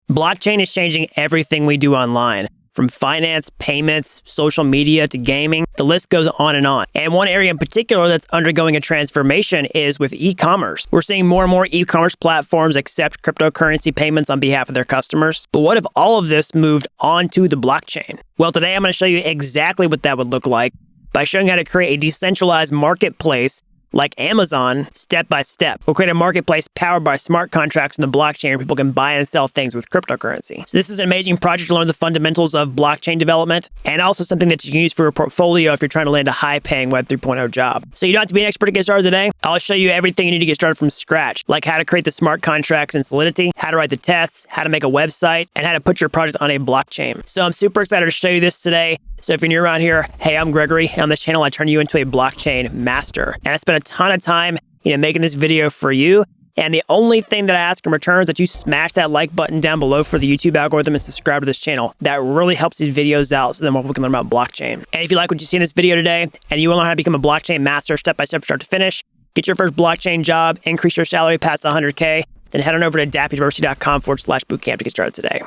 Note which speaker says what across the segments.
Speaker 1: Blockchain is changing everything we do online, from finance, payments, social media to gaming. The list goes on and on. And one area in particular that's undergoing a transformation is with e-commerce. We're seeing more and more e-commerce platforms accept cryptocurrency payments on behalf of their customers. But what if all of this moved onto the blockchain? Well, today I'm going to show you exactly what that would look like by showing how to create a decentralized marketplace like Amazon, step by step. We'll create a marketplace powered by smart contracts in the blockchain where people can buy and sell things with cryptocurrency. So this is an amazing project to learn the fundamentals of blockchain development, and also something that you can use for your portfolio if you're trying to land a high-paying Web 3.0 job. So you don't have to be an expert to get started today. I'll show you everything you need to get started from scratch, like how to create the smart contracts in Solidity, how to write the tests, how to make a website, and how to put your project on a blockchain. So I'm super excited to show you this today. So if you're new around here, hey, I'm Gregory. On this channel, I turn you into a blockchain master. And I spent a ton of time, making this video for you. And the only thing that I ask in return is that you smash that like button down below for the YouTube algorithm and subscribe to this channel. That really helps these videos out so then more people can learn about blockchain. And if you like what you see in this video today and you want to learn how to become a blockchain master step by step from start to finish, get your first blockchain job, increase your salary past 100K, then head on over to dappuniversity.com/bootcamp to get started today.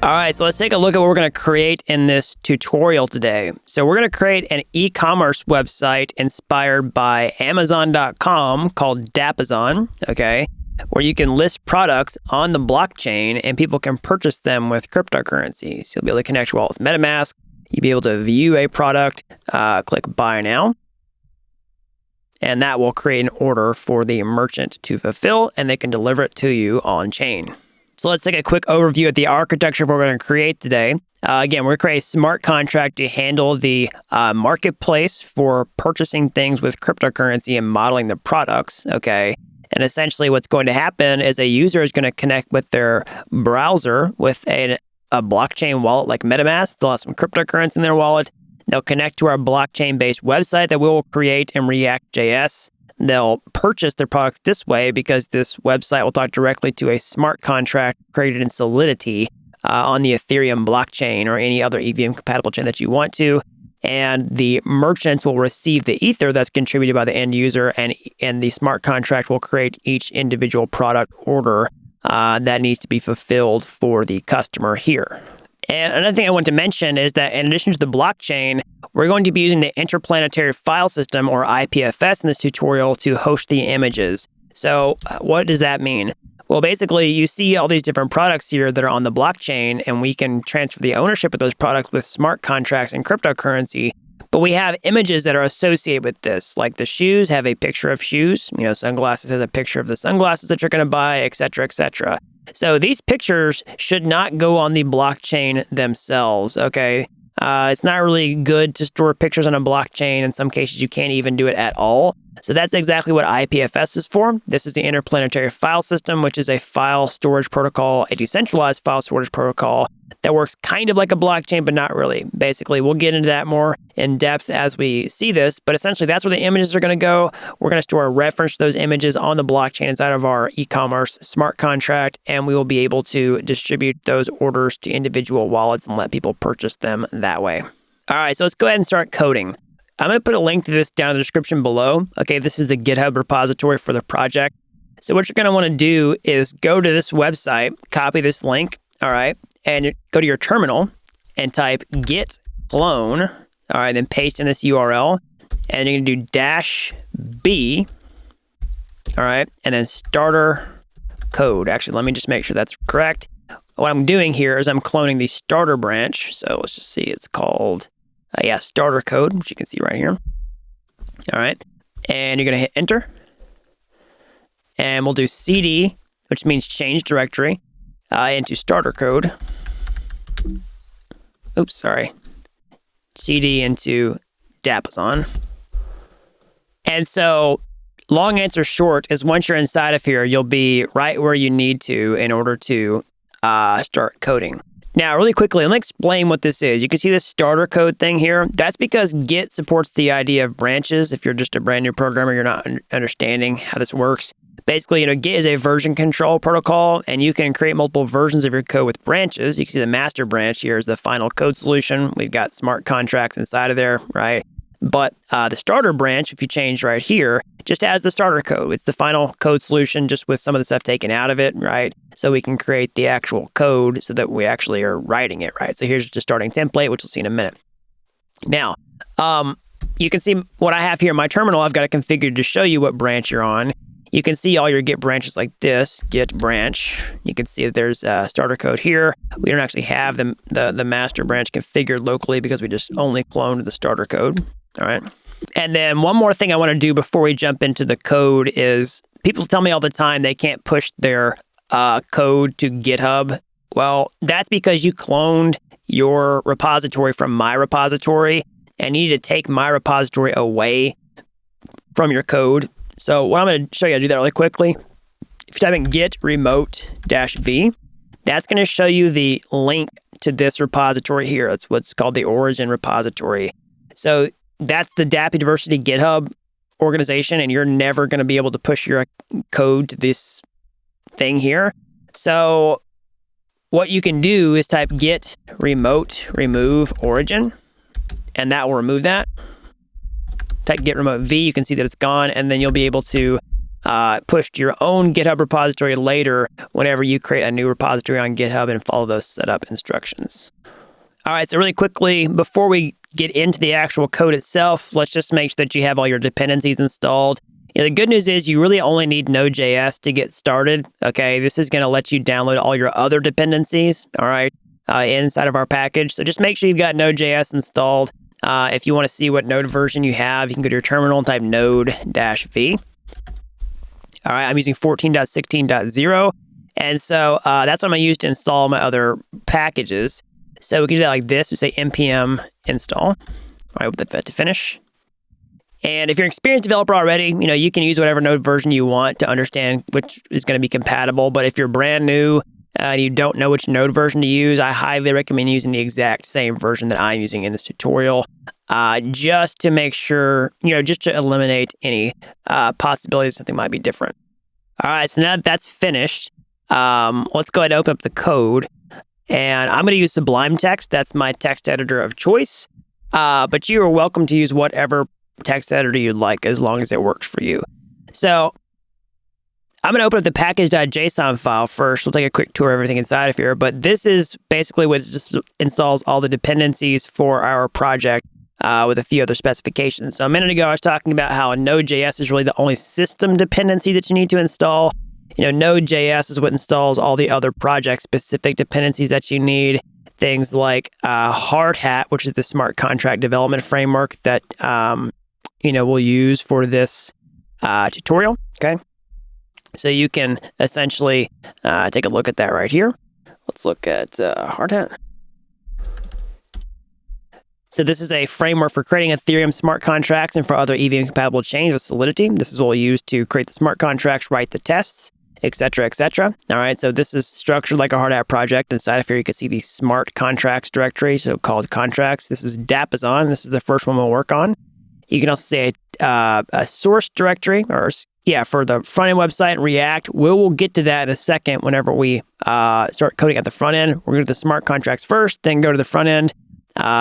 Speaker 1: All right, so let's take a look at what we're going to create in this tutorial today. So we're going to create an e-commerce website inspired by Amazon.com called Dappazon, okay, where you can list products on the blockchain and people can purchase them with cryptocurrency. So you'll be able to connect your wallet with MetaMask. You'll be able to view a product, click Buy Now, and that will create an order for the merchant to fulfill, and they can deliver it to you on chain. So let's take a quick overview of the architecture of what we're going to create today. Again, we're going to create a smart contract to handle the marketplace for purchasing things with cryptocurrency and modeling the products, okay? And essentially what's going to happen is a user is going to connect with their browser with a blockchain wallet like MetaMask. They'll have some cryptocurrency in their wallet. They'll connect to our blockchain-based website that we will create in React.js. They'll purchase their products this way because this website will talk directly to a smart contract created in Solidity on the Ethereum blockchain or any other EVM-compatible chain that you want to. And the merchants will receive the Ether that's contributed by the end user, and the smart contract will create each individual product order that needs to be fulfilled for the customer here. And another thing I want to mention is that in addition to the blockchain, we're going to be using the interplanetary file system, or IPFS, in this tutorial to host the images. So what does that mean? Well, basically, you see all these different products here that are on the blockchain, and we can transfer the ownership of those products with smart contracts and cryptocurrency. But we have images that are associated with this, like the shoes have a picture of shoes, sunglasses has a picture of the sunglasses that you're going to buy, et cetera, et cetera. So these pictures should not go on the blockchain themselves, okay? It's not really good to store pictures on a blockchain. In some cases, you can't even do it at all. So that's exactly what IPFS is for. This is the Interplanetary File System, which is a file storage protocol, a decentralized file storage protocol that works kind of like a blockchain, but not really. Basically, we'll get into that more in depth as we see this, but essentially that's where the images are going to go. We're going to store a reference to those images on the blockchain inside of our e-commerce smart contract, and we will be able to distribute those orders to individual wallets and let people purchase them that way. All right, so let's go ahead and start coding. I'm going to put a link to this down in the description below. Okay, this is the GitHub repository for the project. So what you're going to want to do is go to this website, copy this link, all right, and go to your terminal and type git clone, all right, then paste in this URL, and you're going to do -b, all right, and then starter code. Actually, let me just make sure that's correct. What I'm doing here is I'm cloning the starter branch. So let's just see, it's called starter code, which you can see right here. All right. And you're going to hit enter. And we'll do CD, which means change directory, into starter code. Oops, sorry. CD into Dappazon. And so long answer short is once you're inside of here, you'll be right where you need to in order to start coding. Now, really quickly, let me explain what this is. You can see this starter code thing here. That's because Git supports the idea of branches. If you're just a brand new programmer, you're not understanding how this works. Basically, Git is a version control protocol, and you can create multiple versions of your code with branches. You can see the master branch here is the final code solution. We've got smart contracts inside of there, right? But the starter branch, if you change right here, just has the starter code. It's the final code solution just with some of the stuff taken out of it, right? So we can create the actual code so that we actually are writing it, right? So here's just a starting template, which we'll see in a minute. Now, you can see what I have here in my terminal. I've got it configured to show you what branch you're on. You can see all your Git branches like this, Git branch. You can see that there's starter code here. We don't actually have the master branch configured locally because we just only cloned the starter code, all right? And then one more thing I want to do before we jump into the code is people tell me all the time they can't push their code to GitHub. Well, that's because you cloned your repository from my repository and you need to take my repository away from your code. So what I'm going to show you how to do that really quickly. If you type in git remote-v, that's going to show you the link to this repository here. That's what's called the origin repository. So that's the Dapp University GitHub organization, and you're never going to be able to push your code to this thing here. So what you can do is type git remote remove origin, and that will remove that. Type git remote v, you can see that it's gone, and then you'll be able to push to your own GitHub repository later whenever you create a new repository on GitHub and follow those setup instructions. All right, so really quickly, before we get into the actual code itself, let's just make sure that you have all your dependencies installed. The good news is you really only need Node.js to get started, okay? This is going to let you download all your other dependencies, all right, inside of our package. So just make sure you've got Node.js installed. If you want to see what node version you have, you can go to your terminal and type node-v. All right, I'm using 14.16.0. And so that's what I'm going to use to install my other packages. So we can do that like this. We say npm install. All right, with that to finish. And if you're an experienced developer already, you can use whatever node version you want to understand which is going to be compatible. But if you're brand new and you don't know which node version to use, I highly recommend using the exact same version that I'm using in this tutorial, just to make sure, just to eliminate any possibilities something might be different. All right, so now that that's finished, let's go ahead and open up the code. And I'm going to use Sublime Text. That's my text editor of choice. But you are welcome to use whatever text editor you'd like as long as it works for you. So I'm going to open up the package.json file first. We'll take a quick tour of everything inside of here. But this is basically what just installs all the dependencies for our project with a few other specifications. So a minute ago, I was talking about how Node.js is really the only system dependency that you need to install. Node.js is what installs all the other project-specific dependencies that you need. Things like Hardhat, which is the smart contract development framework that we'll use for this tutorial. Okay. So you can essentially take a look at that right here. Let's look at Hardhat. So this is a framework for creating Ethereum smart contracts and for other EVM-compatible chains with Solidity. This is what we'll use to create the smart contracts, write the tests, etc., etc. All right, so this is structured like a Hardhat project. Inside of here, you can see the smart contracts directory, so called contracts. This is Dapp. This is the first one we'll work on. You can also say a source directory, for the front-end website, React. We'll get to that in a second whenever we start coding at the front end. We're going to do the smart contracts first, then go to the front end.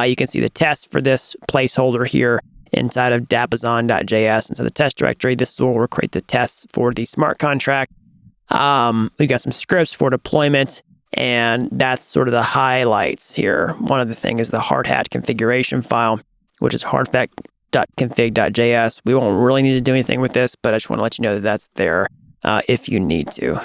Speaker 1: You can see the test for this placeholder here inside of dappazon.js. And so the test directory, this will create the tests for the smart contract. We've got some scripts for deployment, and that's sort of the highlights here. One of the things is the Hardhat configuration file, which is hardhat.config.js. We won't really need to do anything with this, but I just want to let you know that that's there if you need to.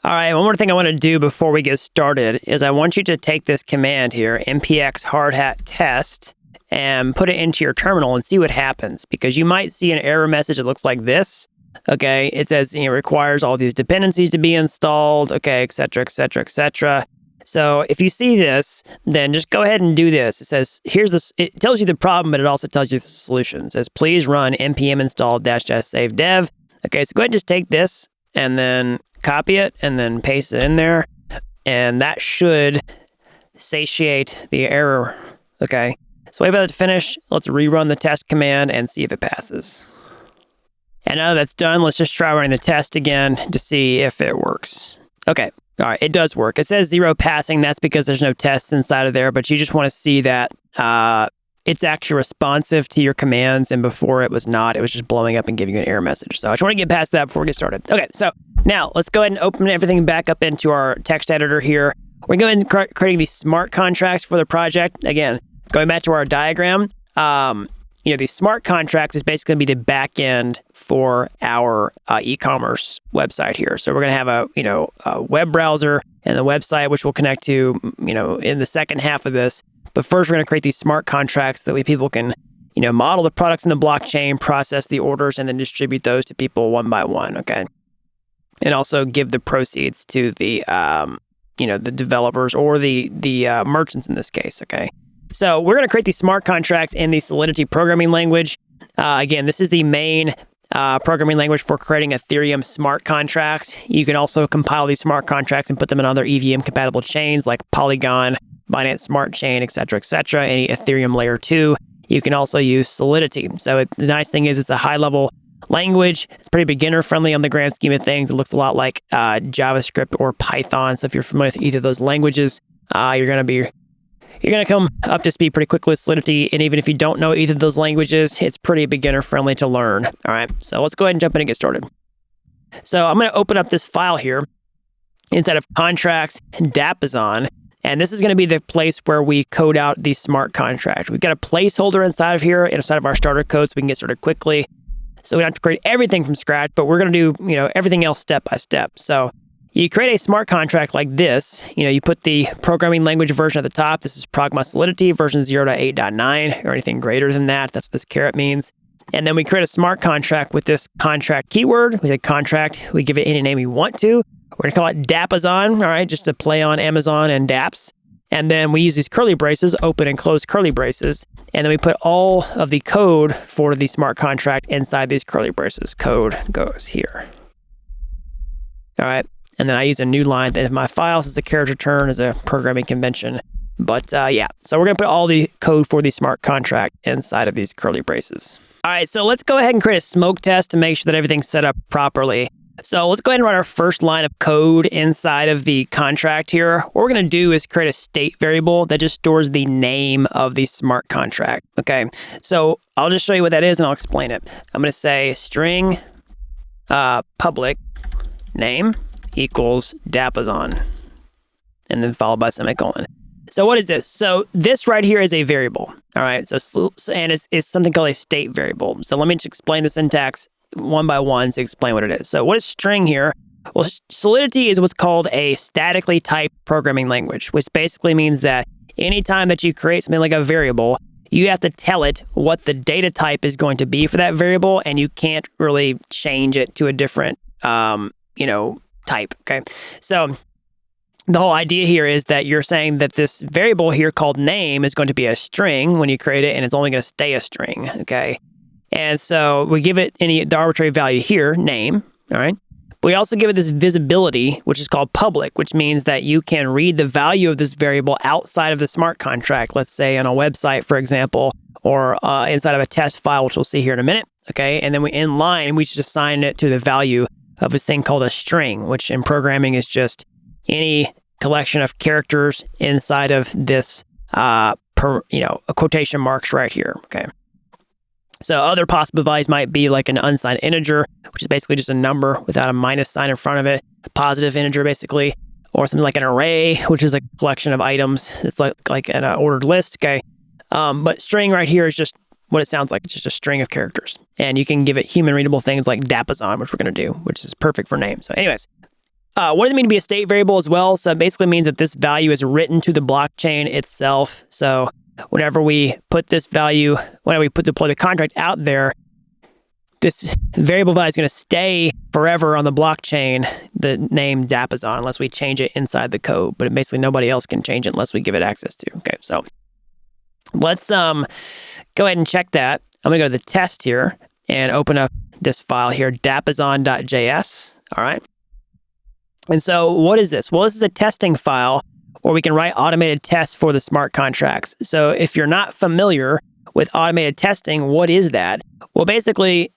Speaker 1: All right, one more thing I want to do before we get started is I want you to take this command here, npx hardhat test, and put it into your terminal and see what happens, because you might see an error message that looks like this. Okay, it says it requires all these dependencies to be installed, okay, et cetera, et cetera, et cetera. So if you see this, then just go ahead and do this. It says, it tells you the problem, but it also tells you the solution. It says, please run npm install -save dev. Okay, so go ahead and just take this and then copy it and then paste it in there. And that should satiate the error. Okay, so wait about it to finish. Let's rerun the test command and see if it passes. And now that's done, let's just try running the test again to see if it works. Okay, all right, it does work. It says 0 passing. That's because there's no tests inside of there, but you just want to see that it's actually responsive to your commands, and before it was not. It was just blowing up and giving you an error message. So I just want to get past that before we get started. Okay, so now let's go ahead and open everything back up into our text editor here. We're going to go ahead and creating these smart contracts for the project. Again, going back to our diagram, these smart contracts is basically going to be the back end for our e-commerce website here. So we're going to have a web browser and the website, which we'll connect to, in the second half of this. But first, we're going to create these smart contracts that way people can, model the products in the blockchain, process the orders, and then distribute those to people one by one. Okay, and also give the proceeds to the the developers or the merchants in this case. Okay. So we're going to create these smart contracts in the Solidity programming language. Again, this is the main programming language for creating Ethereum smart contracts. You can also compile these smart contracts and put them in other EVM compatible chains like Polygon, Binance Smart Chain, etc., any Ethereum layer 2. You can also use Solidity. So the nice thing is it's a high-level language. It's pretty beginner-friendly on the grand scheme of things. It looks a lot like JavaScript or Python. So if you're familiar with either of those languages, you're going to come up to speed pretty quickly with Solidity. And even if you don't know either of those languages, it's pretty beginner-friendly to learn. All right, so let's go ahead and jump in and get started. So I'm going to open up this file here inside of contracts, Dapp is on. And this is going to be the place where we code out the smart contract. We've got a placeholder inside of here, inside of our starter code, so we can get started quickly. So we don't have to create everything from scratch, but we're going to do, everything else step by step. So you create a smart contract like this. You put the programming language version at the top. This is Progma Solidity version 0.8.9 or anything greater than that. That's what this caret means. And then we create a smart contract with this contract keyword. We say contract. We give it any name we want to. We're going to call it Dappazon, all right, just to play on Amazon and Dapps. And then we use these curly braces, open and close curly braces. And then we put all of the code for the smart contract inside these curly braces. Code goes here. All right. And then I use a new line that in my files is a character return as a programming convention. But so we're going to put all the code for the smart contract inside of these curly braces. All right, so let's go ahead and create a smoke test to make sure that everything's set up properly. So let's go ahead and write our first line of code inside of the contract here. What we're going to do is create a state variable that just stores the name of the smart contract. Okay, so I'll just show you what that is and I'll explain it. I'm going to say string public name equals Dappazon, and then followed by semicolon. So what is this? So this right here is a variable. All right. And it's something called a state variable. So let me just explain the syntax one by one to explain what it is. So what is string here? Well, Solidity is what's called a statically typed programming language, which basically means that anytime that you create something like a variable, you have to tell it what the data type is going to be for that variable, and you can't really change it to a different, type. Okay. So the whole idea here is that you're saying that this variable here called name is going to be a string when you create it, and it's only going to stay a string. Okay. And so we give it the arbitrary value here, name. All right. But we also give it this visibility, which is called public, which means that you can read the value of this variable outside of the smart contract, let's say on a website, for example, or inside of a test file, which we'll see here in a minute. Okay. And then we just assign it to the value of this thing called a string, which in programming is just any collection of characters inside of this, a quotation marks right here. Okay. So other possible values might be like an unsigned integer, which is basically just a number without a minus sign in front of it, a positive integer basically, or something like an array, which is a collection of items. It's like an ordered list. Okay. But string right here is just what it sounds like. It's just a string of characters. And you can give it human readable things like Dappazon, which we're going to do, which is perfect for name. So anyways, what does it mean to be a state variable as well? So it basically means that this value is written to the blockchain itself. So whenever we put deploy the contract out there, this variable value is going to stay forever on the blockchain, the name Dappazon, unless we change it inside the code. But basically nobody else can change it unless we give it access to. Okay, so let's go ahead and check that. I'm going to go to the test here and open up this file here, dappazon.js. All right. And so what is this? Well, this is a testing file where we can write automated tests for the smart contracts. So if you're not familiar with automated testing, what is that? Well, basically,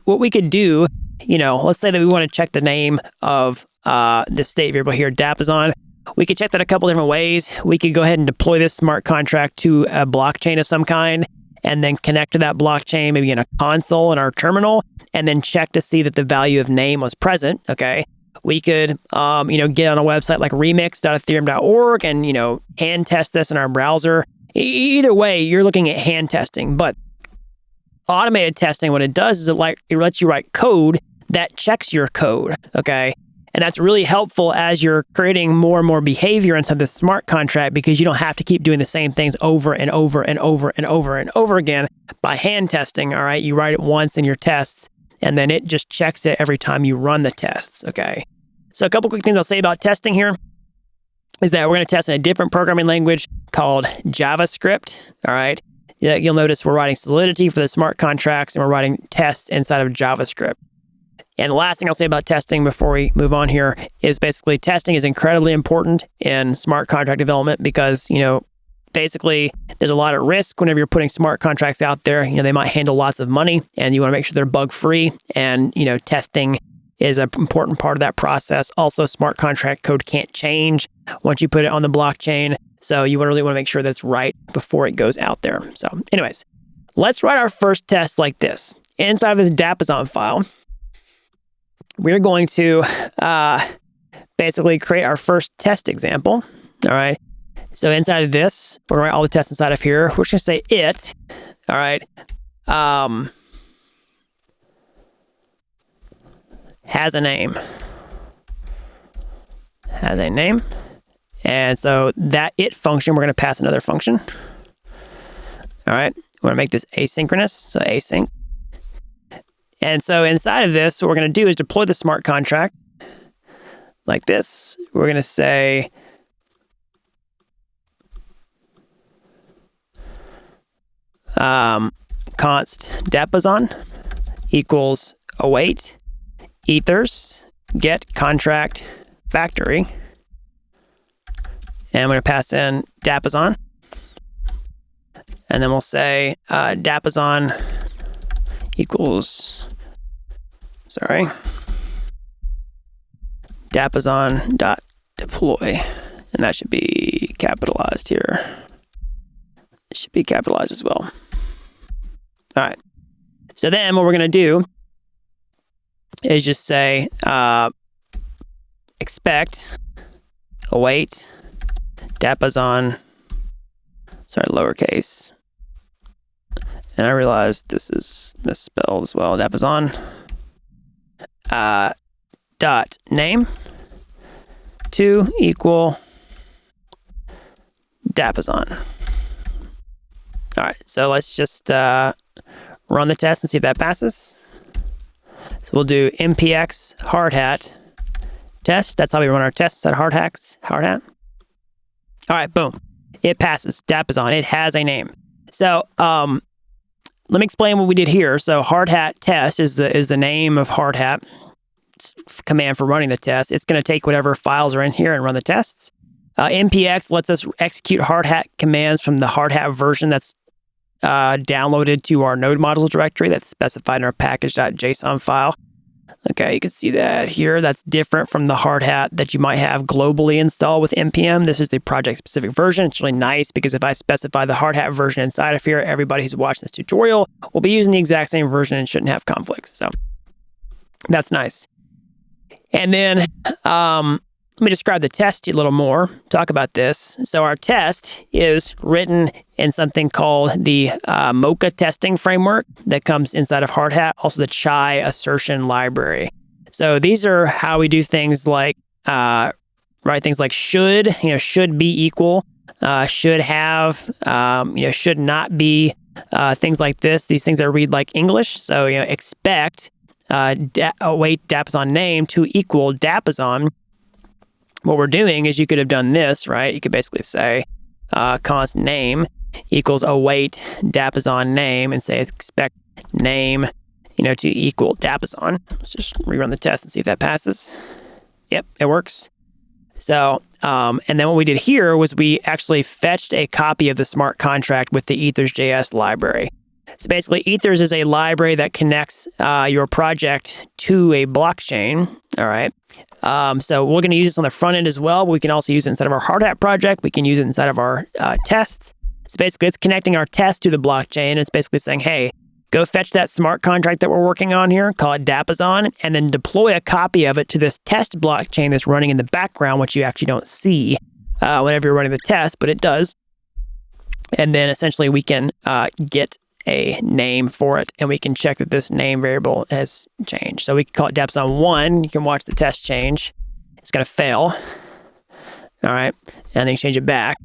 Speaker 1: what we could do, let's say that we want to check the name of the state variable here, Dappazon. we could check that a couple different ways. We could go ahead and deploy this smart contract to a blockchain of some kind, and then connect to that blockchain, maybe in a console in our terminal, and then check to see that the value of name was present, okay? We could, get on a website like remix.ethereum.org and, hand test this in our browser. Either way, you're looking at hand testing, but automated testing, what it does is it lets you write code that checks your code, okay? And that's really helpful as you're creating more and more behavior into the smart contract, because you don't have to keep doing the same things over and over and over and over and over again by hand testing, all right? You write it once in your tests, and then it just checks it every time you run the tests, okay? So a couple quick things I'll say about testing here is that we're going to test in a different programming language called JavaScript, all right? You'll notice we're writing Solidity for the smart contracts, and we're writing tests inside of JavaScript. And the last thing I'll say about testing before we move on here is basically testing is incredibly important in smart contract development because, basically there's a lot of risk whenever you're putting smart contracts out there. They might handle lots of money, and you want to make sure they're bug free. And, testing is an important part of that process. Also, smart contract code can't change once you put it on the blockchain. So you really want to make sure that it's right before it goes out there. So anyways, let's write our first test like this. Inside of this Dappazon file, we're going to basically create our first test example, all right? So inside of this, we're going to write all the tests inside of here. We're just going to say it, all right, has a name. Has a name. And so that it function, we're going to pass another function. All right, we're going to make this asynchronous, so async. And so inside of this, what we're going to do is deploy the smart contract like this. We're going to say const Dappazon equals await ethers get contract factory. And I'm going to pass in Dappazon. And then we'll say Dappazon equals, Dappazon.deploy. And that should be capitalized here. It should be capitalized as well. All right. So then what we're going to do is just say expect await Dappazon, lowercase. And I realized this is misspelled as well. Dappazon dot name to equal Dappazon. All right, so let's just run the test and see if that passes. So we'll do npx hardhat test. That's how we run our tests at Hardhat. All right, boom. It passes. Dappazon. It has a name. So let me explain what we did here. So hardhat test is the name of hardhat. It's command for running the test. It's going to take whatever files are in here and run the tests. npx lets us execute hardhat commands from the hardhat version that's downloaded to our node modules directory that's specified in our package.json file. Okay, you can see that here. That's different from the hardhat that you might have globally installed with npm. This is the project-specific version. It's really nice because if I specify the hardhat version inside of here, everybody who's watching this tutorial will be using the exact same version and shouldn't have conflicts. So that's nice. And then let me describe the test a little more, talk about this. So our test is written in something called the Mocha testing framework that comes inside of Hardhat, also the Chai assertion library. So these are how we do things like, write things like should, should be equal, should have, should not be, things like this. These things that read like English. So, expect, await Dappazon name to equal Dappazon. What we're doing is you could have done this, right? You could basically say const name equals await Dappazon name and say expect name, to equal Dappazon. Let's just rerun the test and see if that passes. Yep, it works. So, and then what we did here was we actually fetched a copy of the smart contract with the Ethers.js library. So basically, Ethers is a library that connects your project to a blockchain, all right? So we're going to use this on the front end as well. But we can also use it inside of our Hardhat project. We can use it inside of our tests. So basically, it's connecting our test to the blockchain. It's basically saying, hey, go fetch that smart contract that we're working on here, call it Dappazon, and then deploy a copy of it to this test blockchain that's running in the background, which you actually don't see whenever you're running the test, but it does. And then essentially we can get a name for it, and we can check that this name variable has changed. So we can call it Dappazon1. You can watch the test change. It's going to fail. All right. And then you change it back,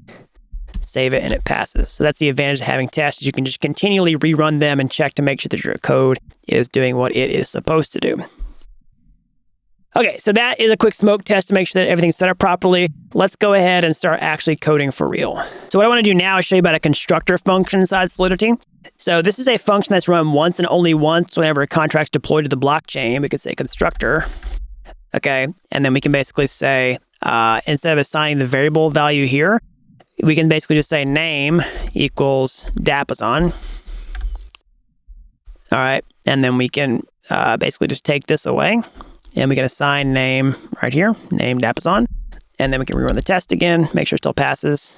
Speaker 1: save it, and it passes. So that's the advantage of having tests. You can just continually rerun them and check to make sure that your code is doing what it is supposed to do. Okay, so that is a quick smoke test to make sure that everything's set up properly. Let's go ahead and start actually coding for real. So what I want to do now is show you about a constructor function inside Solidity. So this is a function that's run once and only once whenever a contract's deployed to the blockchain. We could say constructor, okay? And then we can basically say, instead of assigning the variable value here, we can basically just say name equals Dappazon. All right, and then we can basically just take this away. And we can assign name right here, name Dappazon. And then we can rerun the test again, make sure it still passes.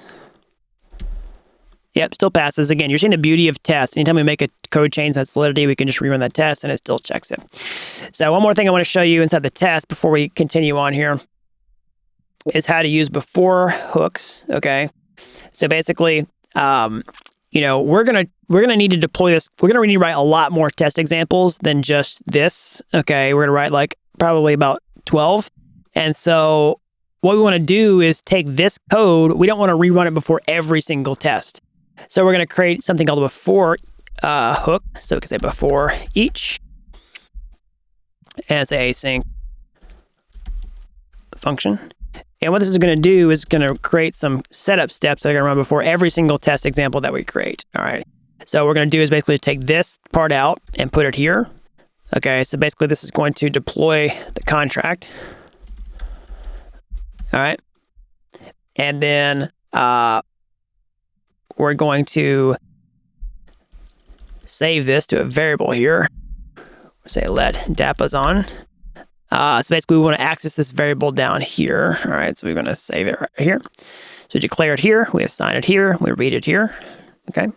Speaker 1: Yep, still passes. Again, you're seeing the beauty of tests. Anytime we make a code change that's Solidity, we can just rerun that test and it still checks it. So one more thing I want to show you inside the test before we continue on here is how to use before hooks, okay? So basically, we're gonna need to deploy this. We're gonna need to write a lot more test examples than just this, okay? We're gonna write like probably about 12. And so what we want to do is take this code. We don't want to rerun it before every single test. So we're going to create something called a before hook. So we can say before each. And it's an async function. And what this is going to do is going to create some setup steps that are going to run before every single test example that we create. All right. So what we're going to do is basically take this part out and put it here. Okay, so basically this is going to deploy the contract. All right. And then we're going to save this to a variable here. Say let Dappazon. So basically we want to access this variable down here. All right, so we're going to save it right here. So we declare it here, we assign it here, we read it here. Okay.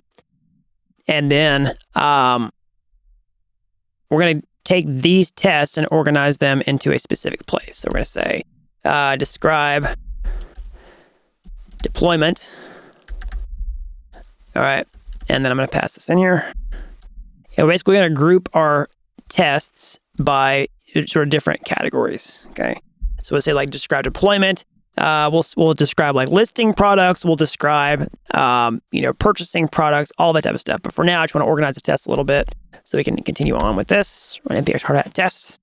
Speaker 1: And then we're going to take these tests and organize them into a specific place. So we're going to say describe deployment. All right. And then I'm going to pass this in here. And we're basically going to group our tests by sort of different categories. Okay. So we'll say like describe deployment. We'll describe like listing products. We'll describe, purchasing products, all that type of stuff. But for now, I just want to organize the test a little bit so we can continue on with this. Run npx hardhat test,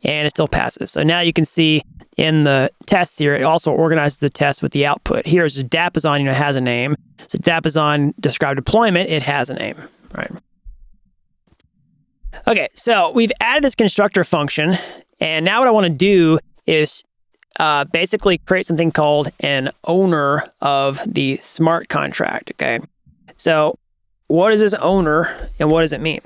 Speaker 1: and it still passes. So now you can see in the tests here, it also organizes the test with the output. Here is just Dappazon, has a name. So Dappazon describe deployment, it has a name, right? Okay, so we've added this constructor function, and now what I want to do is basically create something called an owner of the smart contract, okay? So what is this owner and what does it mean?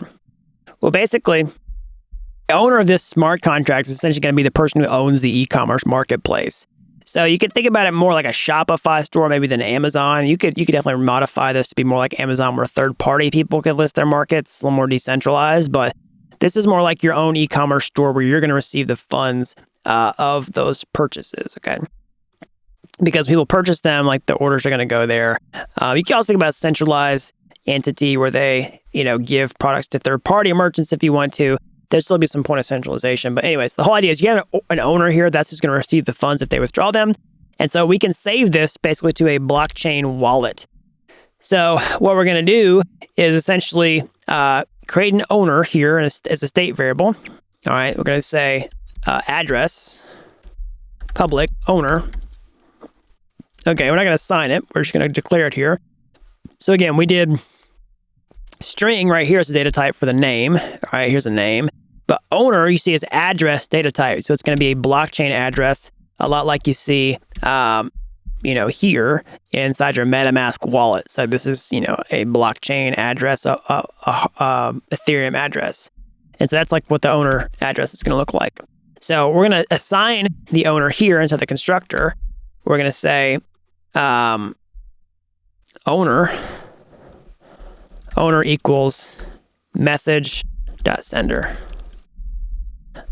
Speaker 1: Well, basically, the owner of this smart contract is essentially going to be the person who owns the e-commerce marketplace. So you could think about it more like a Shopify store maybe than Amazon. You could definitely modify this to be more like Amazon where third-party people could list their markets, a little more decentralized, but this is more like your own e-commerce store where you're going to receive the funds of those purchases, okay? Because people purchase them, like the orders are going to go there. You can also think about a centralized entity where they, give products to third-party merchants if you want to. There'd still be some point of centralization. But anyways, the whole idea is you have an owner here that's just going to receive the funds if they withdraw them. And so we can save this basically to a blockchain wallet. So what we're going to do is essentially create an owner here as a state variable. All right, we're going to say address, public, owner. Okay, we're not going to assign it. We're just going to declare it here. So again, we did string right here as a data type for the name. All right, here's a name. But owner, you see, is address data type. So it's going to be a blockchain address, a lot like you see, here inside your MetaMask wallet. So this is, a blockchain address, a Ethereum address. And so that's like what the owner address is going to look like. So we're going to assign the owner here inside the constructor. We're going to say owner equals message.sender. All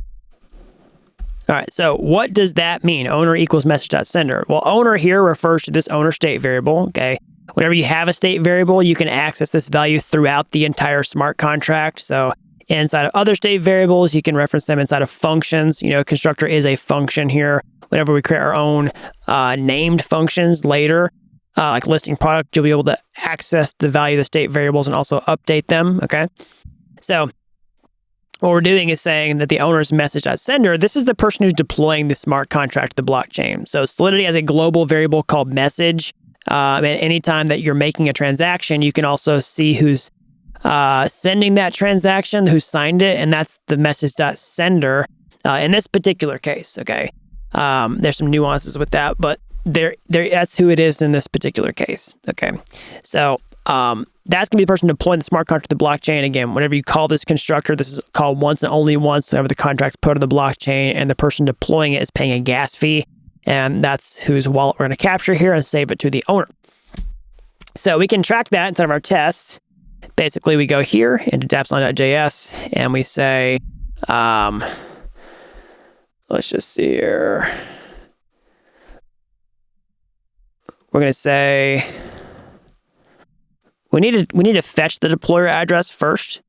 Speaker 1: right, so what does that mean? Owner equals message.sender. Well, owner here refers to this owner state variable, okay? Whenever you have a state variable, you can access this value throughout the entire smart contract. So inside of other state variables, you can reference them inside of functions. Constructor is a function here. Whenever we create our own named functions later, like listing product, you'll be able to access the value of the state variables and also update them, okay? So what we're doing is saying that the owner's message.sender, this is the person who's deploying the smart contract to the blockchain. So Solidity has a global variable called message. And anytime that you're making a transaction, you can also see who's sending that transaction, who signed it, and that's the message.sender in this particular case, okay? There's some nuances with that, but that's who it is in this particular case, okay? So that's going to be the person deploying the smart contract to the blockchain. Again, whenever you call this constructor, this is called once and only once whenever the contract's put on the blockchain, and the person deploying it is paying a gas fee. And that's whose wallet we're going to capture here and save it to the owner. So we can track that inside of our test. Basically, we go here into dappson.js and we say, let's just see here. We're going to say, we need to fetch the deployer address first.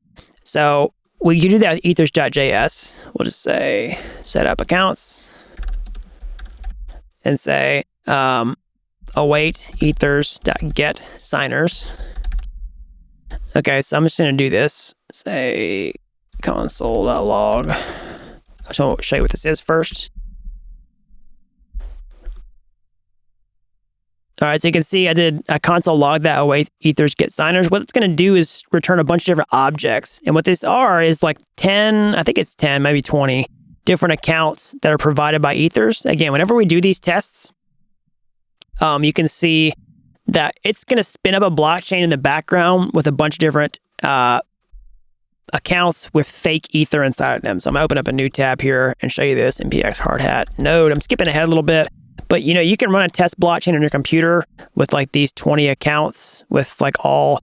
Speaker 1: So we can do that with Ethers.js. We'll just say set up accounts. And say await ethers.get signers. Okay, so I'm just going to do this. Say console.log. I'll show you what this is first. All right, so you can see I did a console log that await ethers get signers. What it's going to do is return a bunch of different objects. And what these are is like 10, I think it's 10, maybe 20 different accounts that are provided by Ethers. Again, whenever we do these tests, you can see that it's going to spin up a blockchain in the background with a bunch of different accounts with fake Ether inside of them. So I'm going to open up a new tab here and show you this in PX Hardhat node. I'm skipping ahead a little bit, but you can run a test blockchain on your computer with like these 20 accounts with like all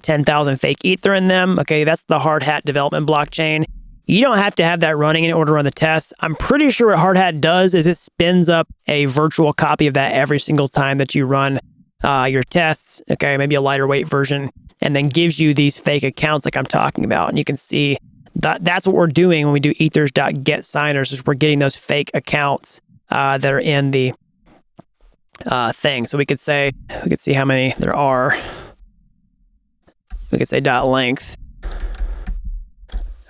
Speaker 1: 10,000 fake Ether in them. Okay, that's the Hardhat development blockchain. You don't have to have that running in order to run the test. I'm pretty sure what Hardhat does is it spins up a virtual copy of that every single time that you run your tests, okay, maybe a lighter weight version, and then gives you these fake accounts like I'm talking about. And you can see that that's what we're doing when we do ethers.get signers, is we're getting those fake accounts that are in the thing. So we could see how many there are. We could say .length.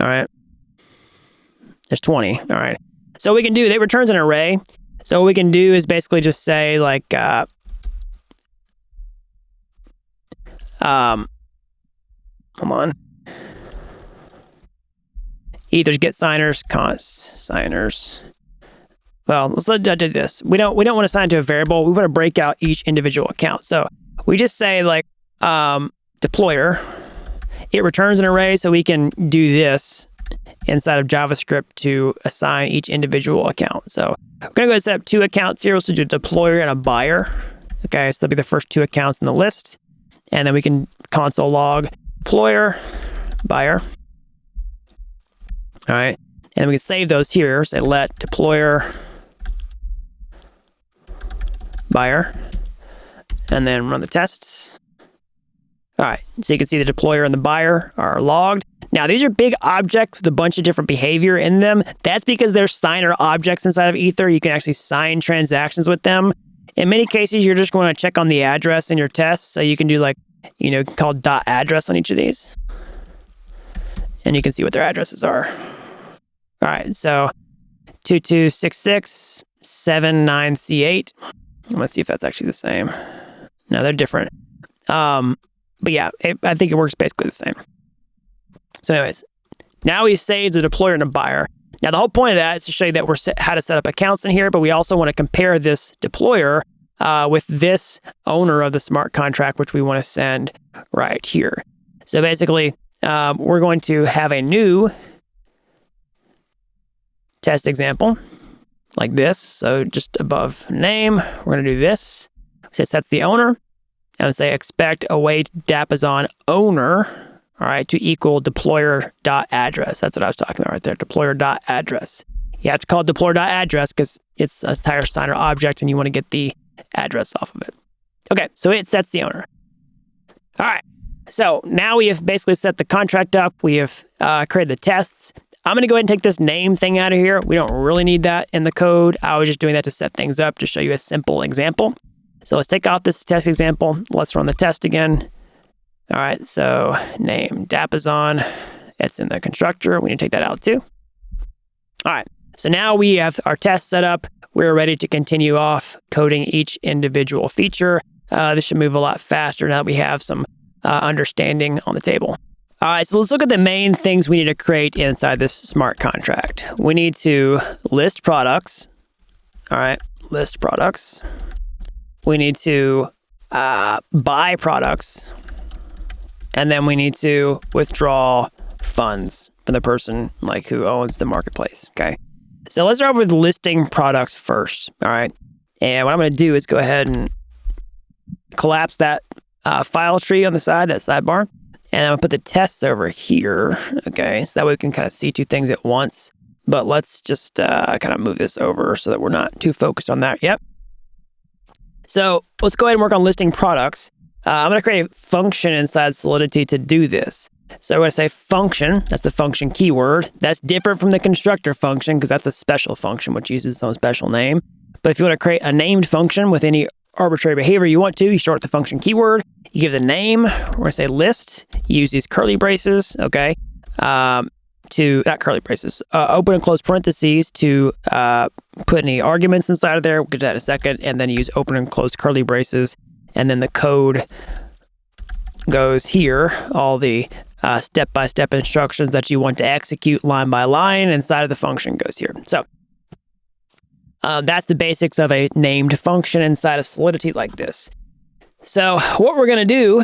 Speaker 1: All right. There's 20. All right. So what we can do, it returns an array. So what we can do is basically just say like, hold on. Ethers get signers, const signers. Well, let's do this. We don't want to assign to a variable. We want to break out each individual account. So we just say like deployer. It returns an array, so we can do this inside of JavaScript to assign each individual account. So we're going to go set up 2 accounts here. We'll do a deployer and a buyer. Okay, so that'll be the first 2 accounts in the list. And then we can console log deployer, buyer. All right, and we can save those here. Say let deployer, buyer, and then run the tests. All right, so you can see the deployer and the buyer are logged. Now, these are big objects with a bunch of different behavior in them. That's because they're signer objects inside of Ether. You can actually sign transactions with them. In many cases, you're just going to check on the address in your test. So you can do like, call .address on each of these. And you can see what their addresses are. All right, so 226679C8. I'm going to see if that's actually the same. No, they're different. But yeah, I think it works basically the same. So anyways, now we saved the deployer and a buyer. Now the whole point of that is to show you that how to set up accounts in here, but we also want to compare this deployer with this owner of the smart contract, which we want to send right here. So basically, we're going to have a new test example like this. So just above name, we're going to do this. Since that's the owner, I would say expect await Dappazon owner, all right, to equal deployer.address. That's what I was talking about right there, deployer.address. You have to call it deployer.address because it's a tire signer object and you want to get the address off of it. Okay, so it sets the owner. All right, so now we have basically set the contract up. We have created the tests. I'm going to go ahead and take this name thing out of here. We don't really need that in the code. I was just doing that to set things up to show you a simple example. So let's take out this test example. Let's run the test again. All right, so name Dappazon. It's in the constructor. We need to take that out too. All right, so now we have our test set up. We're ready to continue off coding each individual feature. This should move a lot faster now that we have some understanding on the table. All right, so let's look at the main things we need to create inside this smart contract. We need to list products. All right, list products. We need to buy products. And then we need to withdraw funds from the person like who owns the marketplace, okay? So let's start with listing products first, all right? And what I'm gonna do is go ahead and collapse that file tree on the side, that sidebar. And I'm gonna put the tests over here, okay? So that way we can kind of see two things at once. But let's just kind of move this over so that we're not too focused on that. Yep. So let's go ahead and work on listing products. I'm gonna create a function inside Solidity to do this. So we're gonna say function, that's the function keyword. That's different from the constructor function because that's a special function which uses its own special name. But if you wanna create a named function with any arbitrary behavior you want to, you start with the function keyword, you give the name, we're gonna say list, you use these curly braces, okay? Not curly braces, open and close parentheses to put any arguments inside of there, we'll get to that in a second, and then use open and close curly braces, and then the code goes here, all the step-by-step instructions that you want to execute line by line inside of the function goes here. So that's the basics of a named function inside of Solidity like this. So what we're gonna do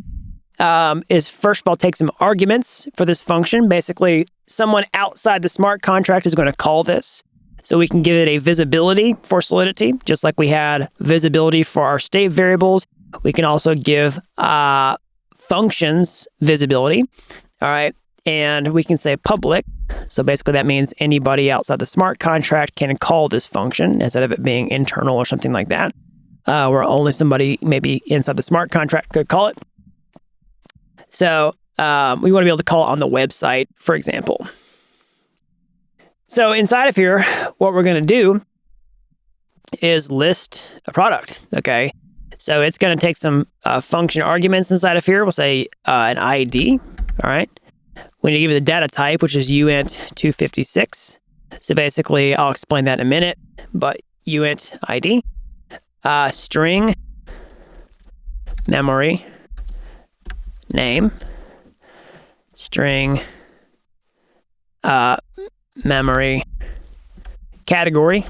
Speaker 1: is first of all take some arguments for this function. Basically, someone outside the smart contract is gonna call this. So we can give it a visibility for Solidity, just like we had visibility for our state variables. We can also give functions visibility, all right? And we can say public. So basically that means anybody outside the smart contract can call this function instead of it being internal or something like that, where only somebody maybe inside the smart contract could call it. So we want to be able to call it on the website, for example. So inside of here, what we're going to do is list a product, okay? So it's going to take some function arguments inside of here. We'll say an ID, all right? We need to give it the data type, which is uint256. So basically, I'll explain that in a minute, but uint ID, string, memory, name, string, memory, category,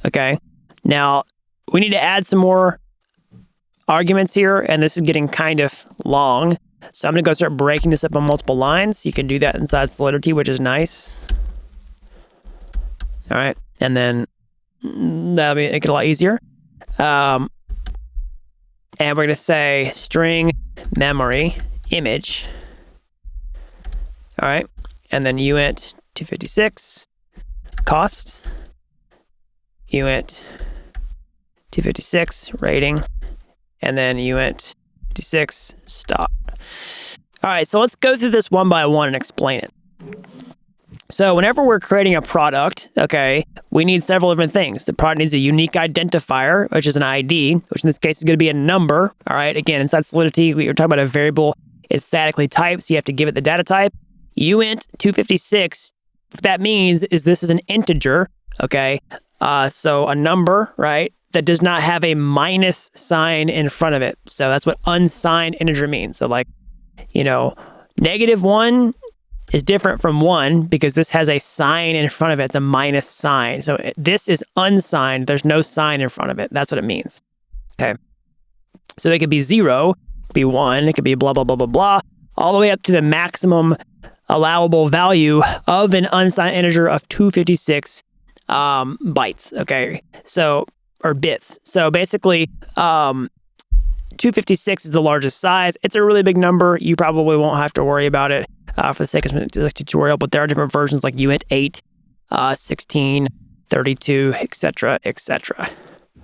Speaker 1: okay? Now, we need to add some more arguments here, and this is getting kind of long. So I'm gonna go start breaking this up on multiple lines. You can do that inside Solidity, which is nice. All right, and then that'll make it a lot easier. And we're gonna say string memory image. All right, and then uint 256 cost, uint 256 rating, and then uint 56 stock. All right, so let's go through this one by one and explain it. So whenever we're creating a product, okay, we need several different things. The product needs a unique identifier, which is an ID, which in this case is going to be a number. All right, again, inside Solidity, we're talking about a variable. It's statically typed, so you have to give it the data type. Uint 256, what that means is this is an integer, okay? So a number, right, that does not have a minus sign in front of it. So that's what unsigned integer means. So like, you know, -1 is different from 1 because this has a sign in front of it. It's a minus sign. So this is unsigned. There's no sign in front of it. That's what it means. Okay. So it could be 0, it could be 1, it could be blah, blah, blah, blah, blah, all the way up to the maximum allowable value of an unsigned integer of 256 bytes, okay? So, or bits. So basically, 256 is the largest size. It's a really big number. You probably won't have to worry about it for the sake of this tutorial, but there are different versions like uint 8, 16, 32, etc., etc.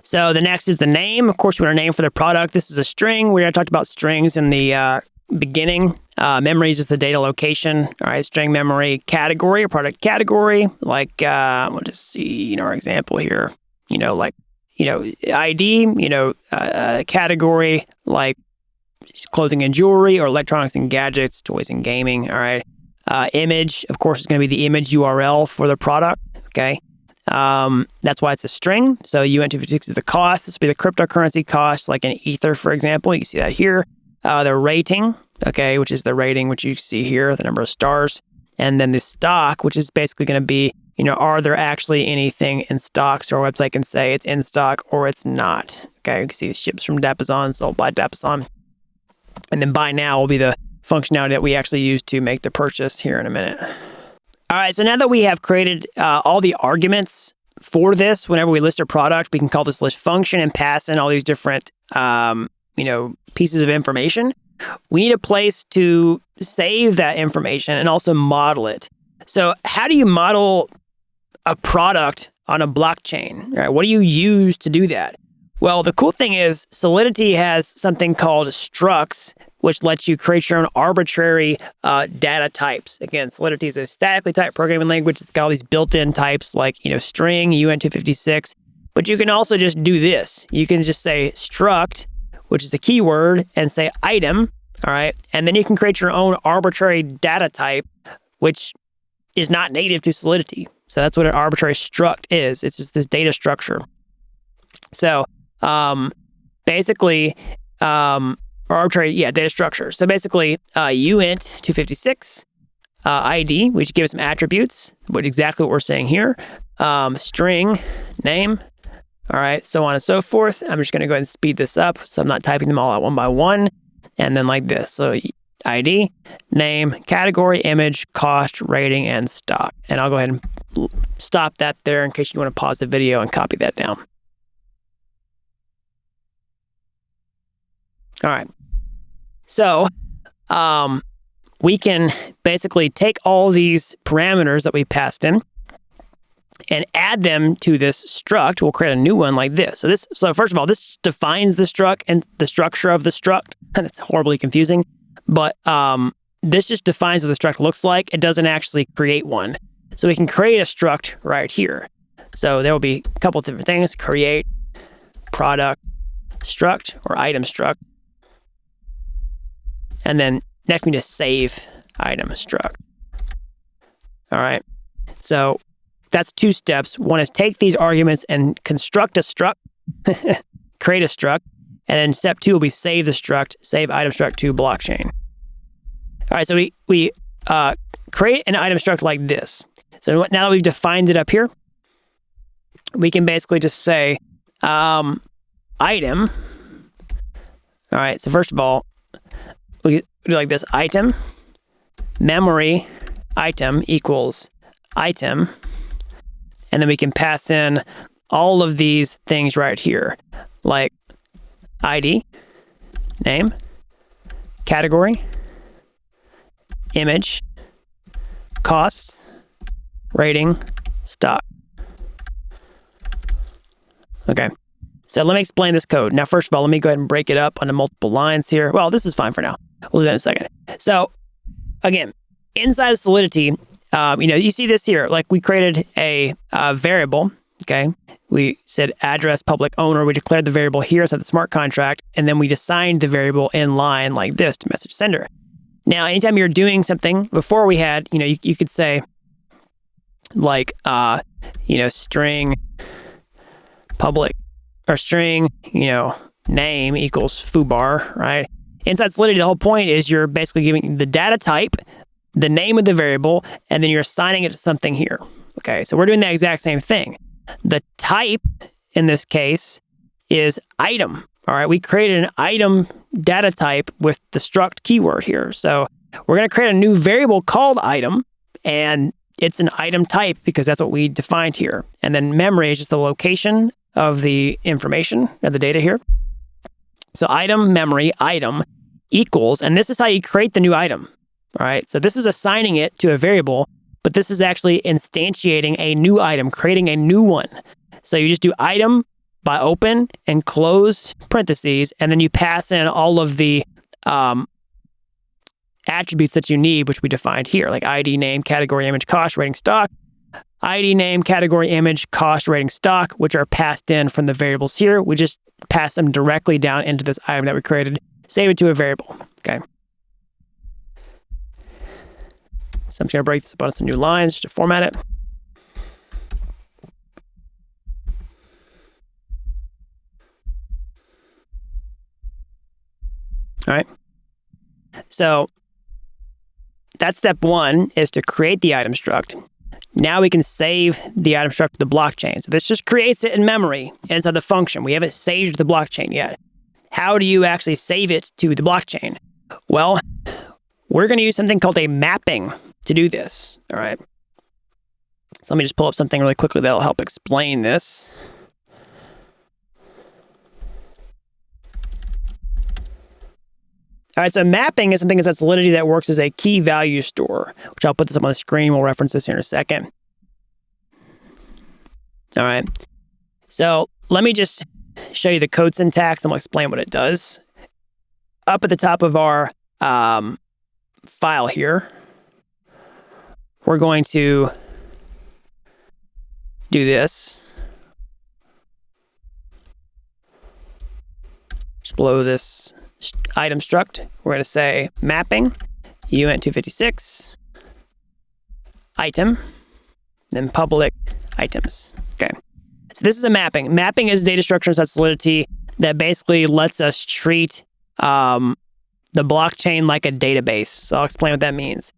Speaker 1: So the next is the name. Of course, we want a name for the product. This is a string. We already talked about strings in the beginning. Memory is just the data location. All right, string memory. Category or product category. Like, we'll just see, our example here. ID, category like clothing and jewelry, or electronics and gadgets, toys and gaming. All right. Image, of course, is going to be the image URL for the product. Okay. That's why it's a string. So uint256 is the cost. This will be the cryptocurrency cost, like an Ether, for example. You can see that here. The rating, okay, which is the rating, which you see here, the number of stars. And then the stock, which is basically going to be, are there actually anything in stock? So our website can say it's in stock or it's not. Okay, you can see ships from Dapp, sold by Dapp. And then buy now will be the functionality that we actually use to make the purchase here in a minute. All right, so now that we have created all the arguments for this, whenever we list a product, we can call this list function and pass in all these different, pieces of information. We need a place to save that information and also model it. So how do you model a product on a blockchain? All right, what do you use to do that? Well, the cool thing is Solidity has something called structs, which lets you create your own arbitrary data types. Again, Solidity is a statically typed programming language. It's got all these built-in types like, string, uint256. But you can also just do this. You can just say struct, which is a keyword, and say item, all right? And then you can create your own arbitrary data type, which is not native to Solidity. So that's what an arbitrary struct is. It's just this data structure. So basically, arbitrary, data structure. So basically, uint256 ID, which gives some attributes, exactly what we're saying here. String name, all right, so on and so forth. I'm just going to go ahead and speed this up, so I'm not typing them all out one by one. And then like this. So ID, name, category, image, cost, rating, and stock. And I'll go ahead and stop that there in case you want to pause the video and copy that down. All right. So we can basically take all these parameters that we passed in and add them to this struct. We'll create a new one like this. So first of all, this defines the struct and the structure of the struct. And it's horribly confusing. But this just defines what the struct looks like. It doesn't actually create one. So we can create a struct right here. So there will be a couple of different things. Create product struct or item struct. And then next we need to save item struct. All right. So that's two steps. One is take these arguments and construct a struct, create a struct. And then step two will be save the struct, save item struct to blockchain. All right, so we create an item struct like this. So now that we've defined it up here, we can basically just say item. All right, so first of all, we do like this: item, memory, item equals item. And then we can pass in all of these things right here, like ID, name, category, image, cost, rating, stock. Okay, so let me explain this code. Now, first of all, let me go ahead and break it up onto multiple lines here. Well, this is fine for now. We'll do that in a second. So again, inside of Solidity, you see this here, like we created a variable, okay? We said address public owner. We declared the variable here inside the smart contract, and then we assigned the variable in line like this to message sender. Now, anytime you're doing something, before we had, you could say like, string public or string, name equals foobar, right? Inside Solidity, the whole point is you're basically giving the data type, the name of the variable, and then you're assigning it to something here. Okay, so we're doing the exact same thing. The type in this case is item. All right, we created an item data type with the struct keyword here. So we're going to create a new variable called item, and it's an item type because that's what we defined here. And then memory is just the location of the information of the data here. So item memory item equals, and this is how you create the new item. All right, so this is assigning it to a variable, but this is actually instantiating a new item, creating a new one. So you just do item by open and close parentheses, and then you pass in all of the attributes that you need, which we defined here, like ID, name, category, image, cost, rating, stock. ID, name, category, image, cost, rating, stock, which are passed in from the variables here. We just pass them directly down into this item that we created, save it to a variable, okay? So I'm just gonna break this up on some new lines just to format it. All right, so that's step one, is to create the item struct. Now we can save the item struct to the blockchain. So this just creates it in memory inside the function. We haven't saved the blockchain yet. How do you actually save it to the blockchain? Well, we're going to use something called a mapping to do this. All right. So let me just pull up something really quickly that'll help explain this. All right, so mapping is something inside Solidity that works as a key value store, which I'll put this up on the screen. We'll reference this here in a second. All right, so let me just show you the code syntax and we'll explain what it does. Up at the top of our file here, we're going to do this. Just below this item struct, we're going to say mapping uint256 item, then public items. Okay, so this is a mapping. Mapping is data structure inside Solidity that basically lets us treat the blockchain like a database. So I'll explain what that means.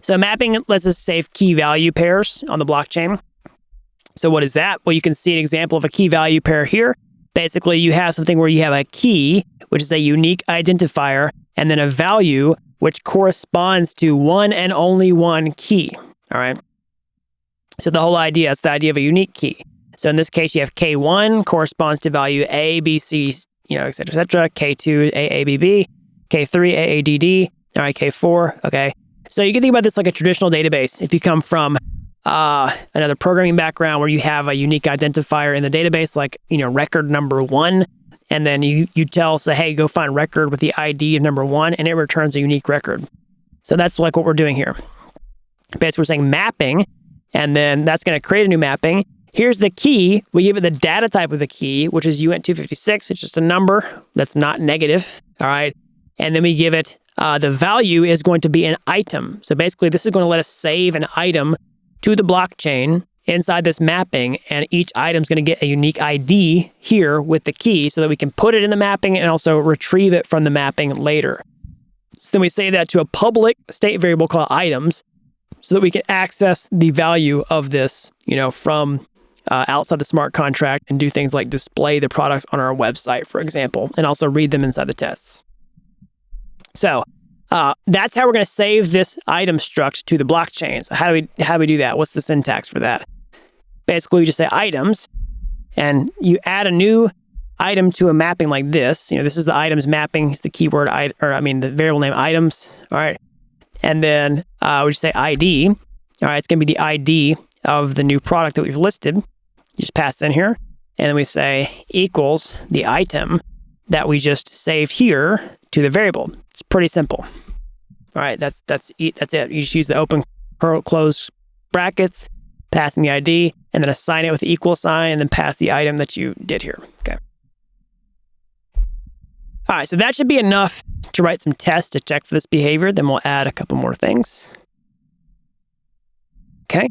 Speaker 1: So mapping lets us save key value pairs on the blockchain. So what is that? Well, you can see an example of a key value pair here. Basically, you have something where you have a key, which is a unique identifier, and then a value, which corresponds to one and only one key, all right? So the whole idea, it's the idea of a unique key. So in this case, you have K1 corresponds to value A, B, C, et cetera, K2, A, B, B, K3, A, D, D, all right, K4, okay? So you can think about this like a traditional database. If you come from another programming background where you have a unique identifier in the database, like, record number 1, and then you tell, say, hey, go find record with the ID of number 1, and it returns a unique record. So that's like what we're doing here. Basically, we're saying mapping, and then that's going to create a new mapping. Here's the key. We give it the data type of the key, which is uint256. It's just a number that's not negative, all right? And then we give it, the value is going to be an item. So basically, this is going to let us save an item to the blockchain inside this mapping, and each item is going to get a unique ID here with the key so that we can put it in the mapping and also retrieve it from the mapping later. So then we save that to a public state variable called items so that we can access the value of this, from outside the smart contract and do things like display the products on our website, for example, and also read them inside the tests. So that's how we're going to save this item struct to the blockchain. So how do we do that? What's the syntax for that? Basically, you just say items, and you add a new item to a mapping like this. This is the items mapping. It's the keyword, the variable name items. All right. And then we just say ID. All right. It's going to be the ID of the new product that we've listed. You just pass in here. And then we say equals the item that we just saved here to the variable. It's pretty simple. All right. That's it. You just use the open, close brackets, passing the ID, and then assign it with the equal sign, and then pass the item that you did here. Okay. All right, so that should be enough to write some tests to check for this behavior. Then we'll add a couple more things. Okay.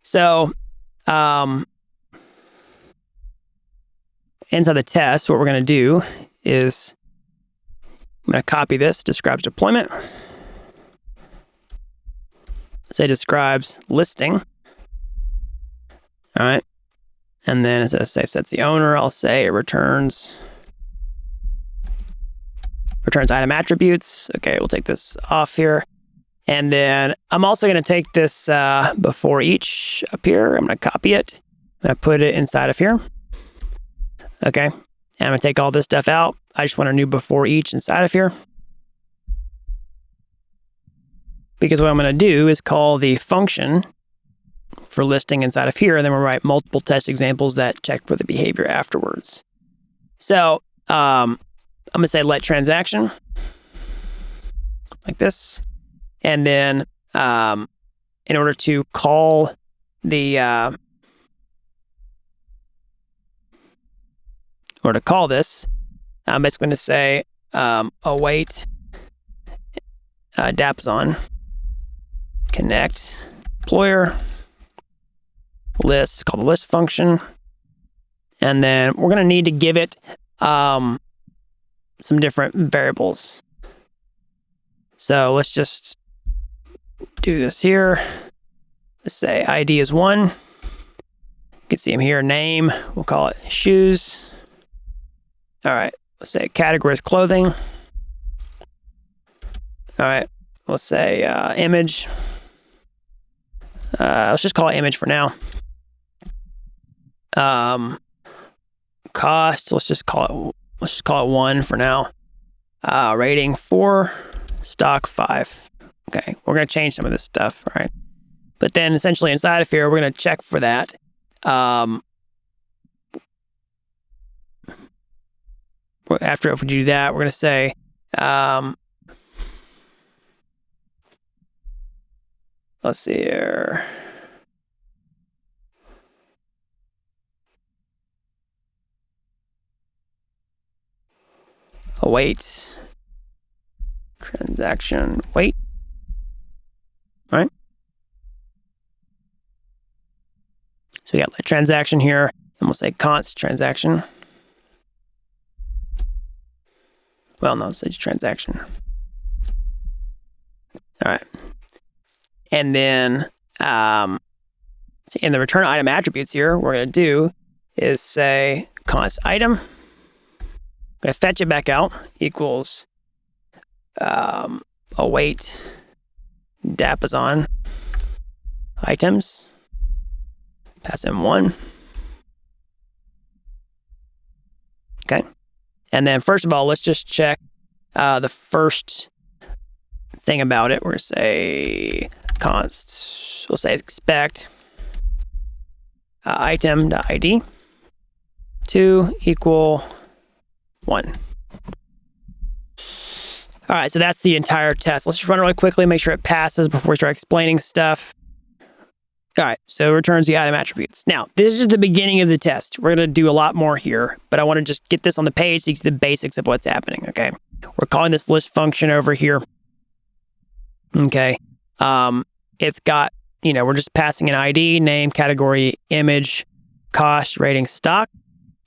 Speaker 1: So, inside the test, what we're going to do is I'm going to copy this, describes deployment. Say describes listing. All right. And then as I say, sets the owner, I'll say it returns returns item attributes. Okay, we'll take this off here. And then I'm also going to take this before each up here. I'm going to copy it. I'm going to put it inside of here. Okay, and I'm going to take all this stuff out. I just want a new before each inside of here. Because what I'm going to do is call the function for listing inside of here, and then we'll write multiple test examples that check for the behavior afterwards. So I'm going to say let transaction, like this. And then in order to call the, this, I'm basically going to say await Dapp is on, connect employer, list, call the list function. And then we're going to need to give it some different variables. So let's just do this here. Let's say ID is 1. You can see him here, name, we'll call it shoes. All right, let's say category is clothing. All right, let's say image. Let's just call it image for now. Cost, let's just call it 1 for now. Rating 4, stock 5. Okay, we're going to change some of this stuff, all right? But then essentially inside of here, we're going to check for that. After we do that, we're going to say, let's see here. Await transaction wait. All right. So we got let transaction here, and we'll say const transaction. Well, no, it's transaction. All right. And then in the return item attributes here, what we're going to do is say const item. I'm going to fetch it back out, equals await Dapp is on items, pass in 1. Okay. And then first of all, let's just check the first thing about it. We're going to say const, we'll say expect item.id to equal 1. All right, so that's the entire test. Let's just run it really quickly, make sure it passes before we start explaining stuff. All right, so it returns the item attributes. Now, this is just the beginning of the test. We're going to do a lot more here, but I want to just get this on the page so you can see the basics of what's happening, okay? We're calling this list function over here. Okay, it's got, we're just passing an ID, name, category, image, cost, rating, stock.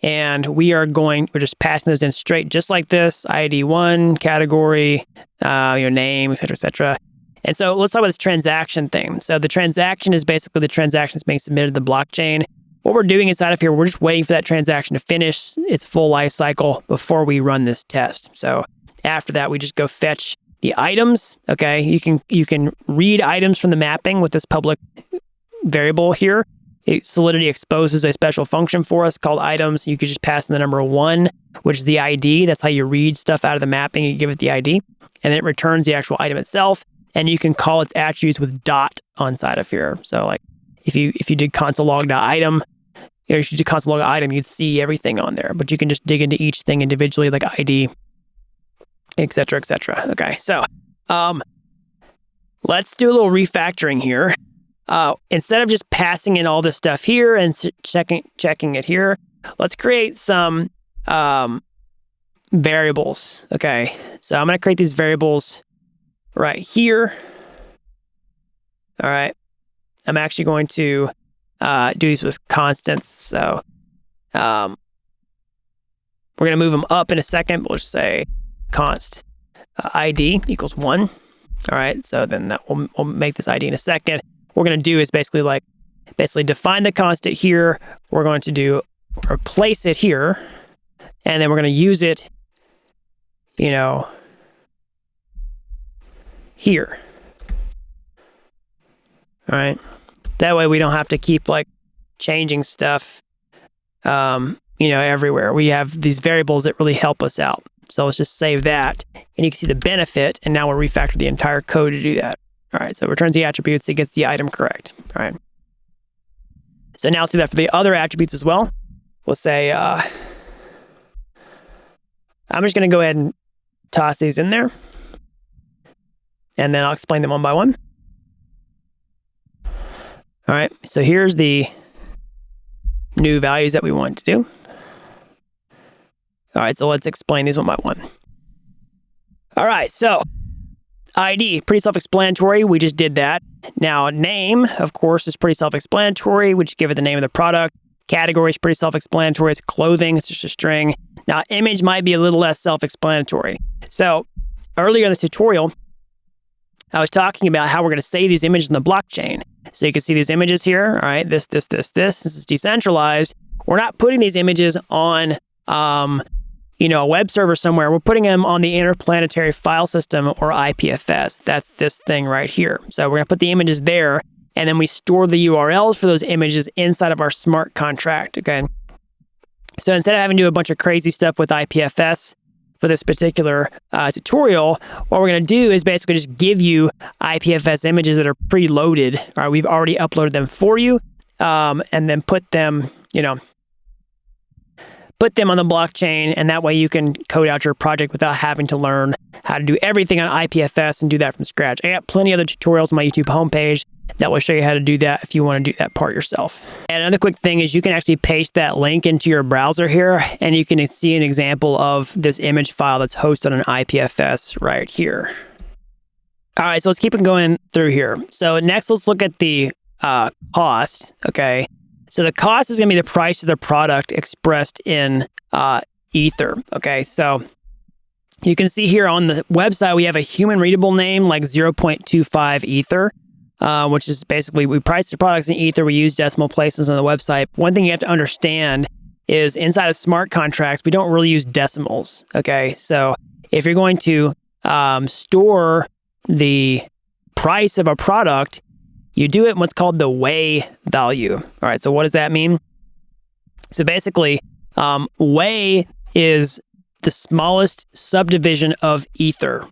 Speaker 1: And we're just passing those in straight, just like this, ID 1, category, name, et cetera, et cetera. And so let's talk about this transaction thing. So the transaction is basically the transaction that's being submitted to the blockchain. What we're doing inside of here, we're just waiting for that transaction to finish its full life cycle before we run this test. So after that, we just go fetch the items. Okay, you can read items from the mapping with this public variable here. Solidity exposes a special function for us called items. You could just pass in the number 1, which is the ID. That's how you read stuff out of the mapping. You give it the ID, and then it returns the actual item itself. And you can call its attributes with dot on side of here. So like if you did console.log.item, if you did console.log.item, you'd see everything on there. But you can just dig into each thing individually, like ID, et cetera, et cetera. Okay, so let's do a little refactoring here. Instead of just passing in all this stuff here and checking it here, let's create some variables. Okay, so I'm going to create these variables right here. All right, I'm actually going to do these with constants. So we're going to move them up in a second, but we'll just say const ID equals 1. All right, so then we'll make this ID in a second. What we're going to do is basically define the constant here. We're going to do replace it here, and then we're going to use it, here. All right. That way we don't have to keep like changing stuff, everywhere. We have these variables that really help us out. So let's just save that, and you can see the benefit, and now we'll refactor the entire code to do that. All right, so it returns the attributes, it gets the item correct. All right. So now let's do that for the other attributes as well. We'll say, I'm just going to go ahead and toss these in there, and then I'll explain them one by one. All right, so here's the new values that we want to do. All right, so let's explain these one by one. All right, so ID, pretty self-explanatory. We just did that. Now, name, of course, is pretty self-explanatory. We just give it the name of the product. Category is pretty self-explanatory. It's clothing. It's just a string. Now, image might be a little less self-explanatory. So earlier in the tutorial, I was talking about how we're going to save these images in the blockchain. So you can see these images here. All right, this. This is decentralized. We're not putting these images on a web server somewhere. We're putting them on the interplanetary file system, or IPFS. That's this thing right here. So we're going to put the images there, and then we store the URLs for those images inside of our smart contract, okay? So instead of having to do a bunch of crazy stuff with IPFS for this particular tutorial, what we're going to do is basically just give you IPFS images that are preloaded. All right, we've already uploaded them for you, and then put them on the blockchain, and that way you can code out your project without having to learn how to do everything on IPFS and do that from scratch. I got plenty of other tutorials on my YouTube homepage that will show you how to do that if you want to do that part yourself. And another quick thing is you can actually paste that link into your browser here, and you can see an example of this image file that's hosted on IPFS right here. All right, so let's keep it going through here. So next, let's look at the cost, okay? So the cost is going to be the price of the product expressed in Ether, okay? So you can see here on the website, we have a human readable name like 0.25 Ether, which is basically, we price the products in Ether, we use decimal places on the website. One thing you have to understand is inside of smart contracts, we don't really use decimals, okay? So if you're going to store the price of a product, you do it in what's called the way value. All right, so what does that mean? So basically, way is the smallest subdivision of Ether.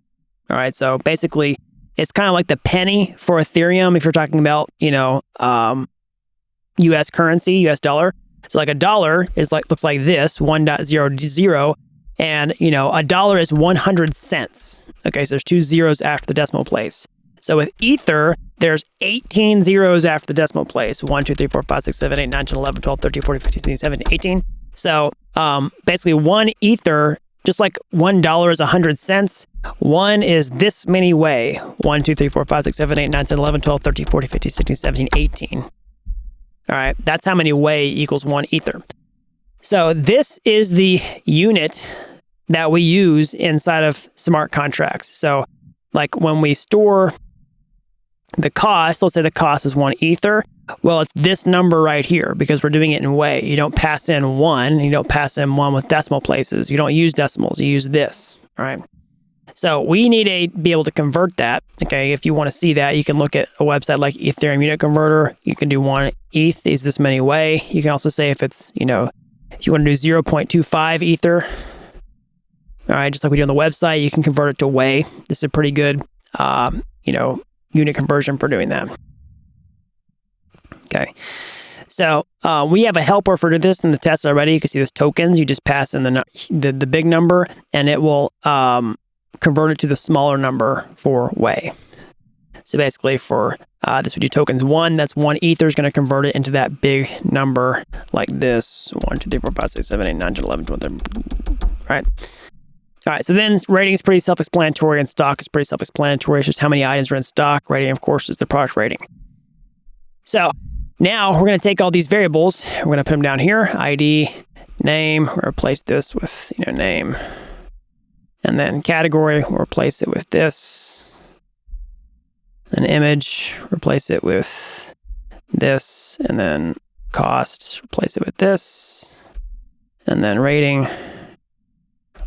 Speaker 1: All right, so basically, it's kind of like the penny for Ethereum if you're talking about, US currency, US dollar. So like a dollar is looks like this, 1.00, and a dollar is 100 cents. Okay, so there's 2 zeros after the decimal place. So with Ether, there's 18 zeros after the decimal place. 1, 2, 3, 4, 5, 6, 7, 8, 9, 10, 11, 12, 13, 14, 15, 16, 17, 18. So basically one Ether, just like $1 is 100 cents, one is this many way. 1, 2, 3, 4, 5, 6, 7, 8, 9, 10, 11, 12, 13, 14, 15, 16, 17, 18. All right, that's how many way equals one Ether. So this is the unit that we use inside of smart contracts. So like when we store the cost, let's say the cost is 1 Ether. Well, it's this number right here because we're doing it in way. You don't pass in 1. You don't pass in 1 with decimal places. You don't use decimals. You use this. All right. So we need to be able to convert that. Okay. If you want to see that, you can look at a website like Ethereum Unit Converter. You can do 1 ETH is this many way. You can also say if it's, if you want to do 0.25 Ether. All right. Just like we do on the website, you can convert it to way. This is a pretty good, unit conversion for doing that. Okay, so we have a helper for this in the test already. You can see this tokens. You just pass in the big number, and it will convert it to the smaller number for way. So basically, for this would do tokens 1. That's 1 Ether is going to convert it into that big number like this. 1, 2, 3, 4, 5, 6, 7, 8, 9, 10, 11, 12, 13. Right. All right, so then rating is pretty self-explanatory, and stock is pretty self-explanatory. It's just how many items are in stock. Rating, of course, is the product rating. So now we're going to take all these variables. We're going to put them down here. ID, name, we'll replace this with name. And then category, we'll replace it with this. An image, replace it with this. And then cost, replace it with this. And then rating,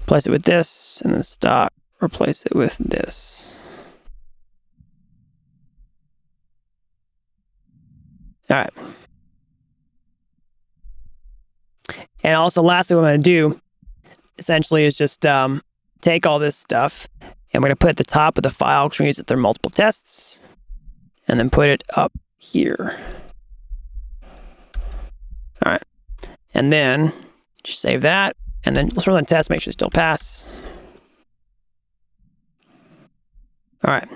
Speaker 1: replace it with this, and then stock, replace it with this. All right. And also, lastly, what I'm going to do essentially is just take all this stuff and we're going to put it at the top of the file because we're going to use it through multiple tests, and then put it up here. All right. And then just save that. And then let's run the test, make sure it still pass. All right.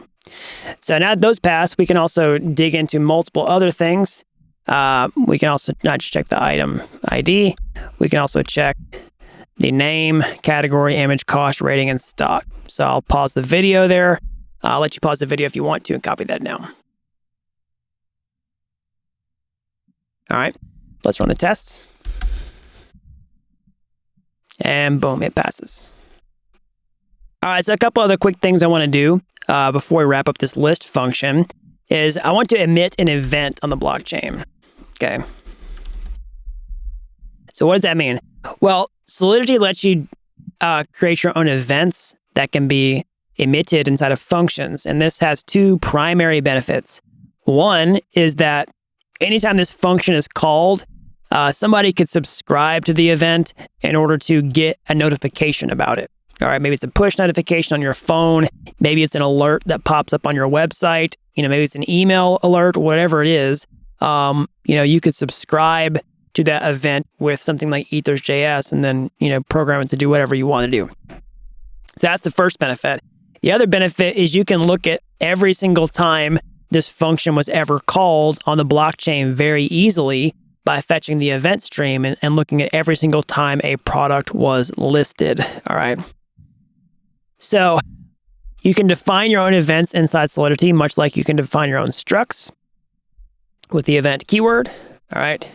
Speaker 1: So now that those pass, we can also dig into multiple other things. We can also not just check the item ID. We can also check the name, category, image, cost, rating, and stock. So I'll pause the video there. I'll let you pause the video if you want to and copy that now. All right, let's run the test. And boom, it passes. All right, so a couple other quick things I want to do before we wrap up this list function is I want to emit an event on the blockchain. Okay. So what does that mean? Well, Solidity lets you create your own events that can be emitted inside of functions. And this has two primary benefits. One is that anytime this function is called, somebody could subscribe to the event in order to get a notification about it. All right, maybe it's a push notification on your phone. Maybe it's an alert that pops up on your website. Maybe it's an email alert, whatever it is. You could subscribe to that event with something like Ethers.js and then, program it to do whatever you want to do. So that's the first benefit. The other benefit is you can look at every single time this function was ever called on the blockchain very easily by fetching the event stream and looking at every single time a product was listed. All right. So you can define your own events inside Solidity, much like you can define your own structs with the event keyword. All right.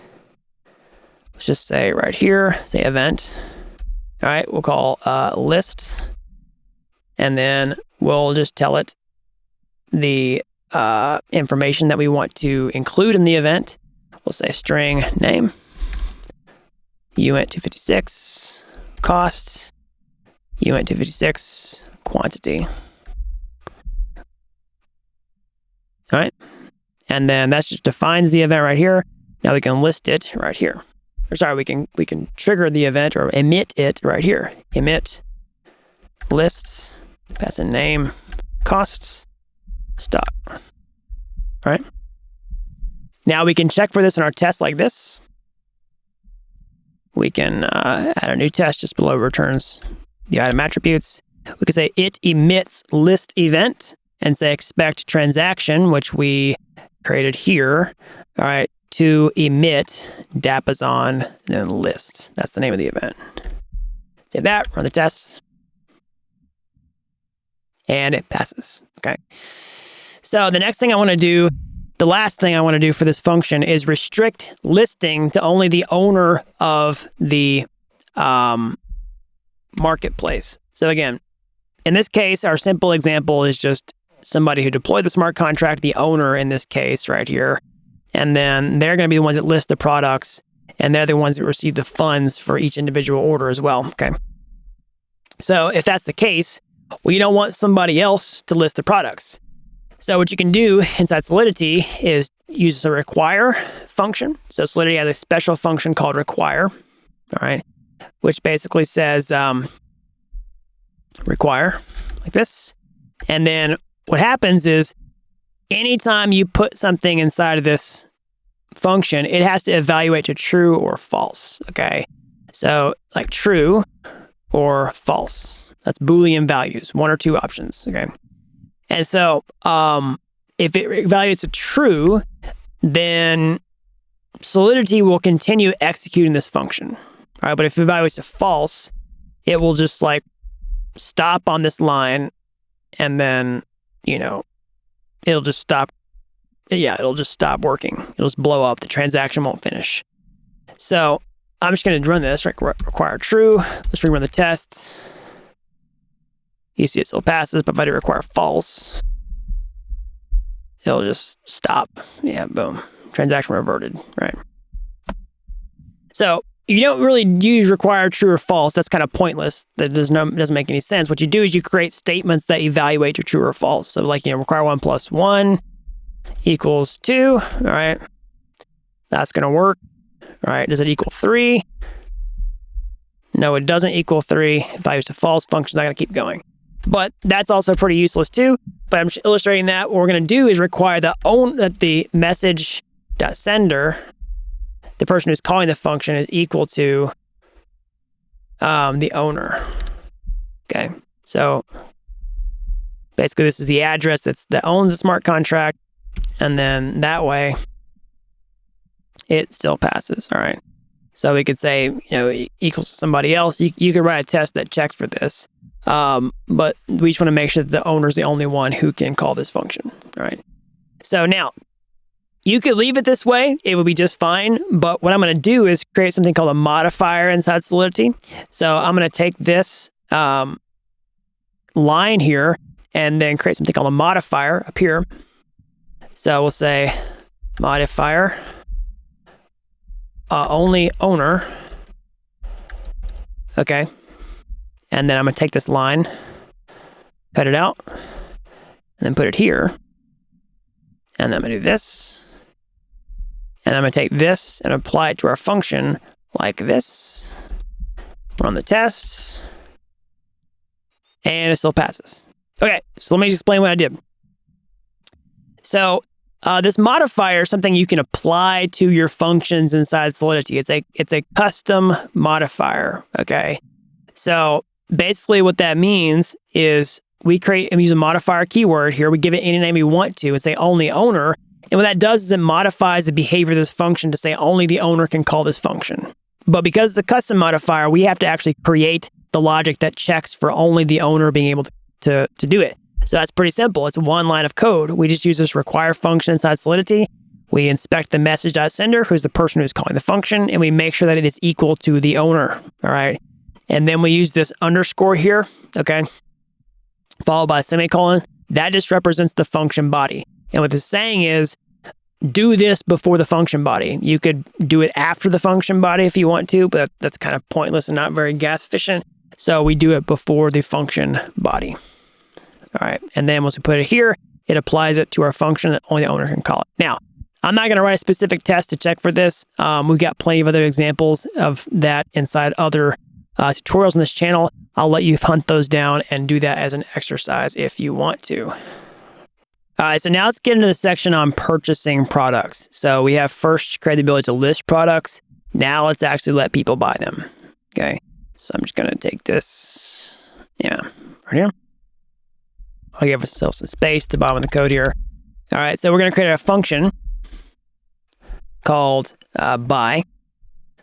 Speaker 1: Let's just say right here, say event. All right. We'll call list. And then we'll just tell it the information that we want to include in the event. We'll say string name, uint256, cost, uint256, quantity. All right. And then that just defines the event right here. Now we can list it right here. Or sorry, we can trigger the event or emit it right here. Emit, lists, pass in name, costs, stock. All right. Now we can check for this in our test like this. We can add a new test just below returns the item attributes. We can say it emits list event and say expect transaction, which we created here. All right, to emit Dapp is on and then list. That's the name of the event. Save that, run the tests, and it passes. Okay. So the next thing I want to do, the last thing I want to do for this function is restrict listing to only the owner of the marketplace. So again, in this case, our simple example is just somebody who deployed the smart contract, the owner in this case right here. And then they're going to be the ones that list the products, and they're the ones that receive the funds for each individual order as well. Okay. So if that's the case, we don't want somebody else to list the products. So what you can do inside Solidity is use a require function. So Solidity has a special function called require, all right, which basically says require like this. And then what happens is anytime you put something inside of this function, it has to evaluate to true or false, okay? So like true or false. That's Boolean values, one or two options, okay? And so if it evaluates a true, then Solidity will continue executing this function, all right? But if it evaluates a false, it will just like stop on this line and then, it'll just stop. Yeah, it'll just stop working. It'll just blow up. The transaction won't finish. So I'm just going to run this, require true. Let's rerun the test. You see it still passes, but if I do require false, it'll just stop. Yeah, boom. Transaction reverted, right? So you don't really use require true or false. That's kind of pointless. That doesn't make any sense. What you do is you create statements that evaluate to true or false. So like, require 1 + 1 = 2, all right? That's going to work. All right, does it equal 3? No, it doesn't equal 3. Values to false, function's not going to keep going. But that's also pretty useless too. But I'm just illustrating that. What we're going to do is require that the message.sender, the person who's calling the function, is equal to the owner. Okay, so basically this is the address that owns the smart contract, and then that way it still passes. All right. So we could say, equals to somebody else. You could write a test that checks for this. But we just want to make sure that the owner is the only one who can call this function. All right. So now you could leave it this way. It would be just fine. But what I'm going to do is create something called a modifier inside Solidity. So I'm going to take this line here and then create something called a modifier up here. So we'll say modifier only owner. Okay. And then I'm going to take this line, cut it out, and then put it here. And then I'm going to do this. And I'm going to take this and apply it to our function like this. Run the tests. And it still passes. Okay, so let me just explain what I did. So this modifier is something you can apply to your functions inside Solidity. It's a custom modifier, okay? So basically what that means is we create and use a modifier keyword here. We give it any name we want to and say only owner. And what that does is it modifies the behavior of this function to say only the owner can call this function. But because it's a custom modifier, we have to actually create the logic that checks for only the owner being able to do it. So that's pretty simple. It's one line of code. We just use this require function inside Solidity. We inspect the message.sender, who's the person who's calling the function, and we make sure that it is equal to the owner, all right? And then we use this underscore here, okay, followed by a semicolon. That just represents the function body. And what it's saying is, do this before the function body. You could do it after the function body if you want to, but that's kind of pointless and not very gas efficient. So we do it before the function body. All right, and then once we put it here, it applies it to our function that only the owner can call it. Now, I'm not going to write a specific test to check for this. We've got plenty of other examples of that inside other tutorials on this channel. I'll let you hunt those down and do that as an exercise if you want to. All right, so now let's get into the section on purchasing products. So we have first create the ability to list products. Now let's actually let people buy them. Okay, so I'm just going to take this, right here. I'll give ourselves some space at the bottom of the code here. All right, so we're going to create a function called buy.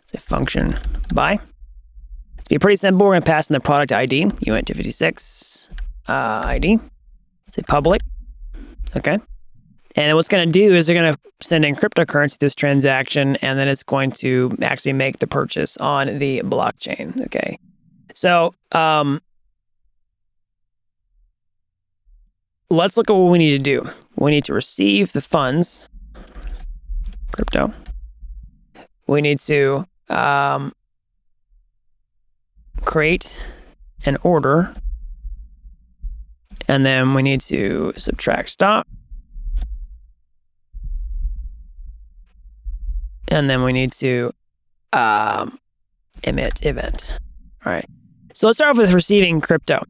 Speaker 1: Say function buy. It's be pretty simple. We're going to pass in the product ID, uint256 ID. Say public. Okay. And what's going to do is they're going to send in cryptocurrency to this transaction, and then it's going to actually make the purchase on the blockchain. Okay. So let's look at what we need to do. We need to receive the funds, crypto. We need to create an order, and then we need to subtract stock, and then we need to emit event. All right. So let's start off with receiving crypto.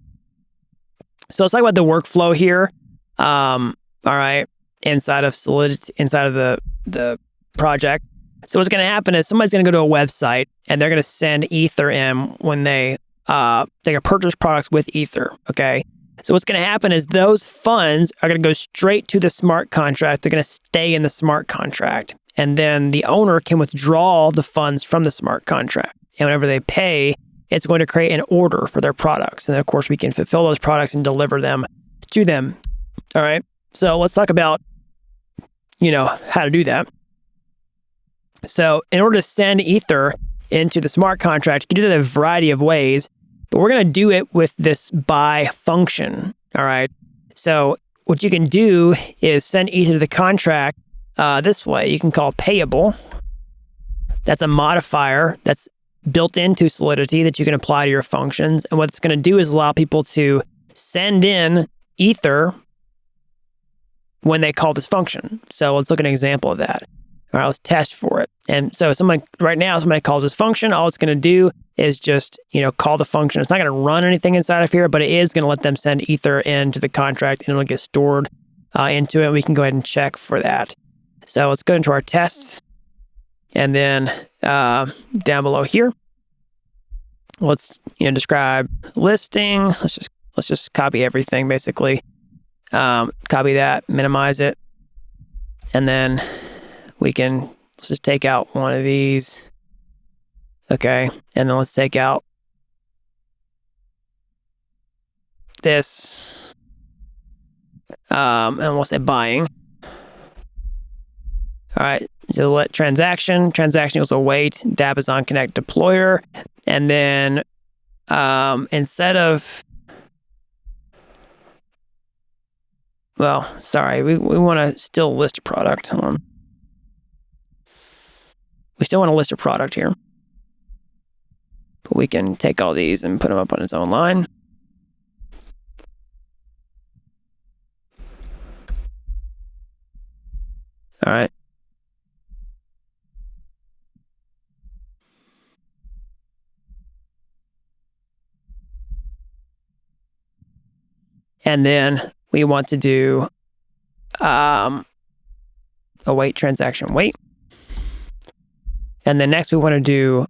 Speaker 1: So let's talk about the workflow here. All right, inside of Solidity, inside of the project. So what's going to happen is somebody's going to go to a website and they're going to send Ether in when they can purchase products with Ether. Okay. So what's going to happen is those funds are going to go straight to the smart contract. They're going to stay in the smart contract, and then the owner can withdraw the funds from the smart contract. And whenever they pay, it's going to create an order for their products. And of course, we can fulfill those products and deliver them to them. All right. So let's talk about, how to do that. So in order to send Ether into the smart contract, you can do that in a variety of ways, but we're going to do it with this buy function. All right. So what you can do is send Ether to the contract this way. You can call payable. That's a modifier that's built into Solidity that you can apply to your functions. And what it's going to do is allow people to send in Ether when they call this function. So let's look at an example of that. All right, let's test for it. And so right now, somebody calls this function. All it's going to do is just, call the function. It's not going to run anything inside of here, but it is going to let them send Ether into the contract, and it'll get stored into it. We can go ahead and check for that. So let's go into our tests, and then down below here, let's describe listing. Let's just copy everything basically. Copy that, minimize it, and then let's just take out one of these. Okay, and then let's take out this, and we'll say buying. All right, so let transaction equals await, Dapp is on connect deployer, and then instead of, well, sorry, we want to still list a product. Hold on. We still want to list a product here. But we can take all these and put them up on its own line. All right. And then we want to do await transaction wait. And then next we want to do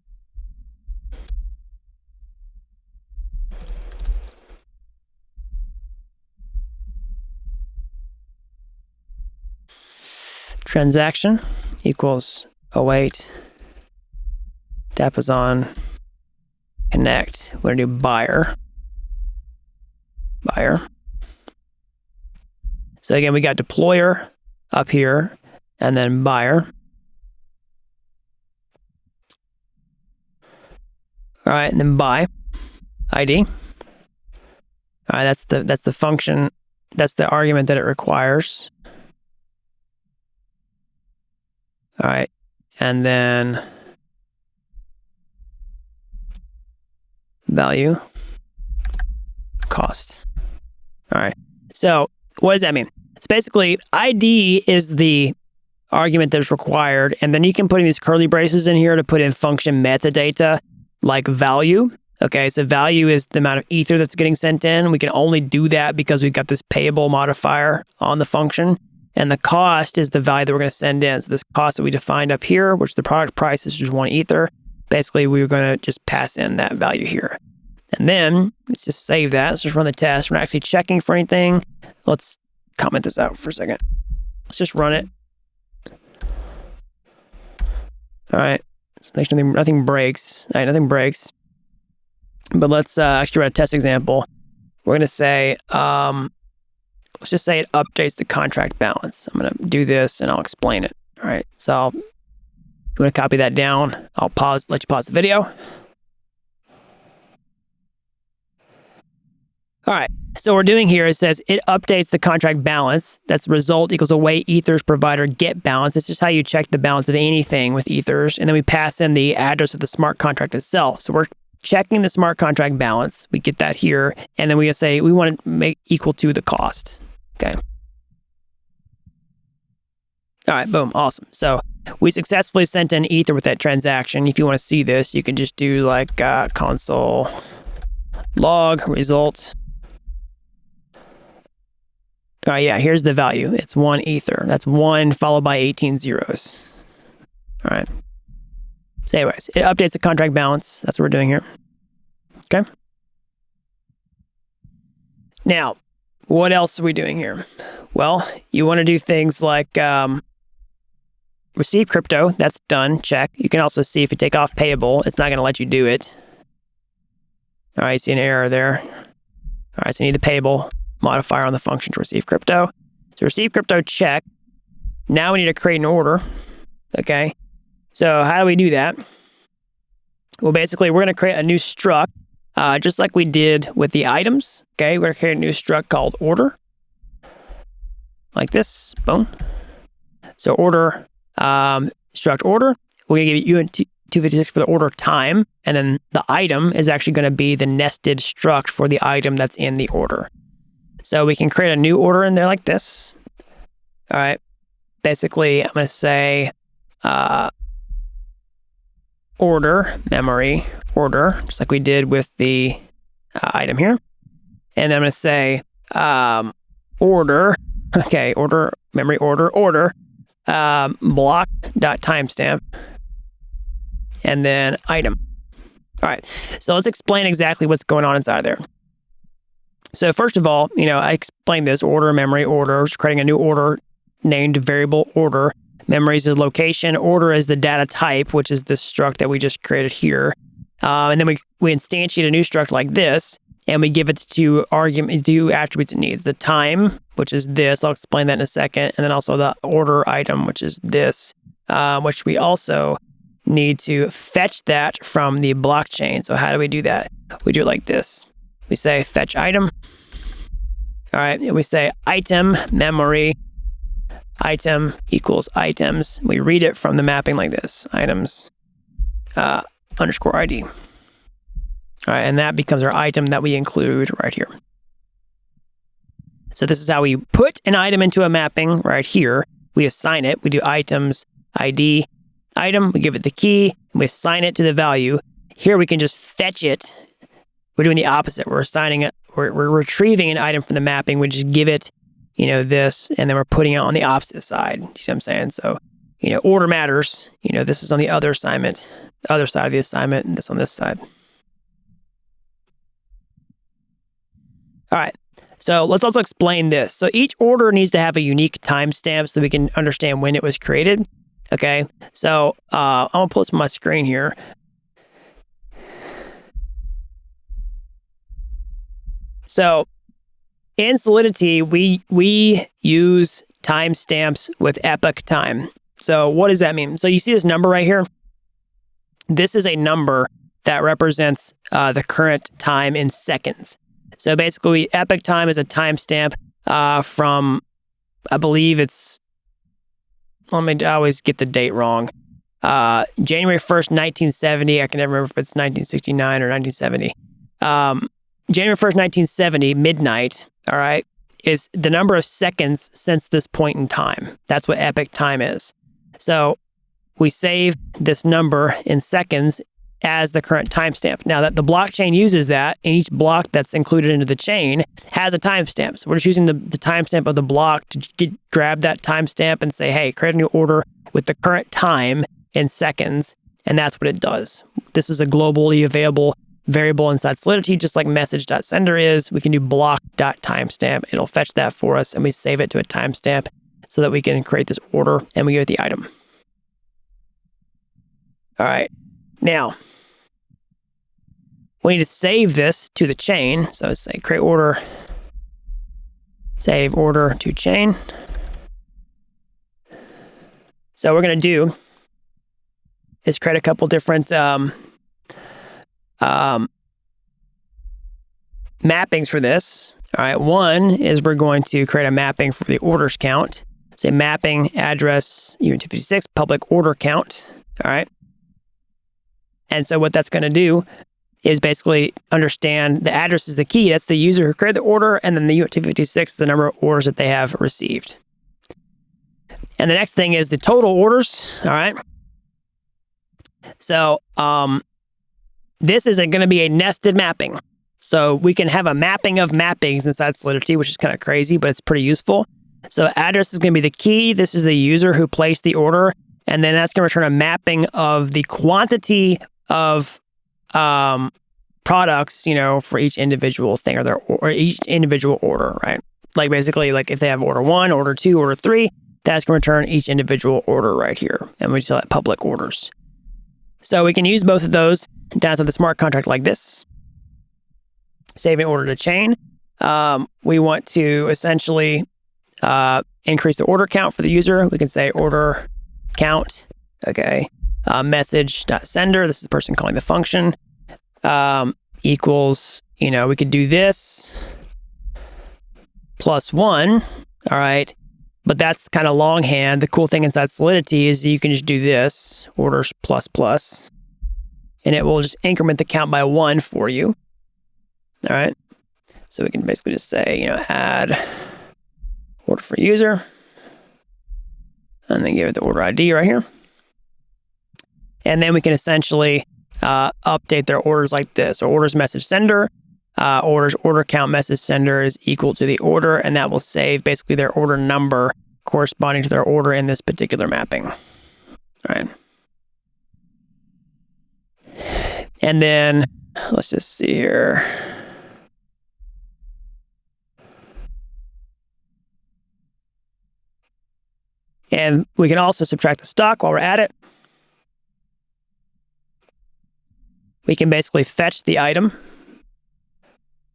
Speaker 1: transaction equals await Dapp is on connect. We're going to do buyer. So again, we got deployer up here, and then buyer. All right, and then buy ID. All right, that's the function. That's the argument that it requires. All right, and then value cost. All right, so what does that mean? It's basically ID is the argument that is required, and then you can put in these curly braces in here to put in function metadata like value. Okay, so value is the amount of Ether that's getting sent in. We can only do that because we've got this payable modifier on the function. And the cost is the value that we're going to send in. So this cost that we defined up here, which the product price is just 1 Ether, basically we're going to just pass in that value here. And then let's just save that. Let's just run the test. We're not actually checking for anything. Let's comment this out for a second. Let's just run it. All right. Let's make sure nothing breaks. All right, nothing breaks. But let's actually run a test example. We're going to say, let's just say it updates the contract balance. I'm going to do this and I'll explain it. All right. So I'm going to copy that down. I'll let you pause the video. All right. So what we're doing here, it says it updates the contract balance. That's result equals await Ethers provider get balance. It's just how you check the balance of anything with Ethers. And then we pass in the address of the smart contract itself. So we're checking the smart contract balance. We get that here. And then we say we want to make equal to the cost. Okay. All right, boom, awesome. So we successfully sent in Ether with that transaction. If you want to see this, you can just do like console log result. All right, yeah, here's the value. It's 1 Ether. That's 1 followed by 18 zeros. All right. So anyways, it updates the contract balance. That's what we're doing here. Okay. Now, what else are we doing here? Well, you want to do things like receive crypto. That's done. Check. You can also see if you take off payable, it's not going to let you do it. All right, you see an error there. All right, so you need the payable modifier on the function to receive crypto. So receive crypto, check. Now we need to create an order. Okay. So how do we do that? Well, basically, we're going to create a new struct, just like we did with the items. Okay, we're going to create a new struct called order. Like this, boom. So order, struct order. We're going to give it UNT256 for the order time. And then the item is actually going to be the nested struct for the item that's in the order. So we can create a new order in there like this. All right. Basically, I'm going to say order, memory, order, just like we did with the item here. And then I'm going to say order, okay, order, memory order, block.timestamp, and then item. All right, so let's explain exactly what's going on inside of there. So first of all, I explained this order, memory, order. We're creating a new order named variable order. Memory is the location. Order is the data type, which is this struct that we just created here. And then we instantiate a new struct like this, and we give it two attributes it needs. The time, which is this. I'll explain that in a second. And then also the order item, which is this, which we also need to fetch that from the blockchain. So how do we do that? We do it like this. We say fetch item. All right, and we say item memory item equals items. We read it from the mapping like this, items underscore ID. All right, and that becomes our item that we include right here. So this is how we put an item into a mapping right here. We assign it. We do items ID item. We give it the key. And we assign it to the value. Here we can just fetch it. We're doing the opposite. We're assigning it. We're retrieving an item from the mapping. We just give it, this, and then we're putting it on the opposite side. You see what I'm saying? So, order matters. This is on the other assignment, the other side of the assignment, and this on this side. All right. So let's also explain this. So each order needs to have a unique timestamp so that we can understand when it was created. Okay. So I'm gonna pull this from my screen here. So in Solidity, we use timestamps with epoch time. So what does that mean? So you see this number right here? This is a number that represents the current time in seconds. So basically, epoch time is a timestamp from, I believe it's, I always get the date wrong. January 1st, 1970. I can never remember if it's 1969 or 1970. January 1st, 1970, midnight, all right, is the number of seconds since this point in time. That's what epoch time is. So we save this number in seconds as the current timestamp. Now that the blockchain uses that, and each block that's included into the chain has a timestamp. So we're just using the timestamp of the block to grab that timestamp and say, hey, create a new order with the current time in seconds. And that's what it does. This is a globally available variable inside Solidity, just like message.sender is. We can do block.timestamp. It'll fetch that for us, and we save it to a timestamp so that we can create this order, and we give it the item. All right. Now, we need to save this to the chain. So say create order, save order to chain. So what we're going to do is create a couple different mappings for this. All right, one is we're going to create a mapping for the orders count. Say mapping address U256 public order count. All right. And so what that's going to do is basically understand the address is the key. That's the user who created the order, and then the U256 is the number of orders that they have received. And the next thing is the total orders. All right. So this is going to be a nested mapping. So we can have a mapping of mappings inside Solidity, which is kind of crazy, but it's pretty useful. So address is going to be the key. This is the user who placed the order. And then that's going to return a mapping of the quantity of products, for each individual thing or each individual order, right? Like basically, like if they have order 1, order 2, order 3, that's going to return each individual order right here. And we just call that public orders. So we can use both of those down to the smart contract like this. Saving order to chain. We want to essentially increase the order count for the user. We can say order count, okay, message.sender. This is the person calling the function, equals, we could do this +1, all right, but that's kind of longhand. The cool thing inside Solidity is you can just do this, orders ++, and it will just increment the count by 1 for you, all right? So we can basically just say, add order for user, and then give it the order ID right here. And then we can essentially update their orders like this. So orders message sender, orders order count message sender is equal to the order, and that will save basically their order number corresponding to their order in this particular mapping. All right. And then let's just see here. And we can also subtract the stock while we're at it. We can basically fetch the item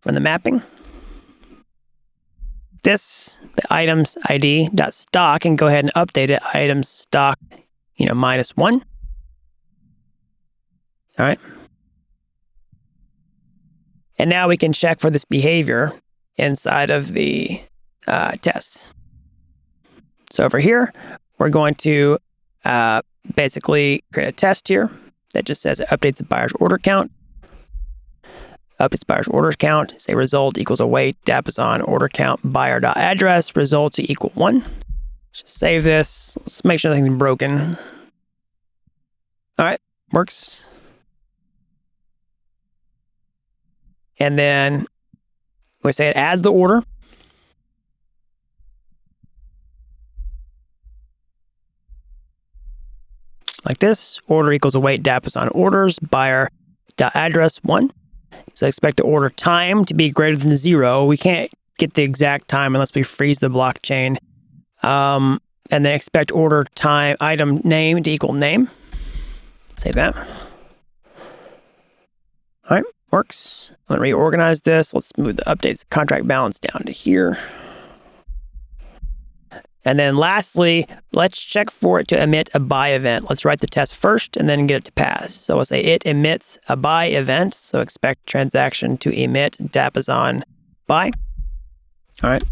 Speaker 1: from the mapping. This, the items ID.stock, and go ahead and update it. Items stock, -1. All right. And now we can check for this behavior inside of the tests. So over here, we're going to basically create a test here that just says it updates the buyer's order count. Updates buyer's orders count. Say result equals await Dapp is on order count buyer.address result to equal 1. Just save this. Let's make sure nothing's broken. All right, works. And then we say it adds the order. Like this, order equals await Dapp is on orders, buyer.address 1. So expect the order time to be greater than 0. We can't get the exact time unless we freeze the blockchain. And then expect order time item name to equal name. Save that. All right, works. I'm gonna reorganize this. Let's move the updates contract balance down to here. And then lastly, let's check for it to emit a buy event. Let's write the test first and then get it to pass. So we'll say it emits a buy event. So expect transaction to emit Dapp is on buy. All right.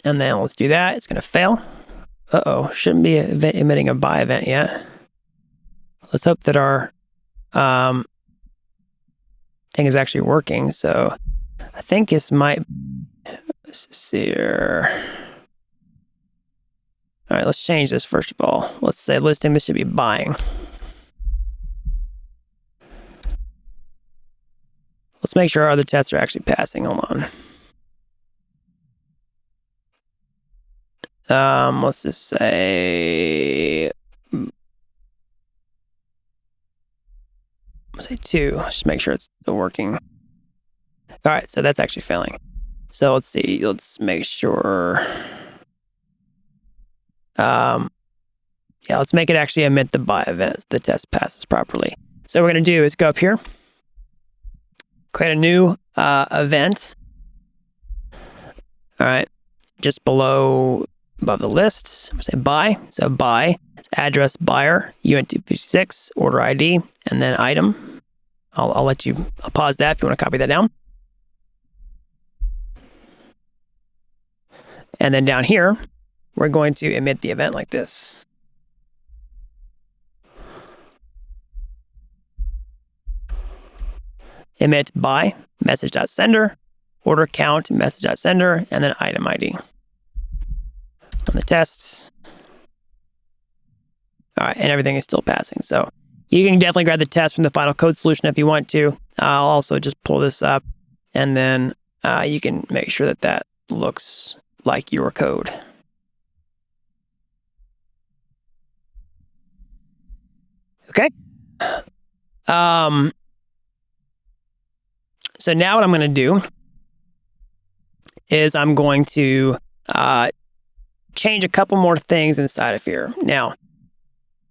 Speaker 1: And then let's do that. It's going to fail. Uh-oh, shouldn't be emitting a buy event yet. Let's hope that our thing is actually working. So I think this might, let's see here. All right, let's change this first of all. Let's say listing, this should be buying. Let's make sure our other tests are actually passing. Hold on. Let's just say, let's say 2. Just make sure it's still working. All right, so that's actually failing. So let's see, let's make sure. Yeah, let's make it actually emit the buy event. The test passes properly. So what we're going to do is go up here, create a new event. All right, just above the lists, we'll say buy. So buy, it's address buyer, UNT56, order ID, and then item. I'll pause that if you want to copy that down. And then down here, we're going to emit the event like this. Emit buy, message.sender, order count, message.sender, and then item ID. On the tests. All right, and everything is still passing. So you can definitely grab the test from the final code solution if you want to. I'll also just pull this up, and then you can make sure that that looks like your code. Okay. So now what I'm going to do is I'm going to change a couple more things inside of here. Now,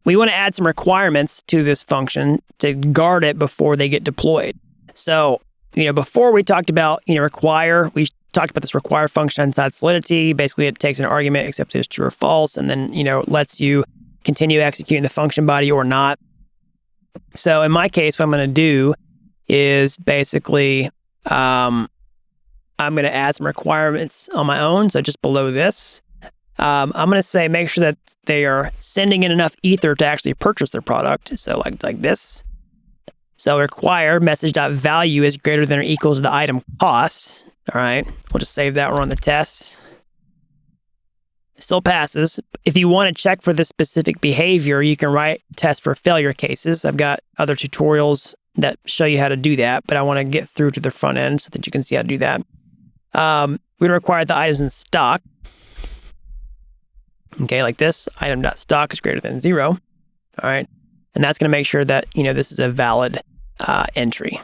Speaker 1: we want to add some requirements to this function to guard it before they get deployed. So, before we talked about, require, we talked about this require function inside Solidity. Basically, it takes an argument, accepts it as true or false, and then, lets you continue executing the function body or not. So in my case, what I'm going to do is basically, I'm going to add some requirements on my own. So just below this, I'm going to say, make sure that they are sending in enough Ether to actually purchase their product. So like this. So require message.value is greater than or equal to the item cost. All right. We'll just save that. We're on the test. still passes. If you want to check for this specific behavior, you can write test for failure cases. I've got other tutorials that show you how to do that, but I want to get through to the front end so that you can see how to do that. We require the items in stock. Okay, like this, item.stock is greater than 0. All right, and that's going to make sure that, this is a valid entry.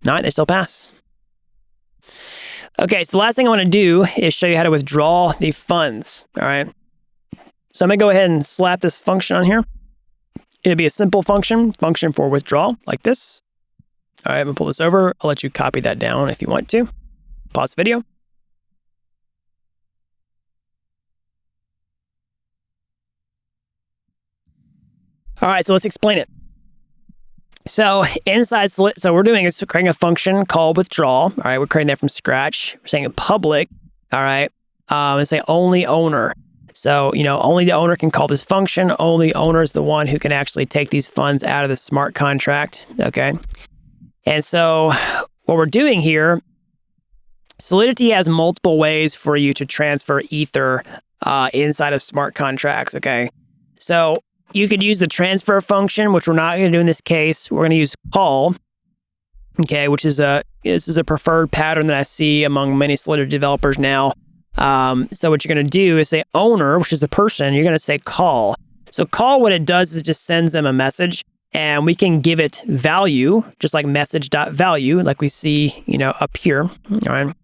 Speaker 1: All right, they still pass. Okay, so the last thing I want to do is show you how to withdraw the funds. All right, so I'm going to go ahead and slap this function on here. It'll be a simple function for withdrawal, like this. All right, I'm going to pull this over. I'll let you copy that down if you want to. Pause the video. All right, so let's explain it. So inside, so we're doing is creating a function called withdrawal. All right, we're creating that from scratch. We're saying in public. All right, and say only owner. So, only the owner can call this function. Only owner is the one who can actually take these funds out of the smart contract. Okay, and so what we're doing here, Solidity has multiple ways for you to transfer Ether inside of smart contracts. Okay, so you could use the transfer function, which we're not going to do in this case. We're going to use call, okay, which is this is a preferred pattern that I see among many Solidity developers now. So what you're going to do is say owner, which is the person. You're going to say call. So call, what it does is it just sends them a message, and we can give it value, just like message.value, like we see, up here. All right,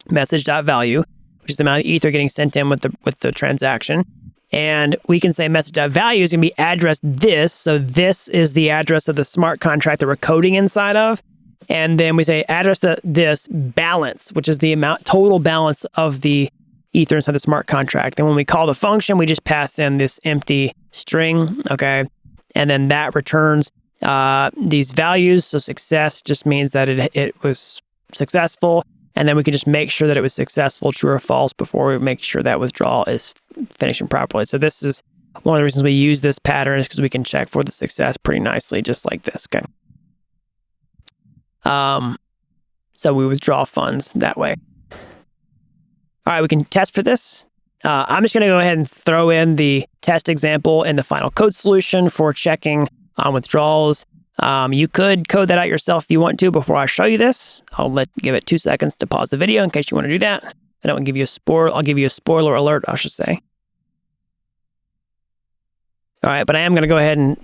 Speaker 1: message.value, which is the amount of Ether getting sent in with the transaction. And we can say message.value is going to be addressed this. So this is the address of the smart contract that we're coding inside of. And then we say address this balance, which is the total balance of the Ether inside the smart contract. And when we call the function, we just pass in this empty string, okay? And then that returns these values. So success just means that it was successful. And then we can just make sure that it was successful, true or false, before we make sure that withdrawal is finishing properly. So this is one of the reasons we use this pattern, is because we can check for the success pretty nicely, just like this, okay? So we withdraw funds that way. All right, we can test for this. I'm just going to go ahead and throw in the test example in the final code solution for checking on withdrawals. You could code that out yourself if you want to before I show you this. Give it 2 seconds to pause the video in case you want to do that. I don't give you a spoiler. I'll give you a spoiler alert, I should say. All right, but I am going to go ahead and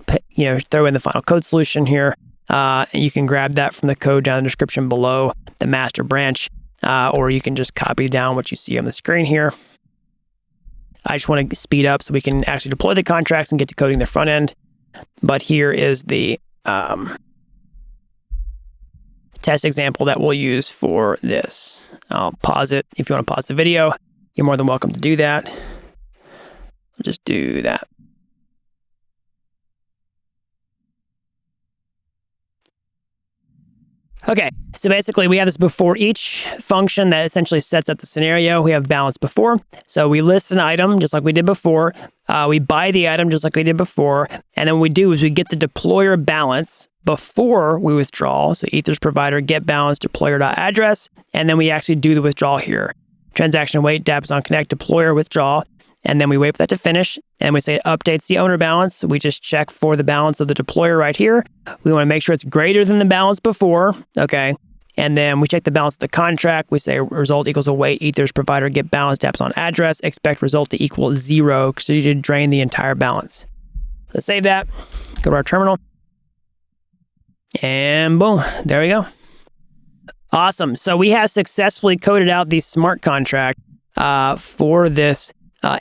Speaker 1: throw in the final code solution here. And you can grab that from the code down in the description below the master branch, or you can just copy down what you see on the screen here. I just want to speed up so we can actually deploy the contracts and get to coding the front end. But here is the test example that we'll use for this. I'll pause it. If you want to pause the video, you're more than welcome to do that. I'll just do that. Okay, so basically we have this before each function that essentially sets up the scenario. We have balance before. So we list an item just like we did before. We buy the item just like we did before. And then what we do is we get the deployer balance before we withdraw. So Ethers provider get balance deployer.address. And then we actually do the withdrawal here. Transaction wait, Dapp is on connect, deployer, withdraw. And then we wait for that to finish. And we say it updates the owner balance. We just check for the balance of the deployer right here. We want to make sure it's greater than the balance before. Okay. And then we check the balance of the contract. We say result equals await Ethers provider get balance, Dapp's on address, expect result to equal 0 because you did drain the entire balance. Let's save that. Go to our terminal. And boom, there we go. Awesome. So we have successfully coded out the smart contract for this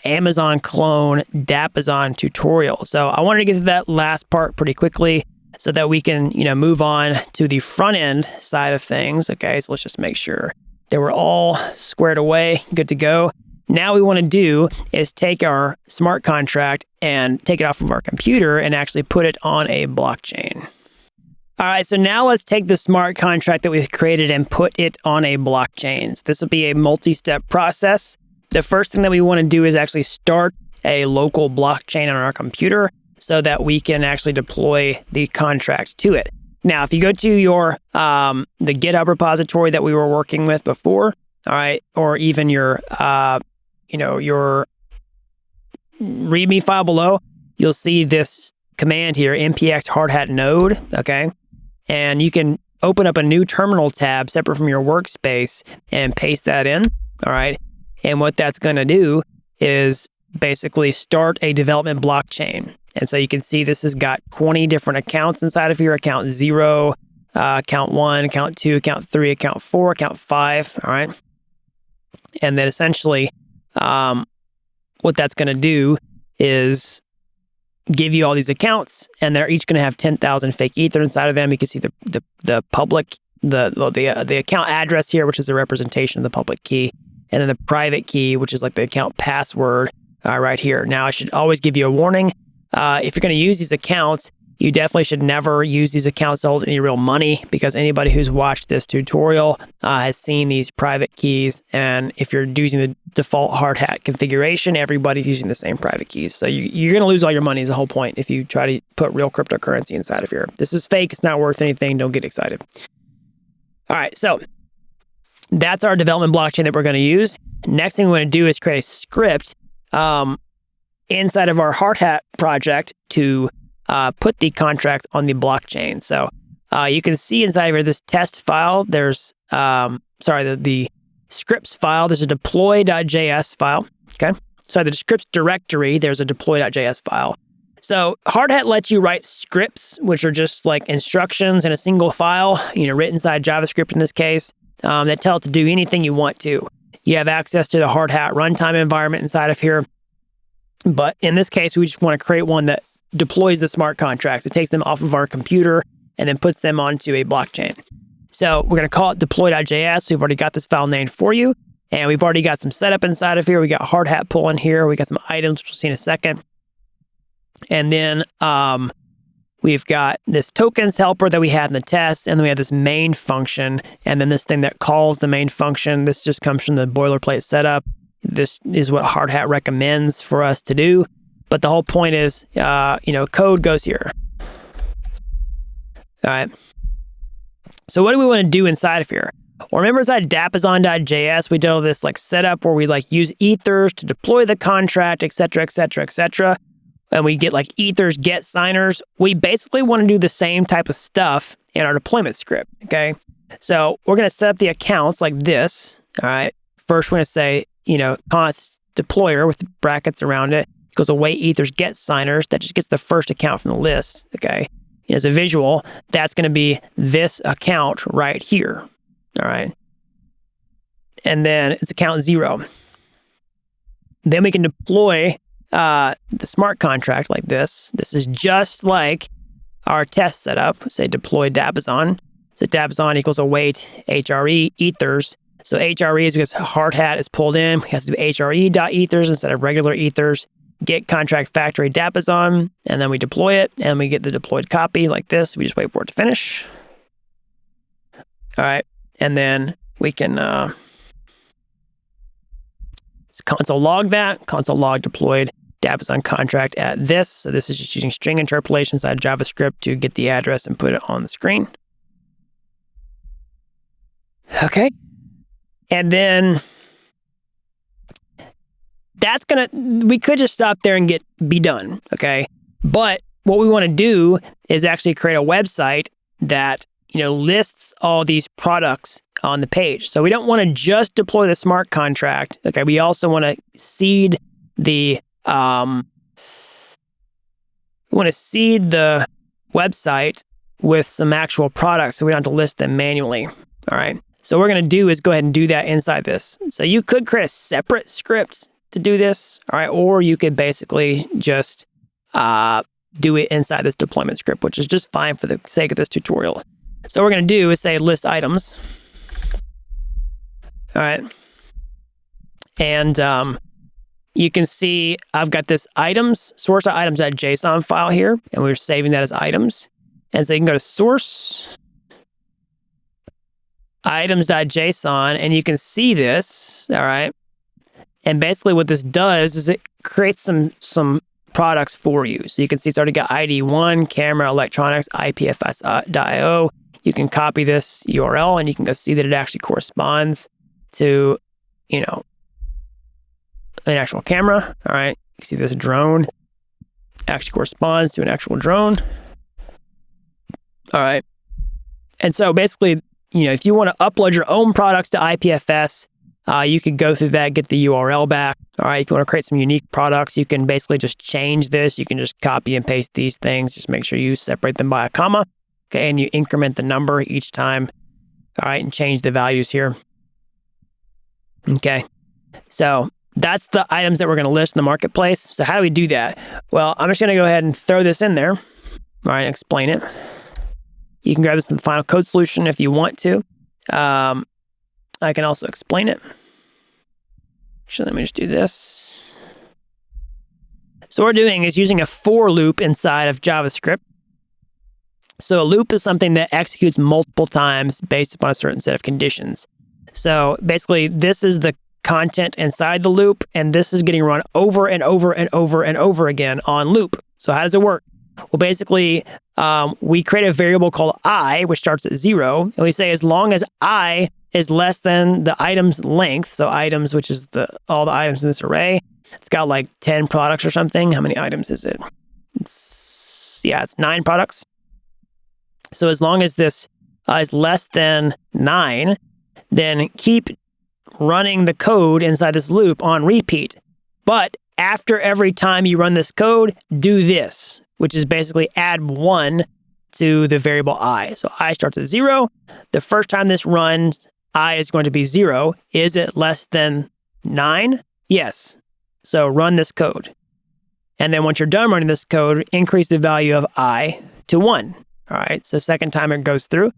Speaker 1: Amazon clone Dappazon tutorial. So I wanted to get to that last part pretty quickly so that we can, move on to the front end side of things. Okay, so let's just make sure that we're all squared away, good to go. Now what we want to do is take our smart contract and take it off of our computer and actually put it on a blockchain. All right, so now let's take the smart contract that we've created and put it on a blockchain. So this will be a multi-step process. The first thing that we want to do is actually start a local blockchain on our computer so that we can actually deploy the contract to it. Now, if you go to your the GitHub repository that we were working with before, all right, or even your your README file below, you'll see this command here, npx hardhat node, okay? And you can open up a new terminal tab separate from your workspace and paste that in, all right? And what that's going to do is basically start a development blockchain. And so you can see this has got 20 different accounts inside of here, account 0, account 1, account 2, account 3, account 4, account 5, all right? And then essentially what that's going to do is give you all these accounts, and they're each going to have 10,000 fake ether inside of them. You can see the public, the account address here, which is a representation of the public key, and then the private key, which is like the account password right here. Now, I should always give you a warning. If you're going to use these accounts, you definitely should never use these accounts to hold any real money, because anybody who's watched this tutorial has seen these private keys. And if you're using the default Hardhat configuration, everybody's using the same private keys. So you're going to lose all your money is the whole point if you try to put real cryptocurrency inside of here. This is fake. It's not worth anything. Don't get excited. All right. So that's our development blockchain that we're going to use. Next thing we want to do is create a script inside of our Hardhat project to put the contracts on the blockchain. So you can see inside of here, this test file, there's, the scripts file, there's a deploy.js file, okay? So the scripts directory, there's a deploy.js file. So Hardhat lets you write scripts, which are just like instructions in a single file, written inside JavaScript in this case, that tell it to do anything you want to. You have access to the Hardhat runtime environment inside of here. But in this case, we just want to create one that deploys the smart contracts. It takes them off of our computer and then puts them onto a blockchain. So we're going to call it deploy.js. We've already got this file named for you, and we've already got some setup inside of here. We got Hardhat pull in here. We got some items, which we'll see in a second. And then we've got this tokens helper that we had in the test, and then we have this main function, and then this thing that calls the main function. This just comes from the boilerplate setup. This is what Hardhat recommends for us to do. But the whole point is, code goes here. All right. So what do we want to do inside of here? Well, remember inside dappazon.js, we did all this like setup where we like use ethers to deploy the contract, et cetera, et cetera, et cetera. And we get like ethers get signers. We basically want to do the same type of stuff in our deployment script, okay? So we're going to set up the accounts like this, all right? First, we're going to say, const deployer with brackets around it. Goes await ethers get signers. That just gets the first account from the list, okay? As a visual, that's going to be this account right here, all right? And then it's account 0. Then we can deploy the smart contract like this. This is just like our test setup. Say deploy dappazon. So dappazon equals await HRE ethers. So HRE is because Hardhat is pulled in. We have to do HRE.ethers instead of regular ethers. Get contract factory dappazon, and then we deploy it, and we get the deployed copy like this. We just wait for it to finish. All right, and then we can console log that, console log deployed dappazon contract at this. So this is just using string interpolation inside JavaScript to get the address and put it on the screen. Okay, and then we could just stop there and be done, okay? But what we want to do is actually create a website that, lists all these products on the page. So we don't want to just deploy the smart contract, okay? We also want to seed the website with some actual products so we don't have to list them manually, all right? So what we're going to do is go ahead and do that inside this. So you could create a separate script to do this, all right? Or you could basically just do it inside this deployment script, which is just fine for the sake of this tutorial. So what we're going to do is say list items, all right? And you can see I've got this items, source.items.json file here, and we're saving that as items. And so you can go to source items.json, and you can see this, all right? And basically what this does is it creates some products for you. So you can see it's already got ID1, camera, electronics, IPFS.io. You can copy this URL and you can go see that it actually corresponds to, you know, an actual camera. All right. You see this drone actually corresponds to an actual drone. All right. And so basically, you know, if you want to upload your own products to IPFS, you could go through that, get the URL back. All right. If you want to create some unique products, you can basically just change this. You can just copy and paste these things. Just make sure you separate them by a comma. Okay. And you increment the number each time. All right. And change the values here. Okay. So that's the items that we're going to list in the marketplace. So how do we do that? Well, I'm just going to go ahead and throw this in there. All right. And explain it. You can grab this in the final code solution if you want to. I can also explain it. Actually, let me just do this. So what we're doing is using a for loop inside of JavaScript. So a loop is something that executes multiple times based upon a certain set of conditions. So basically, this is the content inside the loop, and this is getting run over and over and over and over again on loop. So how does it work? Well, basically, we create a variable called I, which starts at 0, and we say as long as I is less than the item's length, so items, which is all the items in this array, it's got like 10 products or something. How many items is it? It's 9 products. So as long as this is less than 9, then keep running the code inside this loop on repeat. But after every time you run this code, do this, which is basically add 1 to the variable I. So I starts at 0. The first time this runs, I is going to be 0. Is it less than 9? Yes. So run this code. And then once you're done running this code, increase the value of I to 1. All right. So second time it goes through.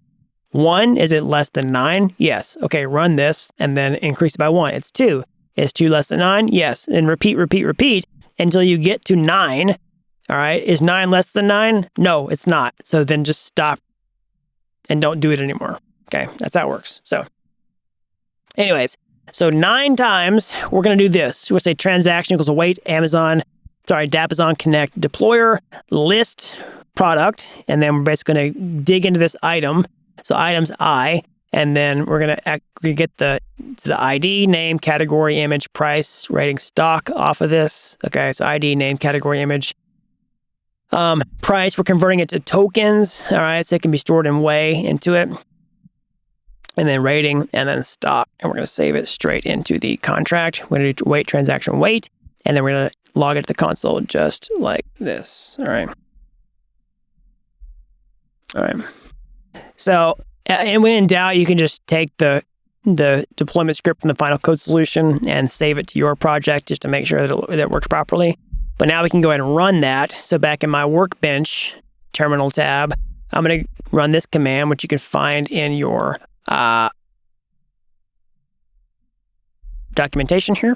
Speaker 1: 1, is it less than 9? Yes. Okay, run this and then increase it by 1. It's 2. Is 2 less than 9? Yes. And repeat until you get to 9. All right. Is 9 less than 9? No, it's not. So then just stop and don't do it anymore. Okay, that's how it works. So anyways, so 9 times we're going to do this. We'll say transaction equals await Dapp connect deployer list product. And then we're basically going to dig into this item. So items I, and then we're going to get the ID, name, category, image, price, rating, stock off of this. Okay, so ID, name, category, image. Price, we're converting it to tokens. All right, so it can be stored in way into it. And then rating, and then stock. And we're going to save it straight into the contract. We're going to do wait transaction wait, and then we're going to log it to the console just like this. All right. All right. So, and when in doubt, you can just take the deployment script from the final code solution and save it to your project just to make sure that it works properly. But now we can go ahead and run that. So back in my workbench terminal tab, I'm going to run this command, which you can find in your documentation here.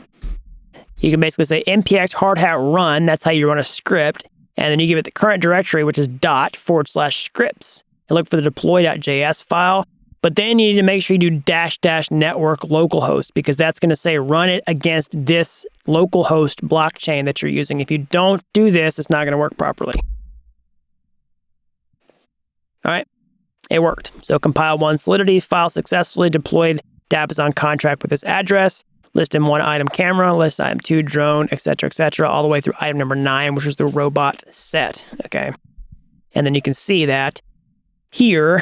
Speaker 1: You can basically say npx hardhat run. That's how you run a script. And then you give it the current directory, which is /scripts. And look for the deploy.js file. But then you need to make sure you do -- network localhost, because that's going to say run it against this localhost blockchain that you're using. If you don't do this, it's not going to work properly. All right, it worked. So compile 1 Solidity file successfully deployed. Dapp is on contract with this address. List in 1 item camera, list item 2 drone, etc., all the way through item number 9, which is the robot set. Okay, and then you can see that here,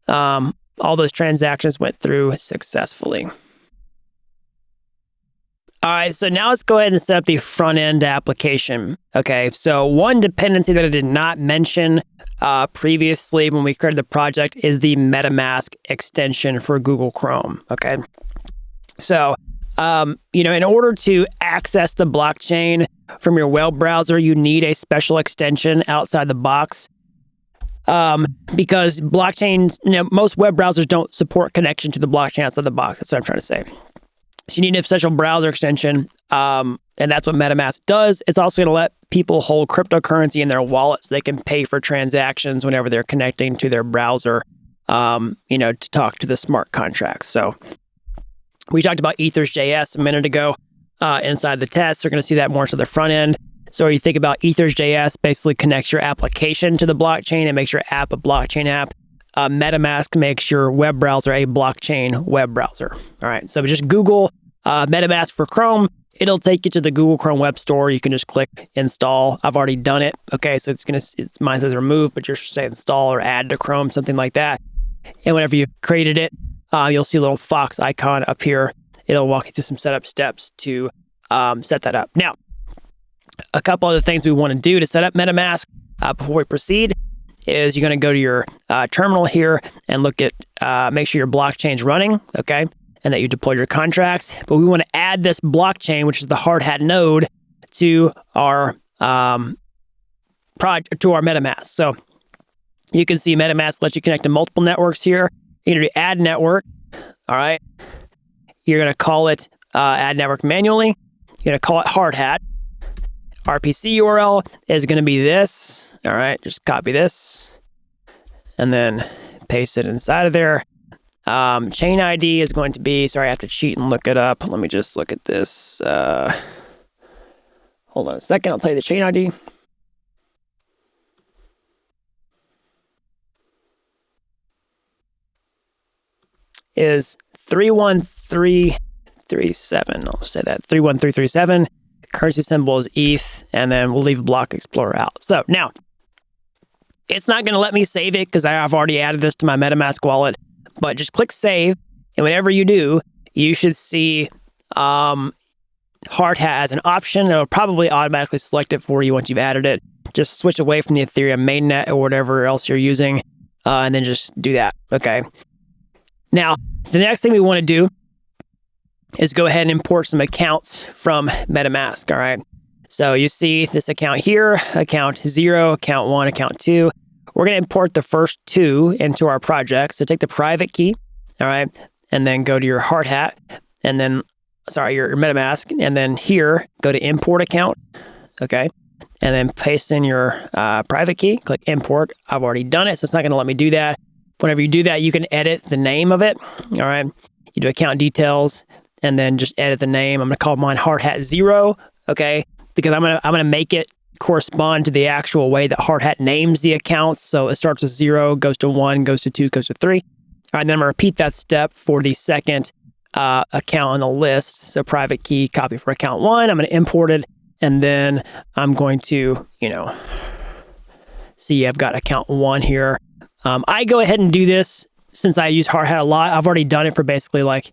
Speaker 1: all those transactions went through successfully. All right, so now let's go ahead and set up the front-end application. Okay, so one dependency that I did not mention previously when we created the project is the MetaMask extension for Google Chrome. Okay, so in order to access the blockchain from your web browser, you need a special extension outside the box. Because blockchains, most web browsers don't support connection to the blockchain outside the box. That's what I'm trying to say. So you need a special browser extension, and that's what MetaMask does. It's also going to let people hold cryptocurrency in their wallet so they can pay for transactions whenever they're connecting to their browser, to talk to the smart contracts. So we talked about Ethers.js a minute ago inside the test. They're going to see that more to the front end. So you think about Ethers.js basically connects your application to the blockchain and makes your app a blockchain app. MetaMask makes your web browser a blockchain web browser. All right, so just Google MetaMask for Chrome. It'll take you to the Google Chrome Web Store. You can just click install. I've already done it. Okay, so mine says remove, but just say install or add to Chrome, something like that. And whenever you've created it, you'll see a little Fox icon up here. It'll walk you through some setup steps to set that up. Now, a couple other things we want to do to set up MetaMask before we proceed is you're going to go to your terminal here and look at, make sure your blockchain's running, okay, and that you deployed your contracts. But we want to add this blockchain, which is the Hardhat node, to our MetaMask. So you can see MetaMask lets you connect to multiple networks here. You're going to do add network, all right? You're going to call it add network manually. You're going to call it Hardhat. RPC URL is going to be this. All right, just copy this and then paste it inside of there. Chain ID is going to be, sorry, I have to cheat and look it up. Let me just look at this. Hold on a second. I'll tell you the chain ID. Is 31337. I'll say that 31337. Currency symbol is ETH, and then we'll leave Block Explorer out. So now, it's not going to let me save it because I've already added this to my MetaMask wallet, but just click save, and whenever you do, you should see Hardhat as an option. It'll probably automatically select it for you once you've added it. Just switch away from the Ethereum mainnet or whatever else you're using, and then just do that, okay? Now, the next thing we want to do is go ahead and import some accounts from MetaMask, all right? So you see this account here, account 0, account 1, account 2. We're going to import the first 2 into our project. So take the private key, all right? And then go to your Hardhat, and then, sorry, your MetaMask, and then here, go to import account, okay? And then paste in your private key, click import. I've already done it, so it's not going to let me do that. Whenever you do that, you can edit the name of it, all right? You do account details, and then just edit the name. I'm going to call mine Hardhat 0, okay? Because I'm gonna make it correspond to the actual way that Hardhat names the accounts. So it starts with 0, goes to 1, goes to 2, goes to 3. All right, then I'm going to repeat that step for the second account on the list. So private key, copy for account 1. I'm going to import it, and then I'm going to, see I've got account 1 here. I go ahead and do this since I use Hardhat a lot. I've already done it for basically 5.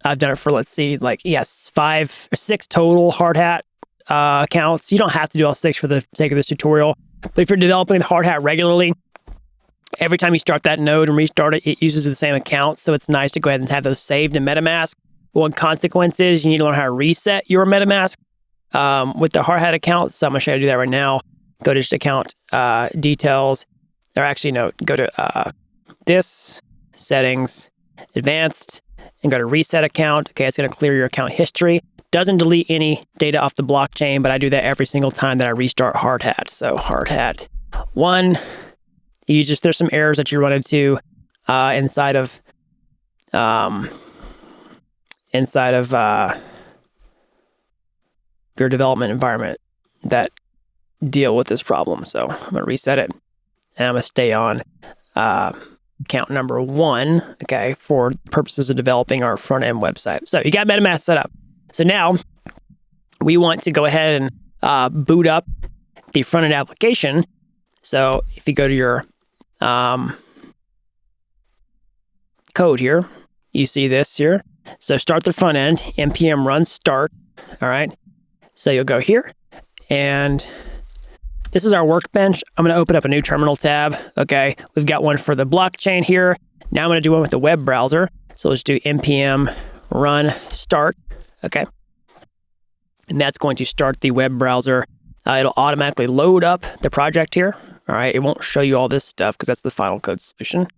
Speaker 1: I've done it for, 5 or 6 total Hardhat accounts. You don't have to do all 6 for the sake of this tutorial. But if you're developing the Hardhat regularly, every time you start that node and restart it, it uses the same account. So it's nice to go ahead and have those saved in MetaMask. One consequence is you need to learn how to reset your MetaMask with the Hardhat account. So I'm going to show you how to do that right now. Go to just account details. Or actually, no, go to this, settings, advanced, and go to reset account. Okay, it's going to clear your account history. Doesn't delete any data off the blockchain, but I do that every single time that I restart Hardhat. So Hardhat 1, there's some errors that you run into inside of your development environment that deal with this problem. So I'm going to reset it, and I'm going to stay on account number 1, okay, for purposes of developing our front-end website. So you got MetaMask set up. So now we want to go ahead and boot up the front-end application. So if you go to your code here, you see this here. So start the front end, npm run start, all right? So you'll go here, and this is our workbench. I'm going to open up a new terminal tab, okay? We've got one for the blockchain here. Now I'm going to do one with the web browser. So let's do npm run start, okay? And that's going to start the web browser. It'll automatically load up the project here, all right? It won't show you all this stuff because that's the final code solution.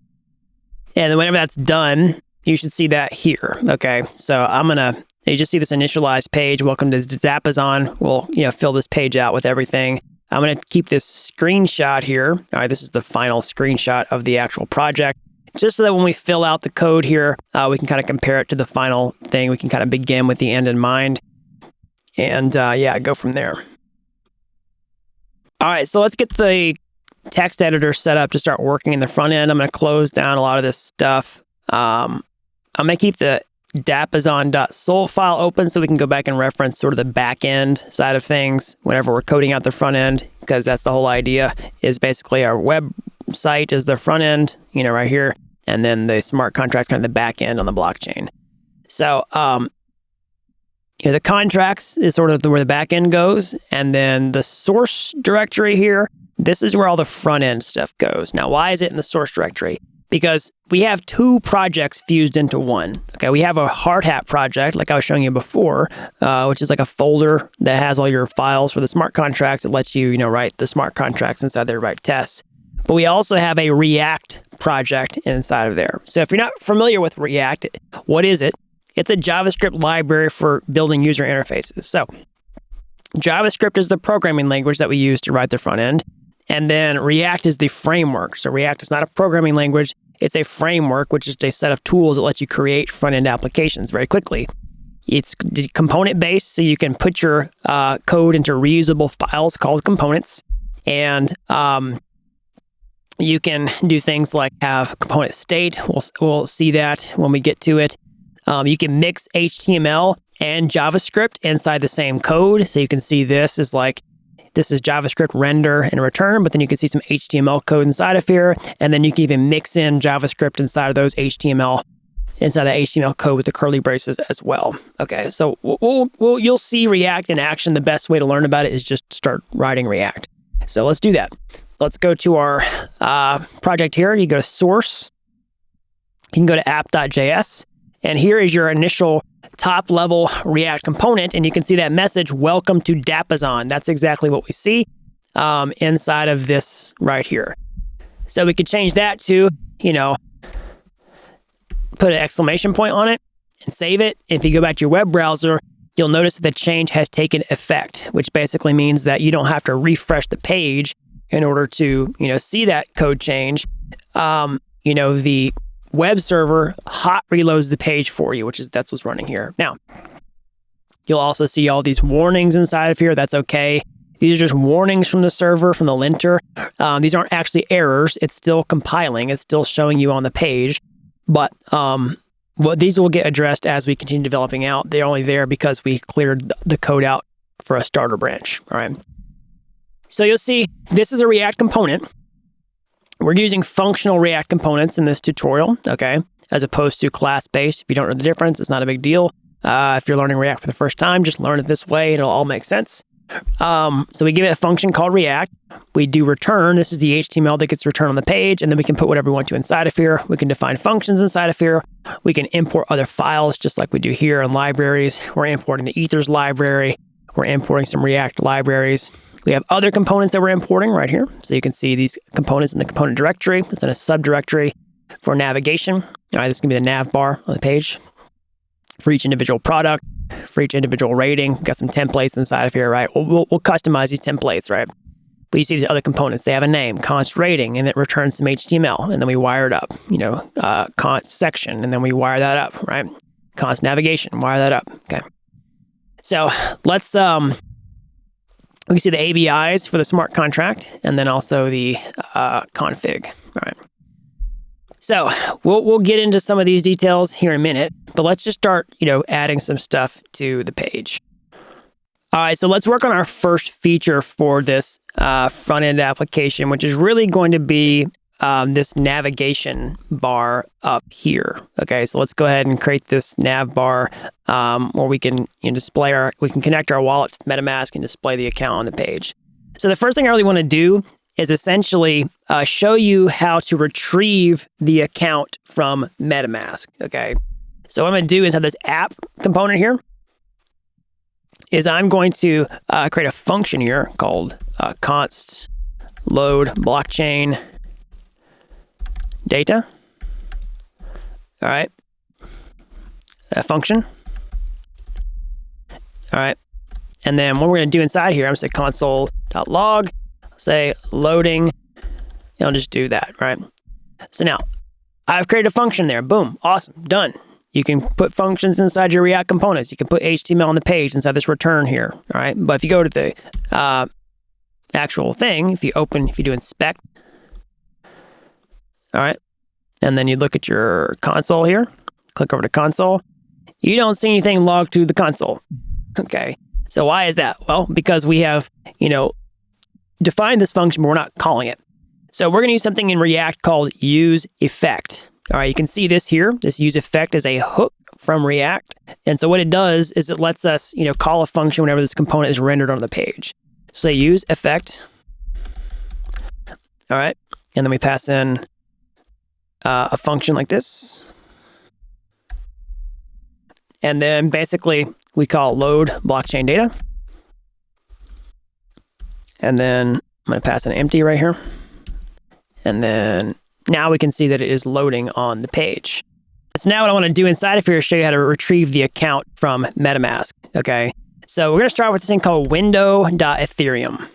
Speaker 1: And then whenever that's done, you should see that here, okay? So you just see this initialized page. Welcome to Dapp is on. We'll, fill this page out with everything. I'm going to keep this screenshot here. All right, this is the final screenshot of the actual project. just so that when we fill out the code here, we can kind of compare it to the final thing. We can kind of begin with the end in mind and yeah, go from there. All right, so let's get the text editor set up to start working in the front end. I'm going to close down a lot of this stuff. I'm going to keep the dappazon.sol file open so we can go back and reference sort of the back end side of things whenever we're coding out the front end, because that's the whole idea, is basically our website is the front end, you know, right here, and then the smart contract's kind of the back end on the blockchain. So, you know, the contracts is sort of where the back end goes, and then the source directory here, this is where all the front end stuff goes. Now, why is it in the source directory? Because we have two projects fused into one. Okay, we have a Hardhat project, like I was showing you before, which is like a folder that has all your files for the smart contracts. It lets you, you know, write the smart contracts inside there, write tests. But we also have a React project inside of there. So if you're not familiar with React, what is it? It's a JavaScript library for building user interfaces. So JavaScript is the programming language that we use to write the front end. And then React is the framework. So React is not a programming language. It's a framework, which is a set of tools that lets you create front-end applications very quickly. It's component-based, so you can put your code into reusable files called components. And you can do things like have component state. We'll see that when we get to it. You can mix HTML and JavaScript inside the same code. So you can see this is JavaScript render and return, but then you can see some HTML code inside of here. And then you can even mix in JavaScript inside of those inside the HTML code with the curly braces as well. Okay, so you'll see React in action. The best way to learn about it is just start writing React. So let's do that. Let's go to our project here. You go to source. You can go to app.js. And here is your initial top-level React component, and you can see that message, welcome to Dappazon. That's exactly what we see inside of this right here. So we could change that to, you know, put an exclamation point on it and save it. If you go back to your web browser, you'll notice that the change has taken effect, which basically means that you don't have to refresh the page in order to, you know, see that code change. You know, the web server hot reloads the page for you, that's what's running here. Now, you'll also see all these warnings inside of here. That's okay. These are just warnings from the server, from the linter. These aren't actually errors. It's still compiling. It's still showing you on the page. But these will get addressed as we continue developing out. They're only there because we cleared the code out for a starter branch. All right. So you'll see this is a React component. We're using functional React components in this tutorial, okay, as opposed to class-based. If you don't know the difference, it's not a big deal. If you're learning React for the first time, just learn it this way. It'll all make sense. So we give it a function called React. We do return. This is the HTML that gets returned on the page, and then we can put whatever we want to inside of here. We can define functions inside of here. We can import other files just like we do here in libraries. We're importing the Ethers library. We're importing some React libraries. We have other components that we're importing right here. So you can see these components in the component directory. It's in a subdirectory for navigation. All right, this is gonna be the Navbar on the page for each individual product, for each individual rating. We've got some templates inside of here, right? We'll customize these templates, right? But you see these other components. They have a name, const rating, and it returns some HTML, and then we wire it up. You know, const section, and then we wire that up, right? Const navigation, wire that up. Okay. So let's we can see the ABIs for the smart contract, and then also the config. All right. So we'll get into some of these details here in a minute, but let's just start, you know, adding some stuff to the page. All right, so let's work on our first feature for this front-end application, which is really going to be this navigation bar up here. Okay, so let's go ahead and create this nav bar where we can we can connect our wallet to MetaMask and display the account on the page. So the first thing I really want to do is essentially show you how to retrieve the account from MetaMask. Okay, so what I'm going to do is have this app component here. Is I'm going to create a function here called const load blockchain data. All right. A function. All right. And then what we're going to do inside here, I'm going to say console.log, say loading, and I'll just do that, right? So now, I've created a function there. Boom. Awesome. Done. You can put functions inside your React components. You can put HTML on the page inside this return here. All right. But if you go to the actual thing, if you do inspect, all right, and then you look at your console here, click over to console, you don't see anything logged to the console. Okay. So why is that? Well, because we have, defined this function, but we're not calling it. So we're going to use something in React called use effect. All right, you can see this here. This use effect is a hook from React. And so what it does is it lets us, call a function whenever this component is rendered on the page. So use effect. All right. And then we pass in a function like this. And then basically we call load blockchain data. And then I'm going to pass an empty right here. And then now we can see that it is loading on the page. So now what I want to do inside of here is show you how to retrieve the account from MetaMask. Okay. So we're going to start with this thing called window.ethereum.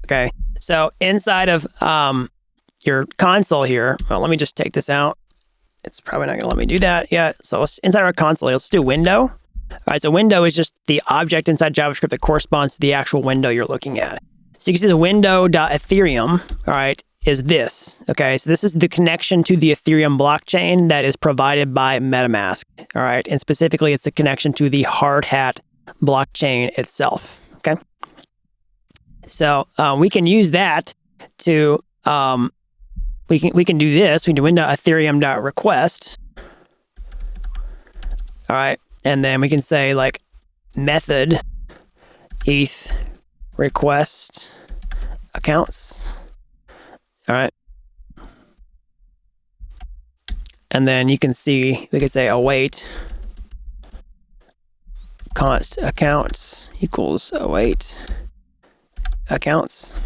Speaker 1: Okay. So inside of your console here, well, let me just take this out. It's probably not going to let me do that yet. So inside our console, let's do window. All right. So window is just the object inside JavaScript that corresponds to the actual window you're looking at. So you can see the window.ethereum, all right, is this. Okay, so this is the connection to the Ethereum blockchain that is provided by MetaMask. All right, and specifically, it's the connection to the Hardhat blockchain itself. Okay, so we can use that to we can do this. We can do window.ethereum.request. All right, and then we can say like method eth request accounts. All right. And then you can see, we could say await const accounts equals await accounts.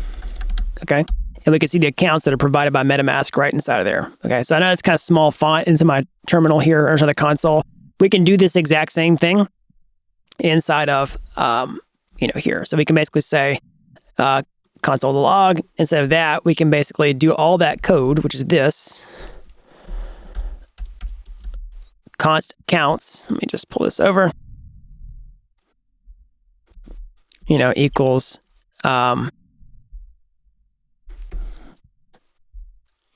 Speaker 1: Okay. And we can see the accounts that are provided by MetaMask right inside of there. Okay. So I know it's kind of small font into my terminal here or inside the console. We can do this exact same thing inside of, here. So we can basically say, console log. Instead of that, we can basically do all that code, which is this. Const counts. Let me just pull this over. Equals,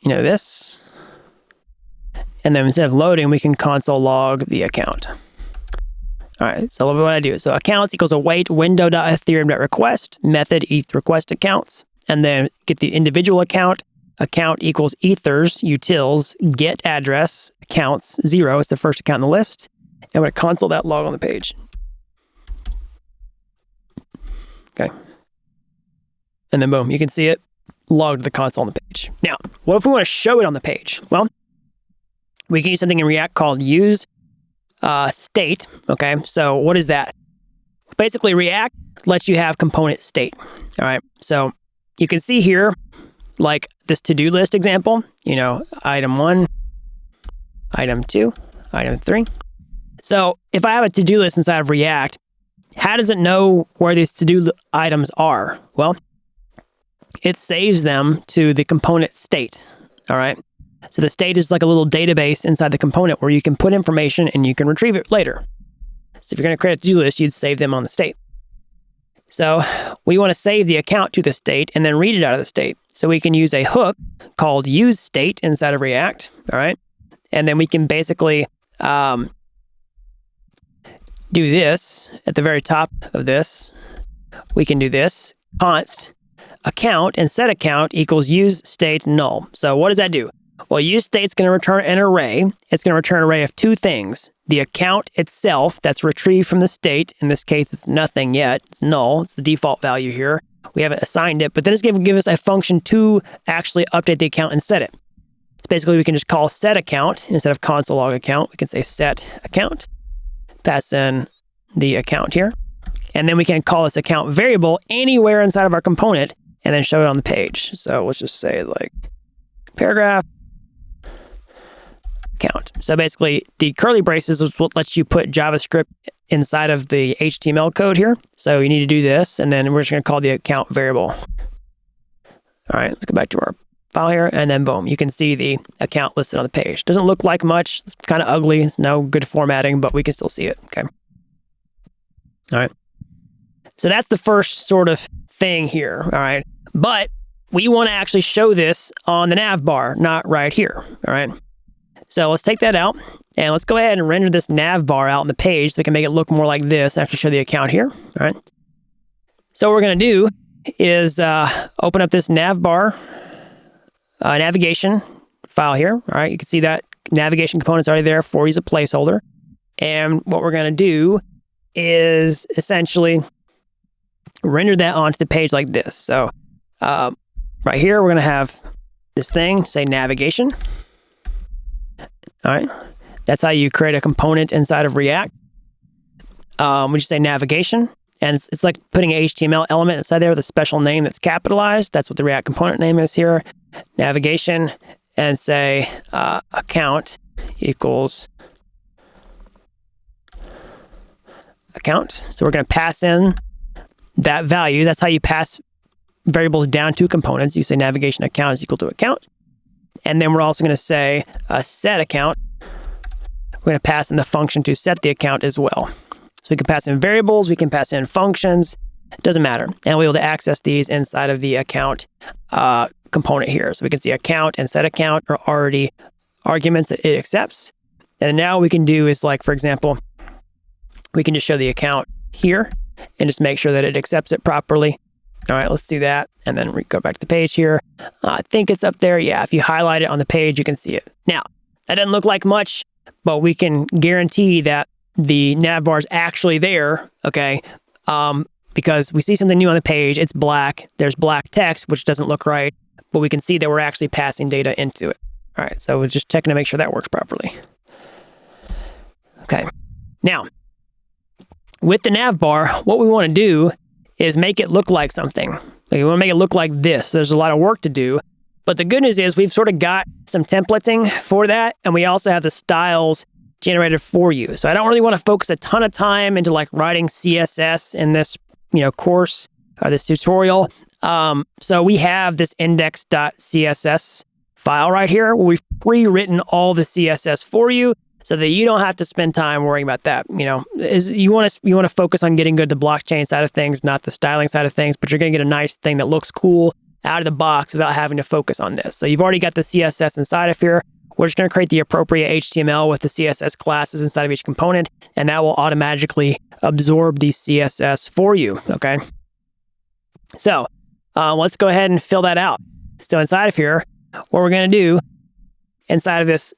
Speaker 1: this. And then instead of loading, we can console log the account. All right, so what I do. So accounts equals await window.ethereum.request, method eth request accounts, and then get the individual account. Account equals ethers, utils, get address, accounts, 0. It's the first account in the list. And I'm going to console that log on the page. Okay. And then boom, you can see it logged to the console on the page. Now, what if we want to show it on the page? Well, we can use something in React called use state. Okay, so what is that? Basically, React lets you have component state. All right, so you can see here, like this to-do list example, item 1, item 2, item 3. So if I have a to-do list inside of React, how does it know where these to-do items are? Well, it saves them to the component state. All right. So the state is like a little database inside the component where you can put information and you can retrieve it later. So if you're going to create a to-do list, you'd save them on the state. So we want to save the account to the state and then read it out of the state. So we can use a hook called use state inside of React. All right. And then we can basically do this at the very top of this. We can do this const account and set account equals use state null. So what does that do? Well, use state's going to return an array. It's going to return an array of two things. The account itself that's retrieved from the state. In this case, it's nothing yet. It's null. It's the default value here. We haven't assigned it, but then it's going to give us a function to actually update the account and set it. So basically, we can just call set account instead of console log account. We can say set account, pass in the account here, and then we can call this account variable anywhere inside of our component and then show it on the page. So let's just say like paragraph account. So basically the curly braces is what lets you put JavaScript inside of the HTML code here. So you need to do this, and then we're just going to call the account variable. All right, let's go back to our file here, and then boom, you can see the account listed on the page. Doesn't look like much, it's kind of ugly, it's no good formatting, but we can still see it, okay? All right. So that's the first sort of thing here, all right? But we want to actually show this on the navbar, not right here, all right? So let's take that out, and let's go ahead and render this navbar out on the page so we can make it look more like this, actually show the account here, all right? So what we're going to do is open up this navbar navigation file here, all right? You can see that navigation component's already there for you as a placeholder. And what we're going to do is essentially render that onto the page like this. So right here, we're going to have this thing say navigation. All right, that's how you create a component inside of React. We just say navigation, and it's like putting an HTML element inside there with a special name that's capitalized. That's what the React component name is here. Navigation, and say account equals account. So we're going to pass in that value. That's how you pass variables down to components. You say navigation account is equal to account. And then we're also going to say set account. We're going to pass in the function to set the account as well. So we can pass in variables, we can pass in functions, it doesn't matter. And we'll be able to access these inside of the account component here. So we can see account and set account are already arguments that it accepts. And now what we can do is, like, for example, we can just show the account here and just make sure that it accepts it properly. All right, let's do that. And then we go back to the page here. I think it's up there. Yeah, if you highlight it on the page, you can see it. Now, that doesn't look like much, but we can guarantee that the navbar is actually there, okay? Because we see something new on the page, it's black, there's black text, which doesn't look right, but we can see that we're actually passing data into it. All right, so we're just checking to make sure that works properly. Okay, now, with the navbar, what we want to do is make it look like something. Like, we want to make it look like this. There's a lot of work to do, but the good news is we've sort of got some templating for that, and we also have the styles generated for you. So I don't really want to focus a ton of time into like writing CSS in this, course or this tutorial. So we have this index.css file right here where we've pre-written all the CSS for you, so that you don't have to spend time worrying about that. You want to focus on getting good at the blockchain side of things, not the styling side of things, but you're going to get a nice thing that looks cool out of the box without having to focus on this. So you've already got the CSS inside of here. We're just going to create the appropriate HTML with the CSS classes inside of each component, and that will automatically absorb the CSS for you, okay? So let's go ahead and fill that out. So inside of here, what we're going to do inside of this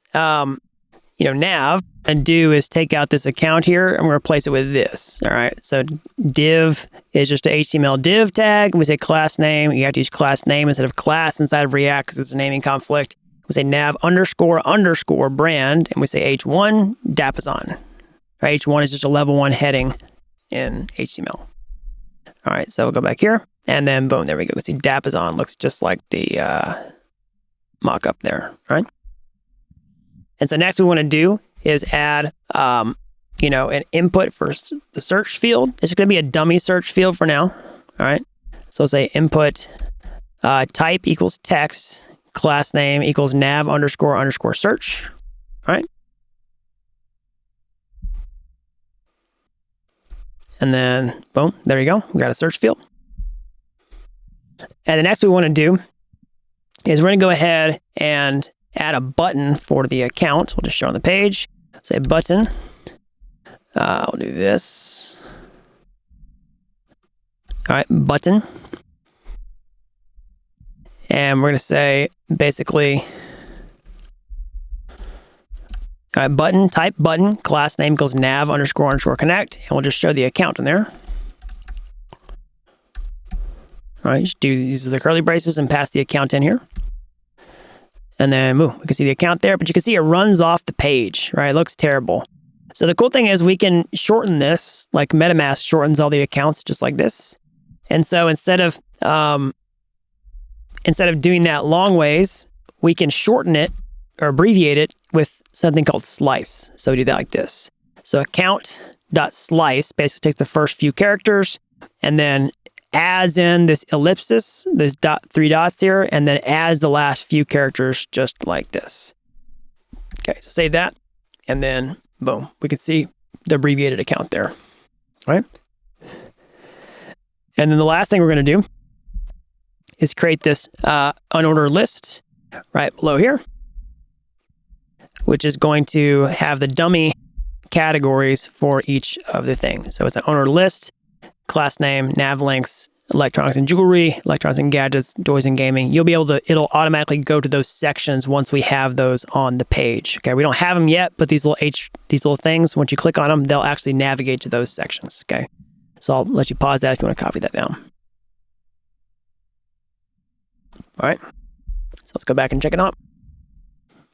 Speaker 1: nav and do is take out this account here and we're going to replace it with this. All right. So div is just an HTML div tag. We say class name. You have to use class name instead of class inside of React because it's a naming conflict. We say nav __ brand, and we say h1 Dappazon. Right, h1 is just a level 1 heading in HTML. All right. So we'll go back here and then boom, there we go. We see Dappazon looks just like the mock-up there. All right. And so next we want to do is add, an input for the search field. It's going to be a dummy search field for now. All right. So we'll say input type equals text, class name equals nav __ search. All right. And then boom, there you go. We got a search field. And the next we want to do is we're going to go ahead and add a button for the account. We'll just show on the page. Say button. We'll do this. All right, button. And we're going to say basically, all right, button, type button, class name equals nav __ connect. And we'll just show the account in there. All right, just do use the curly braces and pass the account in here. And then boom, we can see the account there, but you can see it runs off the page, right? It looks terrible. So the cool thing is we can shorten this, like MetaMask shortens all the accounts just like this. And so instead of doing that long ways, we can shorten it or abbreviate it with something called slice. So we do that like this. So account.slice basically takes the first few characters and then adds in this ellipsis, this three dots here, and then adds the last few characters just like this. Okay, so save that, and then boom, we can see the abbreviated account there, right? And then the last thing we're going to do is create this unordered list right below here, which is going to have the dummy categories for each of the things. So it's an unordered list, class name, nav links, electronics and jewelry, electronics and gadgets, toys and gaming. You'll be able to, it'll automatically go to those sections once we have those on the page. Okay, we don't have them yet, but these little things, once you click on them, they'll actually navigate to those sections. Okay, so I'll let you pause that if you want to copy that down. All right, so let's go back and check it out.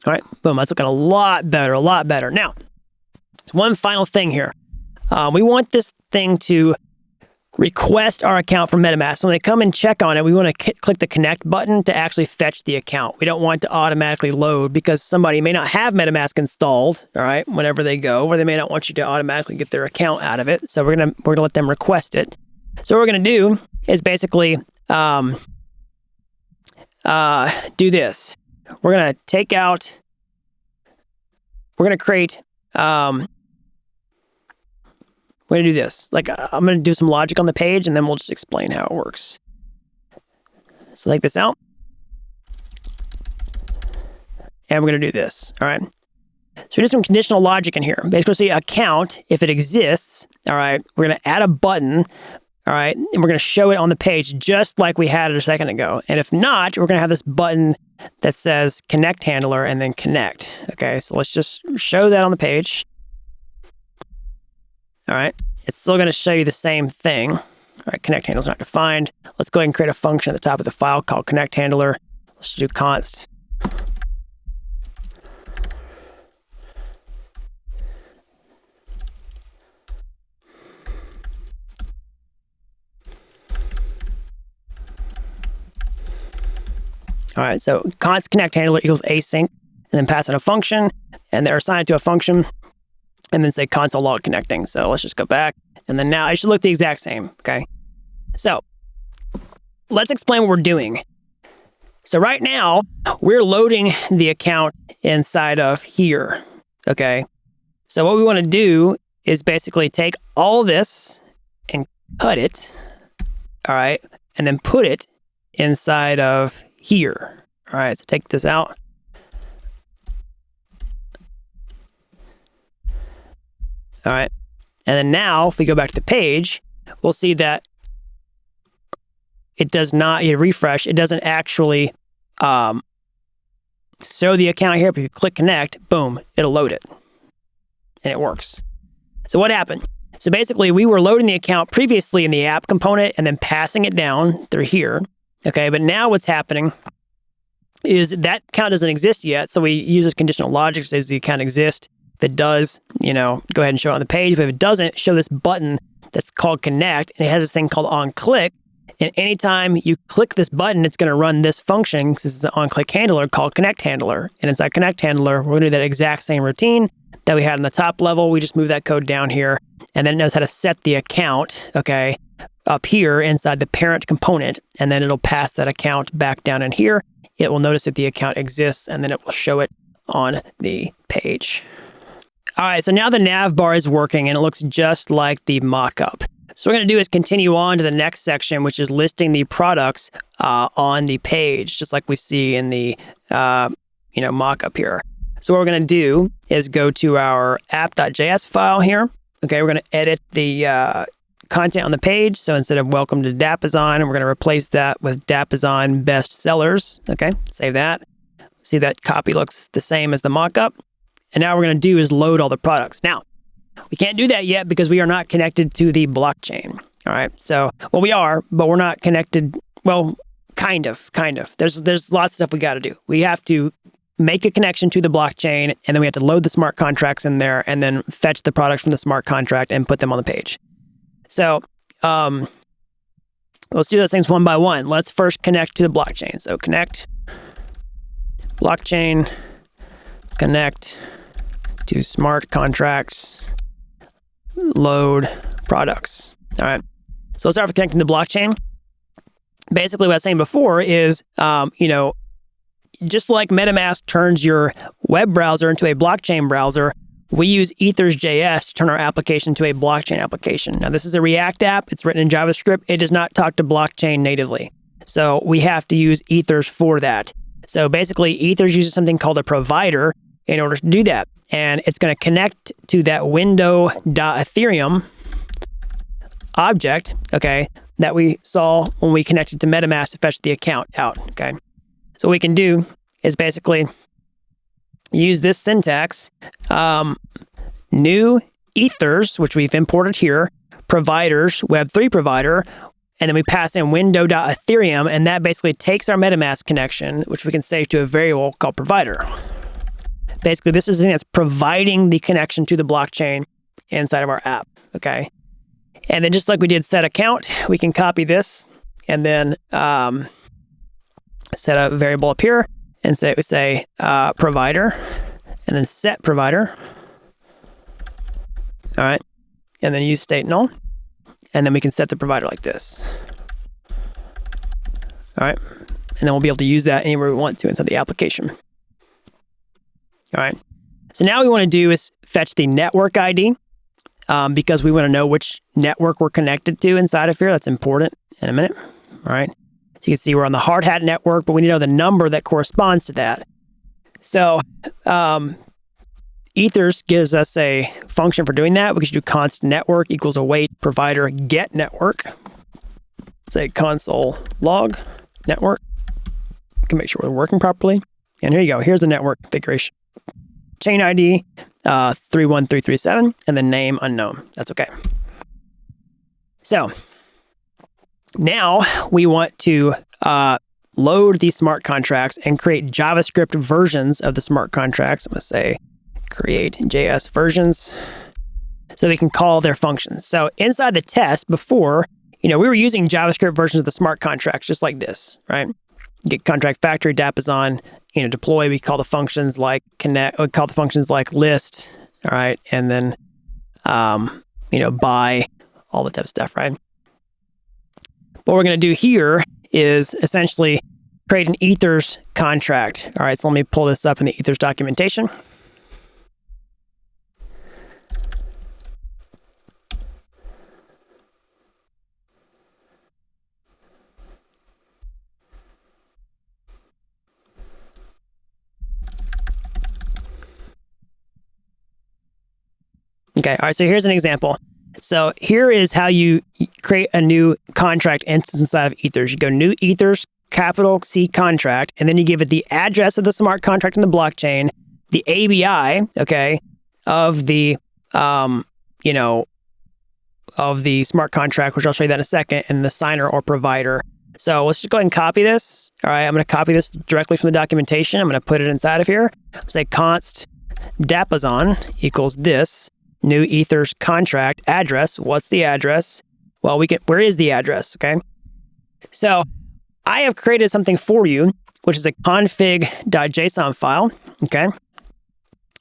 Speaker 1: All right, boom, that's looking a lot better, a lot better. Now, one final thing here. We want this thing to request our account from MetaMask. So when they come and check on it, we want to click the connect button to actually fetch the account. We don't want it to automatically load because somebody may not have MetaMask installed, all right, whenever they go, or they may not want you to automatically get their account out of it. So we're gonna let them request it. So what we're gonna do is basically do this. We're gonna take out, we're gonna create we're going to do this. Like, I'm going to do some logic on the page, and then we'll just explain how it works. So take this out. And we're going to do this, all right? So we do some conditional logic in here. Basically, see account, if it exists, all right, we're going to add a button, all right, and we're going to show it on the page just like we had it a second ago. And if not, we're going to have this button that says connect handler and then connect. Okay, so let's just show that on the page. All right, it's still going to show you the same thing. All right, connect handler is not defined. Let's go ahead and create a function at the top of the file called connect handler. Let's do const. All right, so const connect handler equals async, and then pass in a function, and they're assigned to a function, and then say console log connecting. So let's just go back. And then now it should look the exact same, okay? So let's explain what we're doing. So right now, we're loading the account inside of here, okay? So what we want to do is basically take all this and cut it, all right? And then put it inside of here. All right, so take this out. All right, and then now if we go back to the page, we'll see that it does not, you refresh, it doesn't actually show the account here, but if you click connect, boom, it'll load it, and it works. So what happened? So basically we were loading the account previously in the app component and then passing it down through here, okay? But now what's happening is that account doesn't exist yet, so we use this conditional logic, says the account exists. If it does, you know, go ahead and show it on the page. But if it doesn't, show this button that's called connect, and it has this thing called onClick. And anytime you click this button, it's going to run this function because it's an onClick handler called connect handler. And inside connect handler, we're going to do that exact same routine that we had in the top level. We just move that code down here, and then it knows how to set the account, okay, up here inside the parent component, and then it'll pass that account back down in here. It will notice that the account exists, and then it will show it on the page. All right, so now the nav bar is working and it looks just like the mock-up. So what we're going to do is continue on to the next section, which is listing the products on the page, just like we see in the mock-up here. So what we're going to do is go to our app.js file here. Okay, we're going to edit the content on the page. So instead of welcome to Dapp, we're going to replace that with Dapp best sellers. Okay, save that. See that copy looks the same as the mock-up. And now what we're going to do is load all the products. Now, we can't do that yet because we are not connected to the blockchain. All right. So, well, we are, but we're not connected. Well, kind of. There's lots of stuff we got to do. We have to make a connection to the blockchain, and then we have to load the smart contracts in there and then fetch the products from the smart contract and put them on the page. So, let's do those things one by one. Let's first connect to the blockchain. So connect, blockchain, connect to smart contracts, load products. All right. So let's start with connecting to the blockchain. basically what I was saying before is, just like MetaMask turns your web browser into a blockchain browser, we use Ethers.js to turn our application to a blockchain application. Now, this is a React app. It's written in JavaScript. It does not talk to blockchain natively. So we have to use Ethers for that. So basically, Ethers uses something called a provider in order to do that. And it's going to connect to that window.ethereum object, okay, that we saw when we connected to MetaMask to fetch the account out, okay? So what we can do is basically use this syntax, new Ethers, which we've imported here, providers, Web3 provider, and then we pass in window.ethereum, and that basically takes our MetaMask connection, which we can save to a variable called provider. Basically, this is the thing that's providing the connection to the blockchain inside of our app, okay? And then just like we did set account, we can copy this and then set a variable up here and say provider, and then set provider. All right, and then use state null, and then we can set the provider like this. All right, and then we'll be able to use that anywhere we want to inside the application. All right, so now what we want to do is fetch the network ID because we want to know which network we're connected to inside of here. That's important in a minute. All right. So you can see we're on the Hardhat network, but we need to know the number that corresponds to that. So Ethers gives us a function for doing that. We can do const network equals await provider get network. Say console log network. We can make sure we're working properly. And here you go. Here's the network configuration. Chain ID 31337 and the name unknown. That's okay. So now we want to load these smart contracts and create JavaScript versions of the smart contracts. I'm going to say create JS versions so we can call their functions. So inside the test before, we were using JavaScript versions of the smart contracts just like this, right? Get contract factory, Dapp is on, deploy, we call the functions like connect, we call the functions like list, all right? And then, buy, all the type of stuff, right? What we're going to do here is essentially create an Ethers contract. All right, so let me pull this up in the Ethers documentation. Okay, all right, so here's an example. So here is how you create a new contract instance inside of Ethers. You go new Ethers, capital C contract, and then you give it the address of the smart contract in the blockchain, the ABI, okay, of the, of the smart contract, which I'll show you that in a second, and the signer or provider. So let's just go ahead and copy this. All right, I'm going to copy this directly from the documentation. I'm going to put it inside of here. Say const Dappazon equals this. New Ethers contract address. What's the address? Well, where is the address? Okay. So I have created something for you, which is a config.json file. Okay.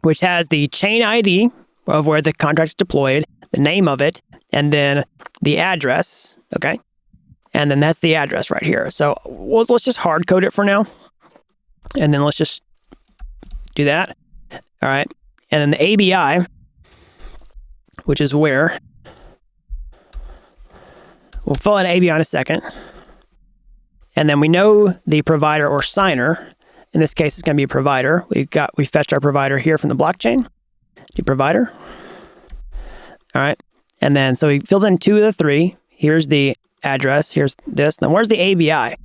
Speaker 1: Which has the chain ID of where the contract is deployed, the name of it, and then the address. Okay. And then that's the address right here. So let's just hard code it for now. And then let's just do that. All right. And then the ABI, which is where we'll fill in ABI in a second. And then we know the provider or signer. In this case, it's going to be a provider. We fetched our provider here from the blockchain. The provider. All right. And then, so he fills in 2 of the 3. Here's the address. Here's this. Then where's the ABI?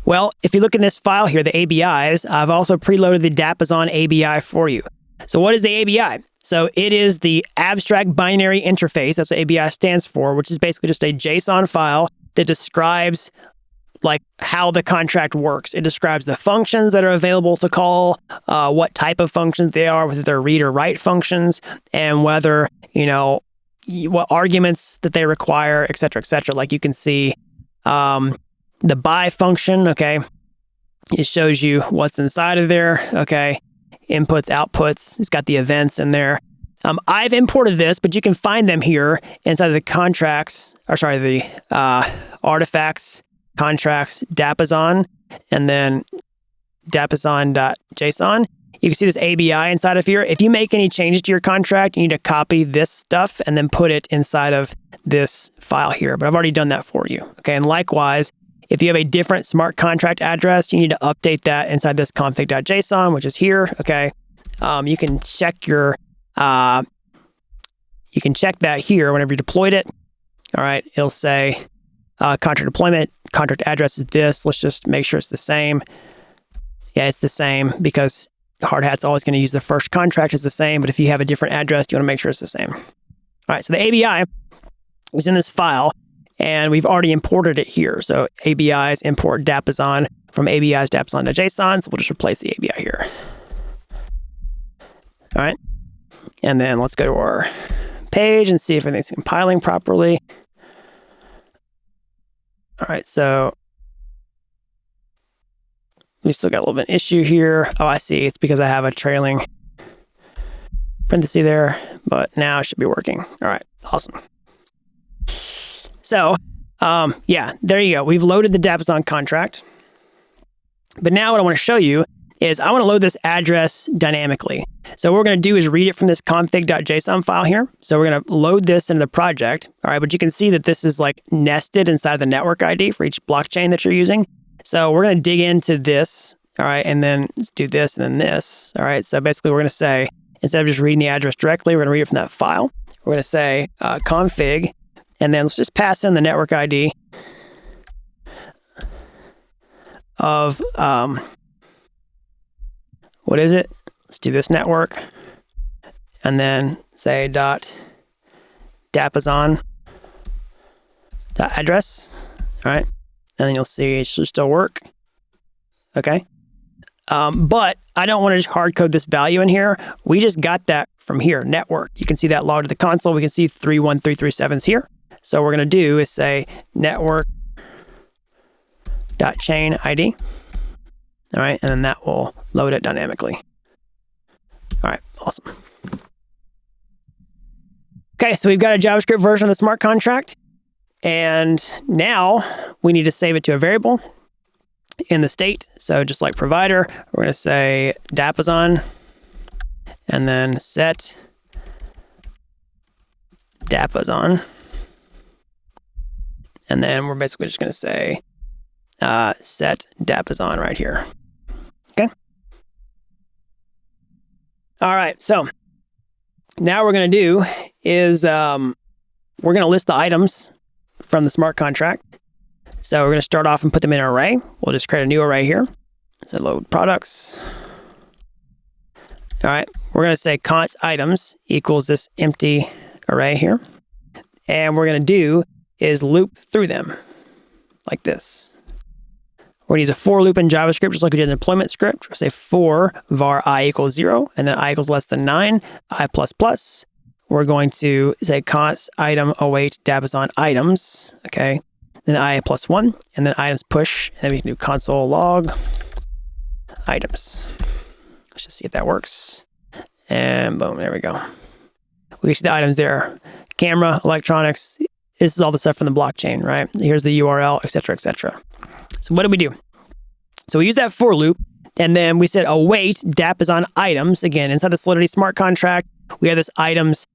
Speaker 1: Well, if you look in this file here, the ABIs, I've also preloaded the Dappazon ABI for you. So what is the ABI? So it is the abstract binary interface. That's what ABI stands for, which is basically just a JSON file that describes like how the contract works. It describes the functions that are available to call, what type of functions they are, whether they're read or write functions, and whether, what arguments that they require, et cetera, et cetera. Like you can see the buy function, okay? It shows you what's inside of there, okay? Inputs, outputs. It's got the events in there. I've imported this, but you can find them here inside of the contracts, the artifacts contracts Dappazon, and then Dappazon.json. You can see this ABI inside of here. If you make any changes to your contract, you need to copy this stuff and then put it inside of this file here. But I've already done that for you. Okay, and likewise, if you have a different smart contract address, you need to update that inside this config.json, which is here. Okay, you can check your you can check that here whenever you deployed it. All right, it'll say contract deployment, contract address is this. Let's just make sure it's the same. Yeah, it's the same because Hardhat's always going to use the first contract as the same, but if you have a different address, you want to make sure it's the same. All right, so the ABI is in this file, and we've already imported it here. So ABIs import Dappazon from ABIs Dappazon.json, so we'll just replace the ABI here. All right, and then let's go to our page and see if everything's compiling properly. All right, so we still got a little bit of an issue here. Oh, I see. It's because I have a trailing parenthesis there, but now it should be working. All right, awesome. So, yeah, there you go. We've loaded the Dappazon contract. But now what I want to show you is I want to load this address dynamically. So what we're going to do is read it from this config.json file here. So we're going to load this into the project. All right, but you can see that this is like nested inside the network ID for each blockchain that you're using. So we're going to dig into this, all right, and then do this and then this, all right? So basically we're going to say, instead of just reading the address directly, we're going to read it from that file. We're going to say config, and then let's just pass in the network ID of, what is it? Let's do this network, and then say .dappazon.address, all right? And then you'll see it should still work. Okay. But I don't want to just hard code this value in here. We just got that from here, network. You can see that logged to the console. We can see 31337s here. So what we're going to do is say network.chain ID. All right. And then that will load it dynamically. All right. Awesome. Okay. So we've got a JavaScript version of the smart contract. And now we need to save it to a variable in the state. So just like provider, we're going to say Dappazon and then set Dappazon. And then we're basically just going to say set Dappazon right here. Okay. All right. So now what we're going to do is we're going to list the items from the smart contract. So we're going to start off and put them in an array. We'll just create a new array here. So load products. All right. We're going to say const items equals this empty array here. And what we're going to do is loop through them like this. We're going to use a for loop in JavaScript, just like we did in the deployment script. We'll say for var I equals 0, and then I equals less than 9, I plus plus. We're going to say const item await Dappazon items, okay? Then I plus 1, and then items push, and then we can do console log items. Let's just see if that works. And boom, there we go. We see the items there. Camera, electronics, this is all the stuff from the blockchain, right? Here's the URL, et cetera, et cetera. So what do we do? So we use that for loop, and then we said await Dappazon items. Again, inside the Solidity smart contract, we have this items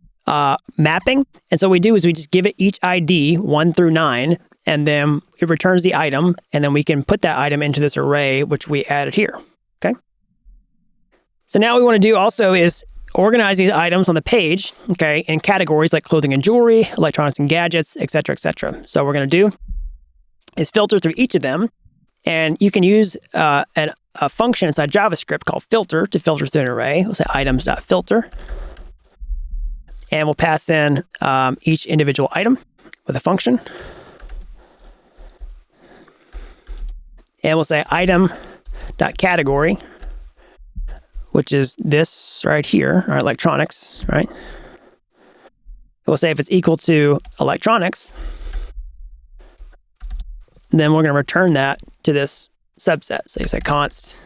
Speaker 1: mapping. And so what we do is we just give it each ID 1 through 9, and then it returns the item, and then we can put that item into this array, which we added here, okay? So now what we want to do also is organize these items on the page, okay, in categories like clothing and jewelry, electronics and gadgets, et cetera, et cetera. So what we're going to do is filter through each of them, and you can use a function inside JavaScript called filter to filter through an array. We'll say items.filter. And we'll pass in each individual item with a function. And we'll say item.category, which is this right here, our electronics, right? We'll say if it's equal to electronics, then we're going to return that to this subset. So you say const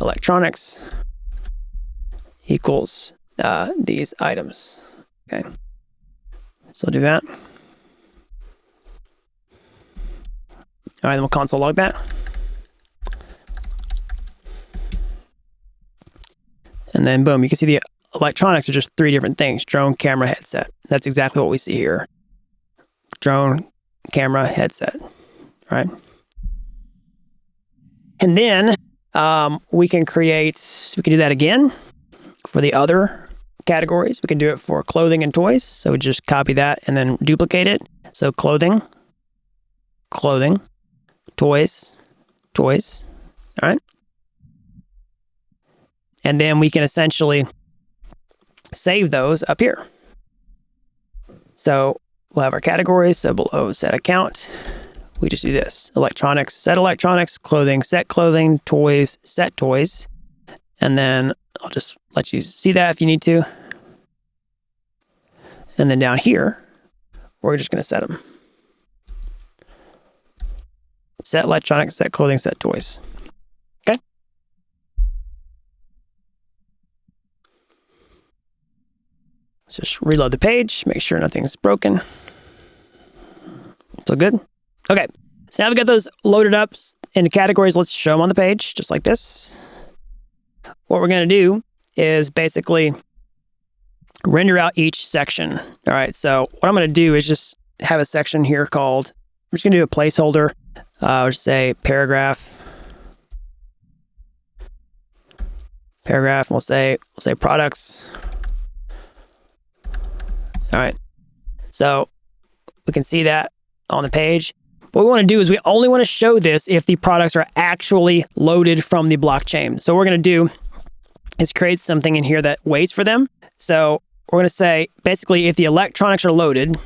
Speaker 1: electronics equals these items. Okay, so I'll do that. All right, then we'll console log that. And then boom, you can see the electronics are just 3 different things: drone, camera, headset. That's exactly what we see here. Drone, camera, headset, right? And then we can do that again for the other categories. We can do it for clothing and toys. So we just copy that and then duplicate it. So clothing, toys, all right? And then we can essentially save those up here. So we'll have our categories. So below set account, we just do this: electronics, set electronics, clothing, set clothing, toys, set toys. And then I'll just let you see that if you need to. And then down here, we're just going to set them. Set electronics, set clothing, set toys. Okay. Let's just reload the page, make sure nothing's broken. So good. Okay. So now we've got those loaded up into categories. Let's show them on the page, just like this. What we're going to do is basically render out each section. All right. So what I'm going to do is just have a section here called, I'm just going to do a placeholder. I'll just say paragraph. And we'll say products. All right. So we can see that on the page. What we want to do is we only want to show this if the products are actually loaded from the blockchain. So what we're going to do is create something in here that waits for them. So we're going to say, basically, if the electronics are loaded,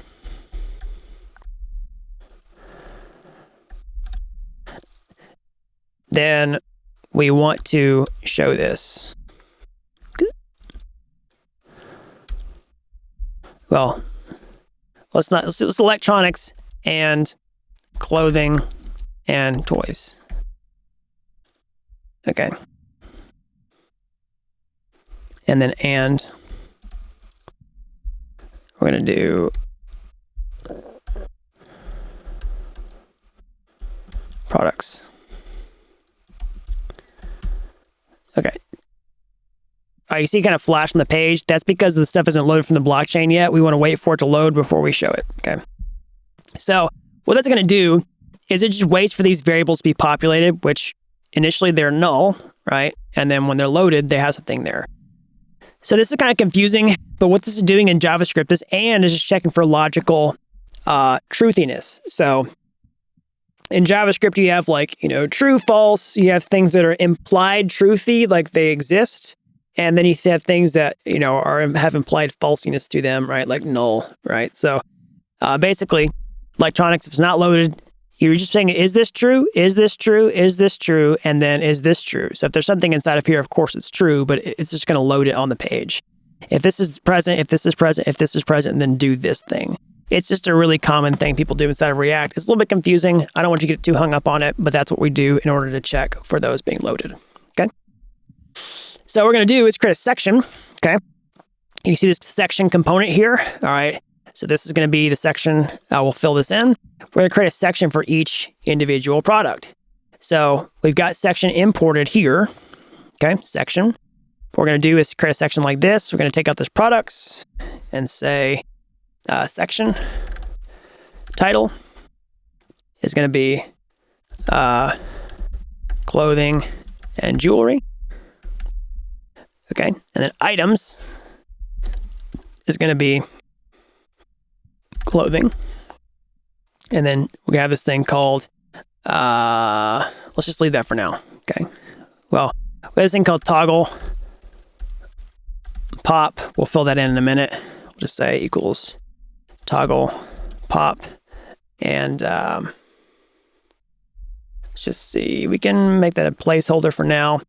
Speaker 1: then we want to show this. Well, let's electronics and clothing and toys. Okay. And then we're going to do products. Okay. All right, you see kind of flash on the page. That's because the stuff isn't loaded from the blockchain yet. We want to wait for it to load before we show it. Okay. So what that's going to do is it just waits for these variables to be populated, which initially they're null, right? And then when they're loaded, they have something there. So this is kind of confusing, but what this is doing in JavaScript, this and is just checking for logical truthiness. So in JavaScript, you have true, false. You have things that are implied truthy, like they exist. And then you have things that, have implied falsiness to them, right? Like null, right? So basically, electronics, if it's not loaded, you're just saying, is this true? Is this true? Is this true? And then is this true? So if there's something inside of here, of course it's true, but it's just going to load it on the page. If this is present, if this is present, if this is present, then do this thing. It's just a really common thing people do inside of React. It's a little bit confusing. I don't want you to get too hung up on it, but that's what we do in order to check for those being loaded. Okay. So what we're going to do is create a section. Okay. You see this section component here. All right. So this is going to be the section. We'll fill this in. We're going to create a section for each individual product. So we've got section imported here. Okay. Section. What we're going to do is create a section like this. We're going to take out this products and say section title is going to be clothing and jewelry. Okay. And then items is going to be clothing. And then we're going to have this thing called, let's just leave that for now. Okay. Well, we have this thing called toggle pop. We'll fill that in a minute. We'll just say equals toggle pop. And let's just see. We can make that a placeholder for now.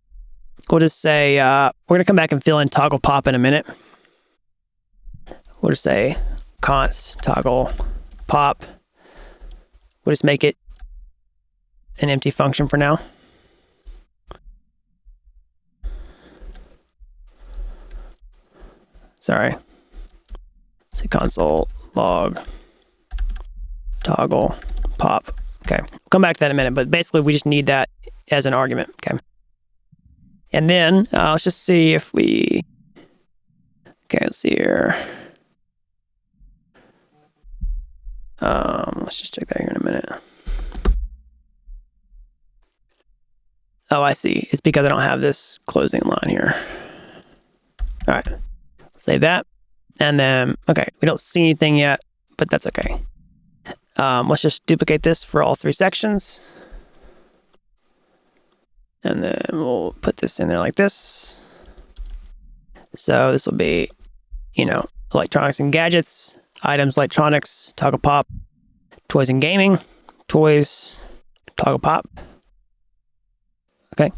Speaker 1: We'll just say, we're going to come back and fill in toggle pop in a minute. We'll just say const toggle pop. We'll just make it an empty function for now. Sorry. Say console log toggle pop. Okay. We'll come back to that in a minute, but basically we just need that as an argument, okay? And then let's just see if we, okay, let's see here. Let's just check that here in a minute. Oh, I see. It's because I don't have this closing line here. All right, save that. And then, okay, we don't see anything yet, but that's okay. Let's just duplicate this for all 3 sections. And then we'll put this in there like this. So this will be, you know, electronics and gadgets, items, electronics, toggle pop, toys and gaming, toys, toggle pop. Okay.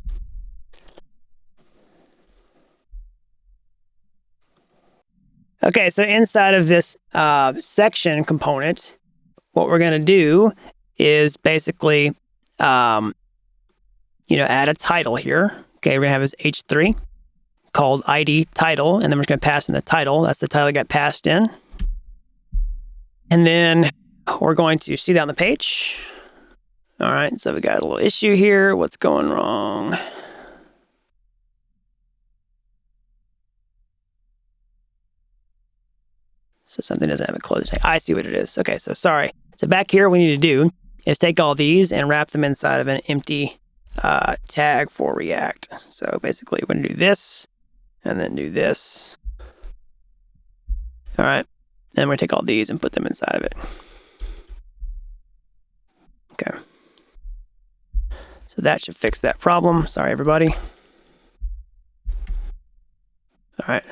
Speaker 1: Okay, so inside of this section component, what we're going to do is basically, you know, add a title here. Okay, we're going to have this H3 called ID title, and then we're just going to pass in the title. That's the title that got passed in. And then we're going to see that on the page. All right, so we got a little issue here. What's going wrong? So something doesn't have a closing tag. I see what it is. Okay, so sorry. So back here, what we need to do is take all these and wrap them inside of an empty tag for React. So basically, we're going to do this and then do this. All right. Then we're going to take all these and put them inside of it. Okay. So that should fix that problem. Sorry, everybody. All right.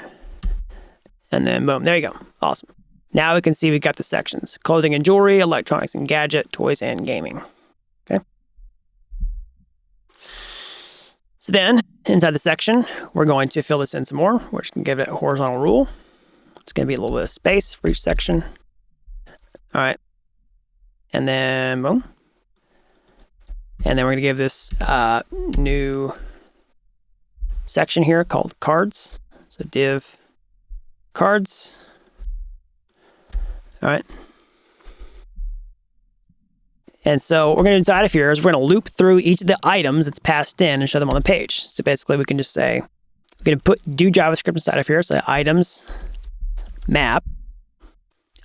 Speaker 1: And then boom, there you go. Awesome. Now we can see we've got the sections: clothing and jewelry, electronics and gadget, toys and gaming. Okay. So then inside the section, we're going to fill this in some more. We're just going to give it a horizontal rule. It's going to be a little bit of space for each section. All right. And then boom. And then we're going to give this new section here called cards. So div cards. All right. And so what we're going to do inside of here is we're going to loop through each of the items that's passed in and show them on the page. So basically we can just say, we're going to do JavaScript inside of here. So items, map,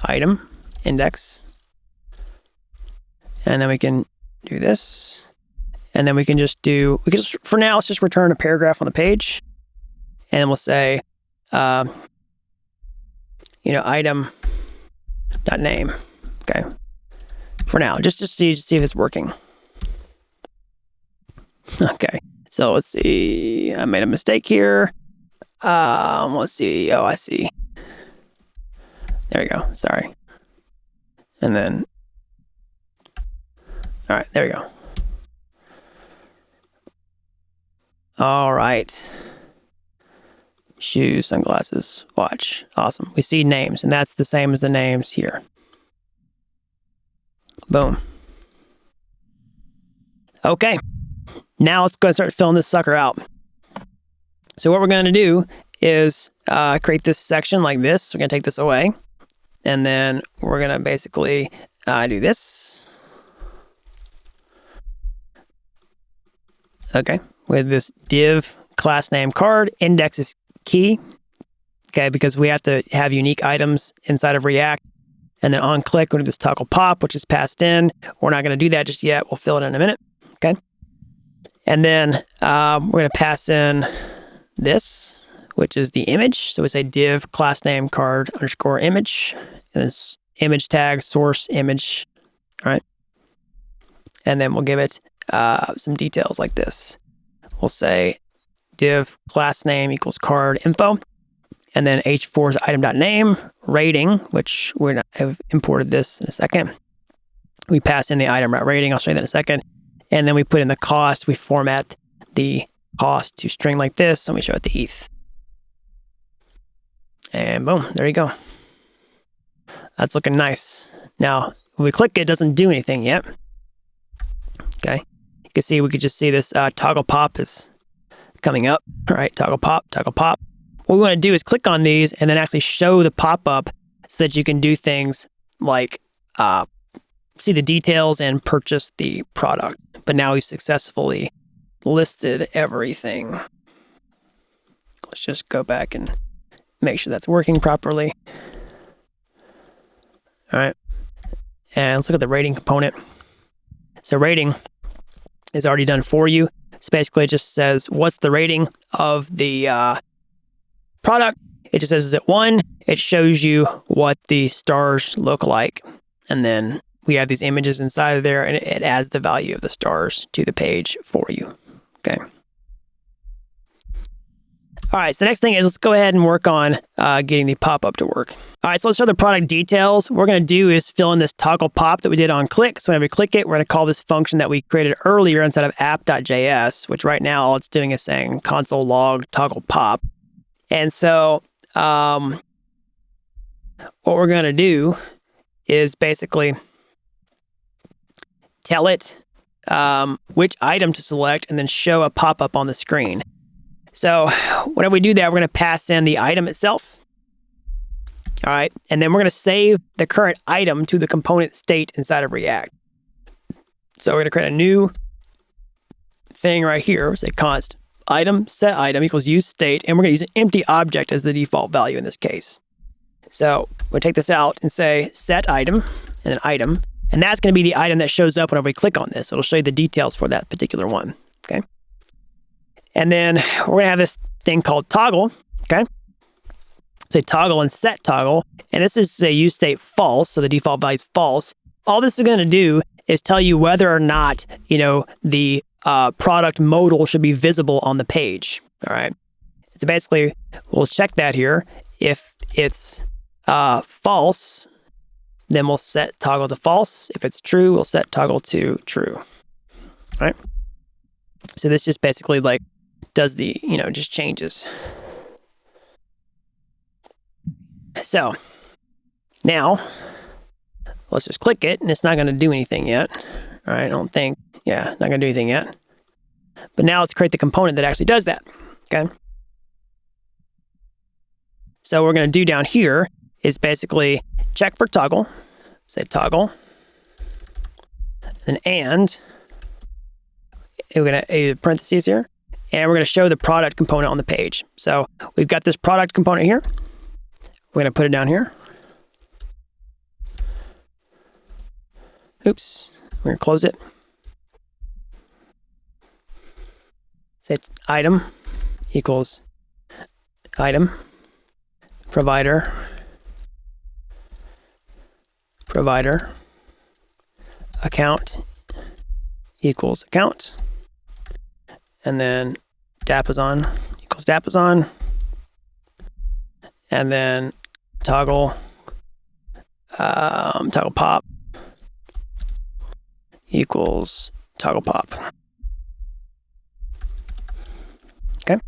Speaker 1: item, index. And then we can do this. And then we can just do, for now, let's just return a paragraph on the page. And we'll say, you know, item.name. Okay. For now, just to see if it's working. Okay. So let's see. I made a mistake here. Let's see. Oh, I see. There we go. Sorry. And then, all right, there we go. All right. Shoes, sunglasses, watch. Awesome. We see names, and that's the same as the names here. Boom. Okay. Now let's go start filling this sucker out. So what we're going to do is create this section like this. We're going to take this away. And then we're going to basically do this. Okay. With this div class name card, index is key. Okay, because we have to have unique items inside of React. And then on click, we'll do this toggle pop, which is passed in. We're not going to do that just yet. We'll fill it in a minute. Okay. And then we're going to pass in this, which is the image. So we say div class name card underscore image. And this image tag source image. All right. And then we'll give it some details like this. We'll say div class name equals card info. And then H4 is item.name, rating, which we're not, I've imported this in a second. We pass in the item rating. I'll show you that in a second. And then we put in the cost. We format the cost to string like this. Let me show it the ETH. And boom, there you go. That's looking nice. Now, when we click it, it doesn't do anything yet. Okay. You can see, we could just see this toggle pop is coming up. All right, toggle pop, toggle pop. What we want to do is click on these and then actually show the pop-up so that you can do things like, see the details and purchase the product. But now we've successfully listed everything. Let's just go back and make sure that's working properly. All right. And let's look at the rating component. So rating is already done for you. So basically it just says, what's the rating of the product? It just says, is it 1? It shows you what the stars look like. And then we have these images inside of there, and it adds the value of the stars to the page for you. Okay. All right, so the next thing is let's go ahead and work on getting the pop-up to work. All right, so let's show the product details. What we're going to do is fill in this toggle pop that we did on click. So whenever we click it, we're going to call this function that we created earlier instead of app.js, which right now all it's doing is saying console log toggle pop. And so what we're going to do is basically tell it which item to select and then show a pop-up on the screen. So whenever we do that, we're going to pass in the item itself. All right. And then we're going to save the current item to the component state inside of React. So we're going to create a new thing right here. Say const item set item equals use state. And we're going to use an empty object as the default value in this case. So we'll take this out and say set item and then item. And that's going to be the item that shows up whenever we click on this. It'll show you the details for that particular one. Okay. And then we're going to have this thing called toggle, okay? Say toggle and set toggle. And this is a use state false, so the default value is false. All this is going to do is tell you whether or not, the product modal should be visible on the page, all right? So basically, we'll check that here. If it's false, then we'll set toggle to false. If it's true, we'll set toggle to true, all right? So this just basically does the, just changes. So now let's just click it, and it's not going to do anything yet. All right, I don't think, not going to do anything yet. But now let's create the component that actually does that, okay? So what we're going to do down here is basically check for toggle, say toggle, and we're going to parentheses here, and we're going to show the product component on the page. So we've got this product component here. We're going to put it down here. Oops, we're going to close it. Say item equals item, provider, account equals account. And then Dappazon equals Dappazon. And then toggle pop equals toggle pop. Okay.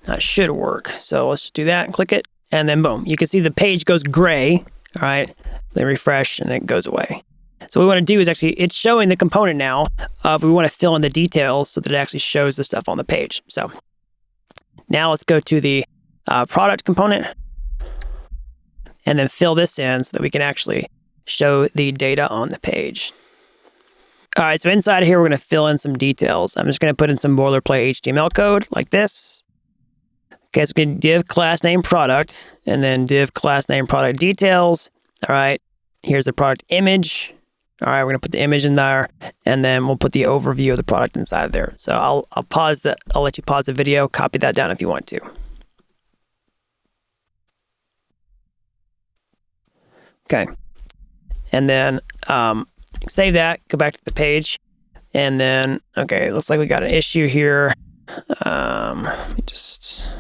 Speaker 1: That should work. So let's just do that and click it. And then boom, you can see the page goes gray. All right. Then refresh and it goes away. So what we want to do is actually, it's showing the component now, but we want to fill in the details so that it actually shows the stuff on the page. So now let's go to the product component and then fill this in so that we can actually show the data on the page. All right, so inside here, we're going to fill in some details. I'm just going to put in some boilerplate HTML code like this. Okay, so we can div class name product and then div class name product details. All right, here's the product image. All right, we're going to put the image in there, and then we'll put the overview of the product inside there. So I'll pause the, I'll let you pause the video, copy that down if you want to. Okay, and then save that, go back to the page, and then, okay, it looks like we got an issue here. Let me just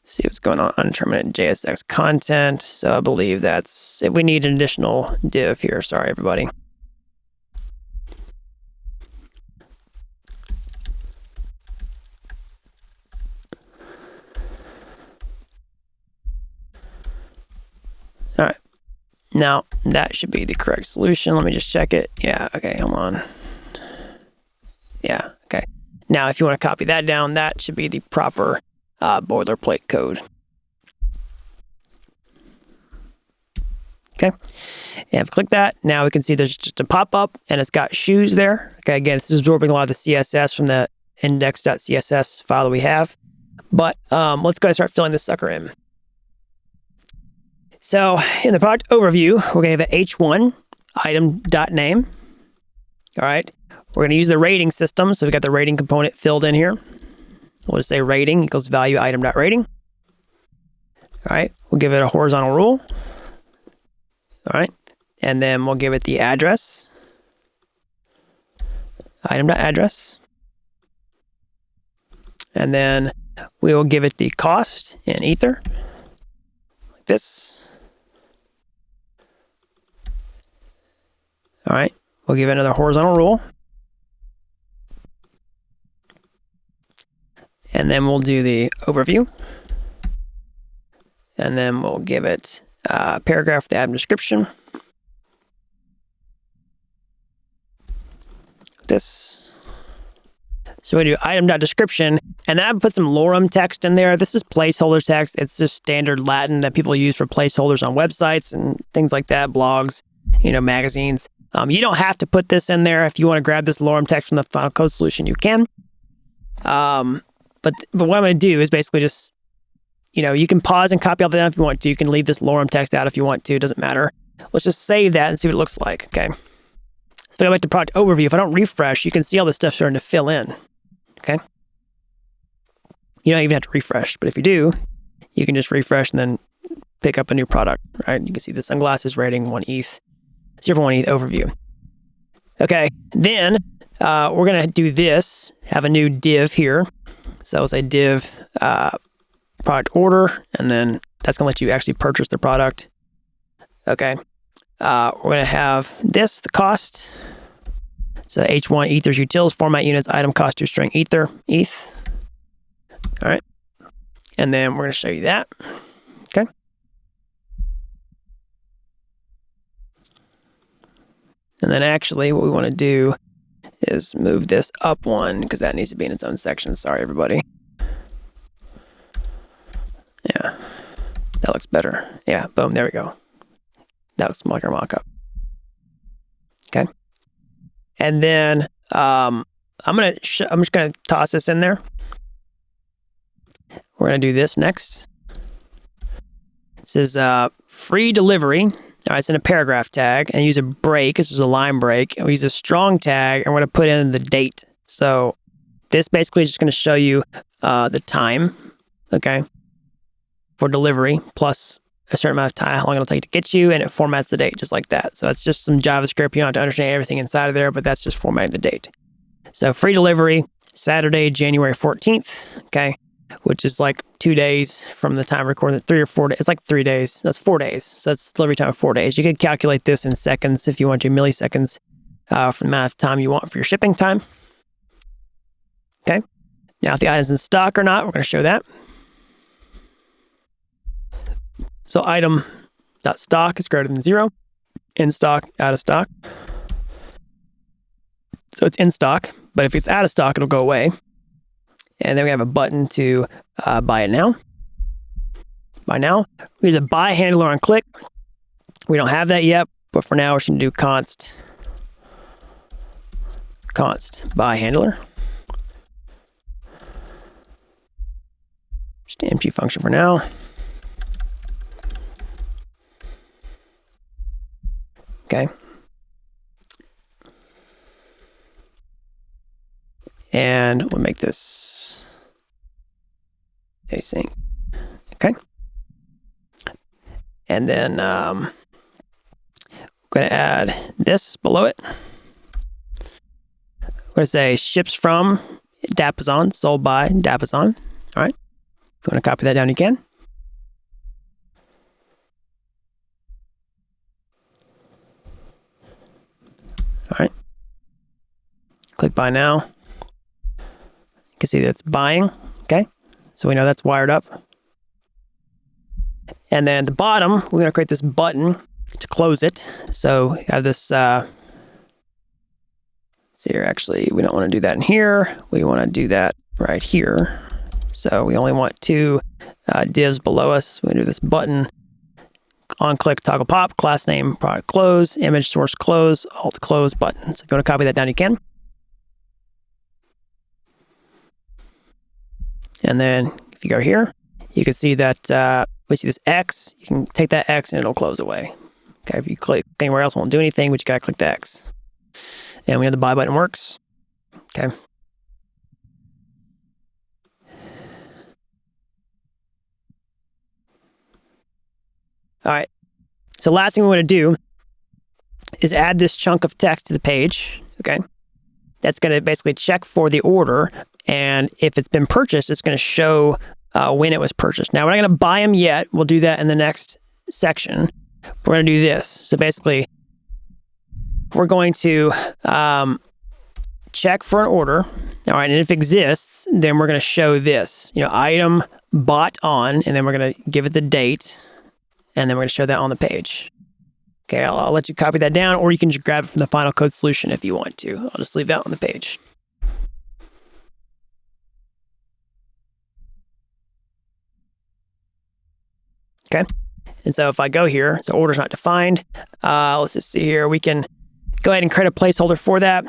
Speaker 1: see what's going on. Undeterminate JSX content. So I believe that's, we need an additional div here. Sorry, everybody. All right. Now that should be the correct solution. Let me just check it. Yeah. Okay. Hold on. Yeah. Okay. Now, if you want to copy that down, that should be the proper boilerplate code. Okay. And if we click that, now we can see there's just a pop-up and it's got shoes there. Okay, again, this is absorbing a lot of the CSS from the index.css file that we have. But let's go and start filling this sucker in. So in the product overview, we're going to have an h1 item.name. All right. We're going to use the rating system. So we got the rating component filled in here. We'll just say rating equals value item.rating. All right. We'll give it a horizontal rule. All right. And then we'll give it the address. Item.address. And then we will give it the cost in Ether. Like this. All right. We'll give it another horizontal rule. And then we'll do the overview. And then we'll give it a paragraph with the item description. This. So we do item.description, and then I put some lorem text in there. This is placeholder text. It's just standard Latin that people use for placeholders on websites and things like that, blogs, magazines. You don't have to put this in there. If you want to grab this lorem text from the Final Code solution, you can. But what I'm going to do is basically just, you can pause and copy all that down if you want to. You can leave this lorem text out if you want to. It doesn't matter. Let's just save that and see what it looks like. Okay. So if I go back to product overview, if I don't refresh, you can see all this stuff starting to fill in. Okay. You don't even have to refresh, but if you do, you can just refresh and then pick up a new product, right? You can see the sunglasses rating 1 ETH, 0.1 ETH overview. Okay. Then we're going to do this, have a new div here. So we'll say div product order, and then that's going to let you actually purchase the product. Okay. We're going to have this, the cost. So H1 Ethers utils, format units, item cost to string Ether, ETH. All right. And then we're going to show you that. Okay. And then actually what we want to do is move this up one because that needs to be in its own section. Sorry, everybody. Yeah, that looks better. Yeah, boom, there we go. That looks like our mockup. Okay. And then I'm just gonna toss this in there. We're gonna do this next. This is free delivery. All right, it's in a paragraph tag, and use a break. This is a line break. And we use a strong tag, and we're gonna put in the date. So this basically is just gonna show you the time, okay, for delivery plus a certain amount of time, how long it'll take to get you, and it formats the date just like that. So it's just some JavaScript. You don't have to understand everything inside of there, but that's just formatting the date. So free delivery, Saturday, January 14th, okay, which is like 2 days from the time of recording, 3 or 4 days. It's like 3 days. That's 4 days. So that's delivery time of 4 days. You can calculate this in seconds if you want to, milliseconds for the amount of time you want for your shipping time. Okay. Now, if the item's in stock or not, we're going to show that. So item.stock is greater than 0. In stock, out of stock. So it's in stock, but if it's out of stock, it'll go away. And then we have a button to buy it now. Buy now. We use a buy handler on click. We don't have that yet, but for now we're just going to do const buy handler. Just an empty function for now. Okay. And we'll make this async. Okay. And then I'm going to add this below it. We're going to say ships from Dapp, sold by Dapp. All right. If you want to copy that down, you can. All right. Click buy now. You can see that it's buying. Okay. So we know that's wired up. And then at the bottom, we're going to create this button to close it. So you have this, see here, actually, we don't want to do that in here. We want to do that right here. So we only want 2 divs below us. We're going to do this button, on click, toggle pop, class name, product close, image source close, alt close button. So if you want to copy that down, you can. And then if you go here, you can see that we see this X. You can take that X and it'll close away. Okay, if you click anywhere else, it won't do anything, but you gotta click the X. And we know the buy button works. Okay. All right. So last thing we want to do is add this chunk of text to the page. Okay. That's going to basically check for the order. And if it's been purchased, it's going to show when it was purchased. Now, we're not going to buy them yet. We'll do that in the next section. We're going to do this. So basically, we're going to check for an order. All right. And if it exists, then we're going to show this, item bought on, and then we're going to give it the date. And then we're going to show that on the page. Okay, I'll let you copy that down, or you can just grab it from the final code solution if you want to. I'll just leave that on the page. Okay, and so if I go here, so order's not defined. Let's just see here. We can go ahead and create a placeholder for that.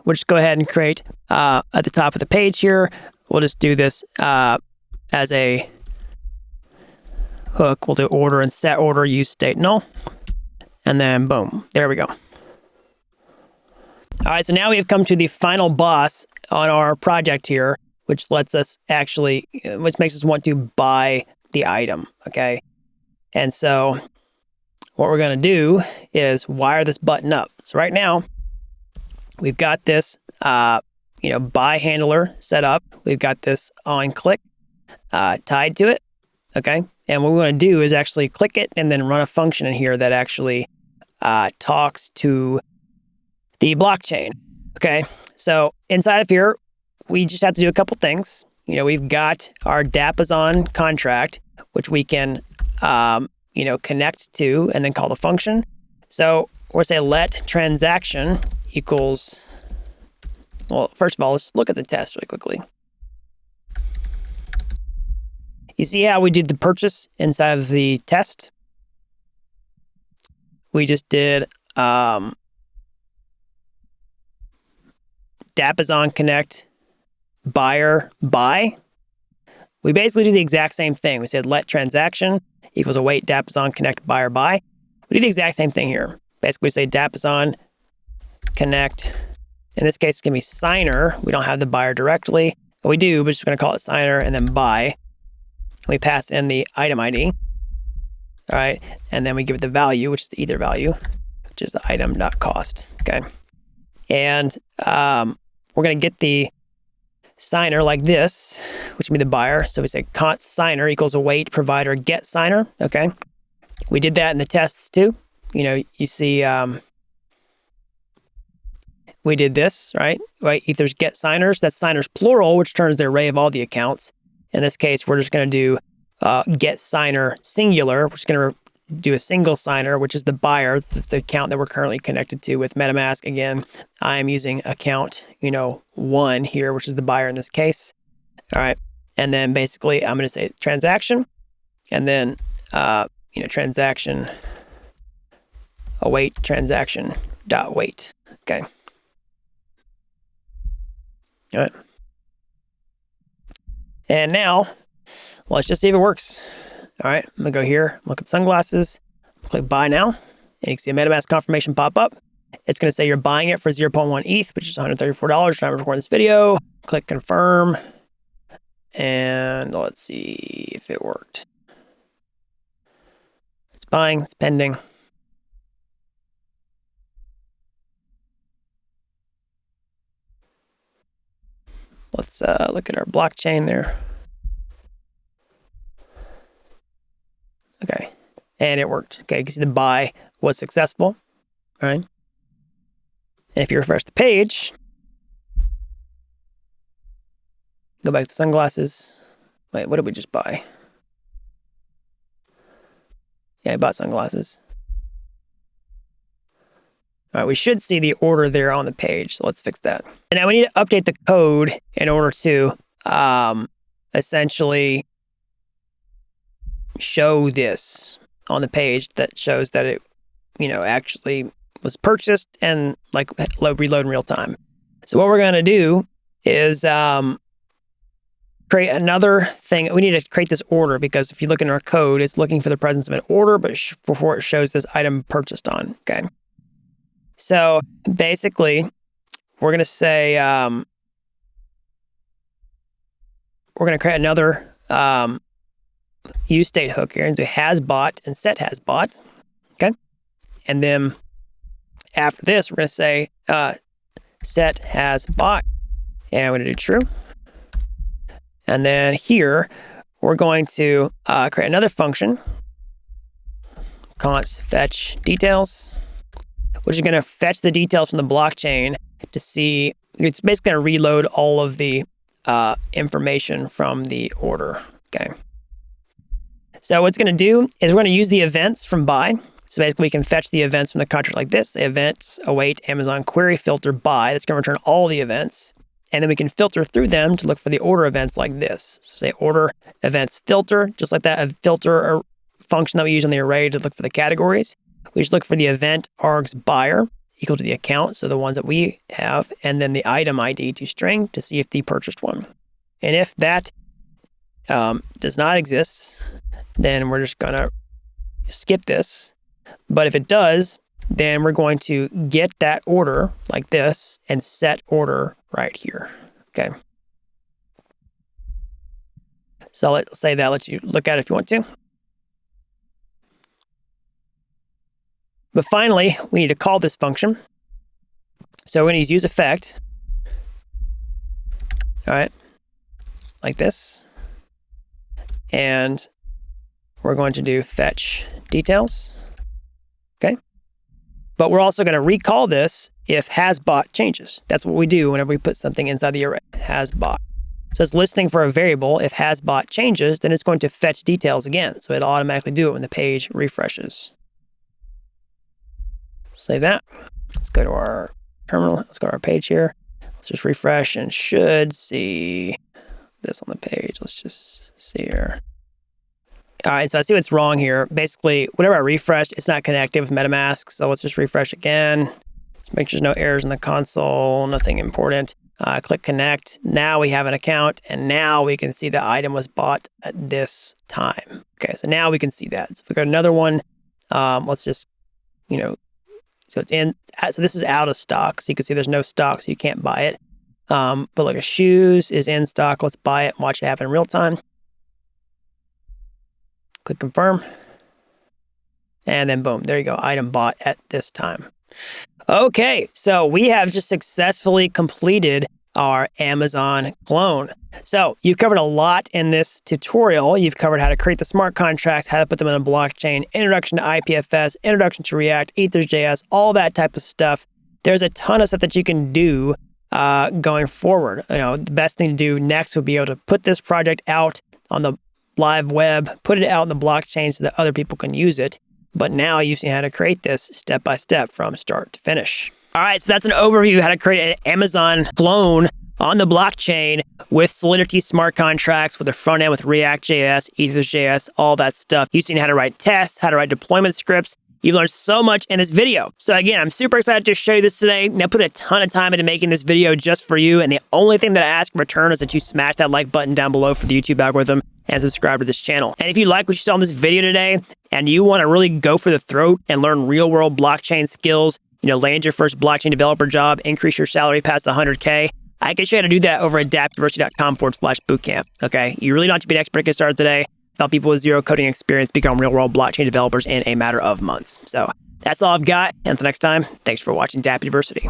Speaker 1: We'll just go ahead and create at the top of the page here. We'll just do this as a hook. We'll do order and set order, use state null. And then boom, there we go. All right, so now we have come to the final boss on our project here, which lets us actually, which makes us want to buy the item, okay? And so what we're gonna do is wire this button up. So right now, we've got this, buy handler set up. We've got this on click tied to it, okay? And what we want to do is actually click it and then run a function in here that actually talks to the blockchain. Okay, so inside of here, we just have to do a couple things. We've got our Dapp contract, which we can, connect to and then call the function. So we're going to say let transaction equals, well, first of all, let's look at the test really quickly. You see how we did the purchase inside of the test? We just did Dapp connect buyer buy. We basically do the exact same thing. We said let transaction equals await Dapp connect buyer buy. We do the exact same thing here. Basically, we say Dapp connect. In this case, it's going to be signer. We don't have the buyer directly. But we do, but just going to call it signer and then buy. We pass in the item ID, all right? And then we give it the value, which is the ether value, which is the item.cost, okay? And we're gonna get the signer like this, which would be the buyer. So we say const signer equals await provider get signer, okay? We did that in the tests too. You see we did this, right? Ethers get signers, that's signers plural, which turns the array of all the accounts. In this case, we're just going to do get signer singular, which is going to do a single signer, which is the buyer, the account that we're currently connected to with MetaMask. Again, I am using account, 1 here, which is the buyer in this case. All right. And then basically I'm going to say transaction and then, transaction await transaction dot wait. Okay. All right. And now, let's just see if it works. All right, I'm gonna go here, look at sunglasses, click buy now, and you can see a MetaMask confirmation pop up. It's gonna say you're buying it for 0.1 ETH, which is $134. Time to record this video. Click confirm, and let's see if it worked. It's buying, it's pending. Let's look at our blockchain there. Okay, and it worked. Okay, you can see the buy was successful, all right? And if you refresh the page, go back to sunglasses. Wait, what did we just buy? Yeah, I bought sunglasses. All right, we should see the order there on the page, so let's fix that. And now we need to update the code in order to essentially show this. on the page that shows that it, actually was purchased and like reload in real time. So what we're going to do is create another thing. We need to create this order because if you look in our code, it's looking for the presence of an order, but before it shows this item purchased on. Okay. So basically, we're going to say, we're going to create another use state hook here and do has bought and set has bought. Okay. And then after this, we're going to say set has bought. And we're going to do true. And then here, we're going to create another function, const fetch details, which is going to fetch the details from the blockchain to see, it's basically going to reload all of the information from the order. Okay. So what it's going to do is we're going to use the events from buy. So basically we can fetch the events from the contract like this, events await Amazon query filter buy. That's going to return all the events. And then we can filter through them to look for the order events like this. So say order events filter, just like that, a filter function that we use on the array to look for the categories. We just look for the event args buyer equal to the account, so the ones that we have, and then the item ID to string to see if the purchased one. And if that does not exist, then we're just going to skip this. But if it does, then we're going to get that order like this and set order right here. Okay. So let's say that lets you look at it if you want to. But finally, we need to call this function. So we're going to use effect. All right. Like this. And we're going to do fetch details. Okay. But we're also going to recall this if has bought changes. That's what we do whenever we put something inside the array, has bought. So it's listening for a variable. If has bought changes, then it's going to fetch details again. So it'll automatically do it when the page refreshes. Save that. Let's go to our terminal. Let's go to our page here. Let's just refresh and should see this on the page. Let's just see here. All right, so I see what's wrong here. Basically, whenever I refresh, it's not connected with MetaMask. So let's just refresh again. Let's make sure there's no errors in the console, nothing important. Click connect. Now we have an account, and now we can see the item was bought at this time. Okay, so now we can see that. So if we go to another one, let's just, so it's in. So this is out of stock. So you can see there's no stock, so you can't buy it. But look, shoes is in stock. Let's buy it and watch it happen in real time. Click confirm. And then boom, there you go. Item bought at this time. Okay, so we have just successfully completed our Amazon clone. So you've covered a lot in this tutorial. You've covered how to create the smart contracts, how to put them in a blockchain, introduction to IPFS, introduction to React, Ethers.js, all that type of stuff. There's a ton of stuff that you can do going forward. The best thing to do next would be able to put this project out on the live web, put it out in the blockchain so that other people can use it. But now you've seen how to create this step by step from start to finish. All right, so that's an overview of how to create an Amazon clone on the blockchain with Solidity smart contracts, with the front end with React.js, Ethers.js, all that stuff. You've seen how to write tests, how to write deployment scripts. You've learned so much in this video. So again, I'm super excited to show you this today. I put a ton of time into making this video just for you. And the only thing that I ask in return is that you smash that like button down below for the YouTube algorithm and subscribe to this channel. And if you like what you saw in this video today and you want to really go for the throat and learn real world blockchain skills, land your first blockchain developer job, increase your salary past 100K, I can show you how to do that over at dappuniversity.com/bootcamp. Okay. You really don't have to be an expert to get started today. Help people with zero coding experience become real world blockchain developers in a matter of months. So that's all I've got. And until next time, thanks for watching Dapp University.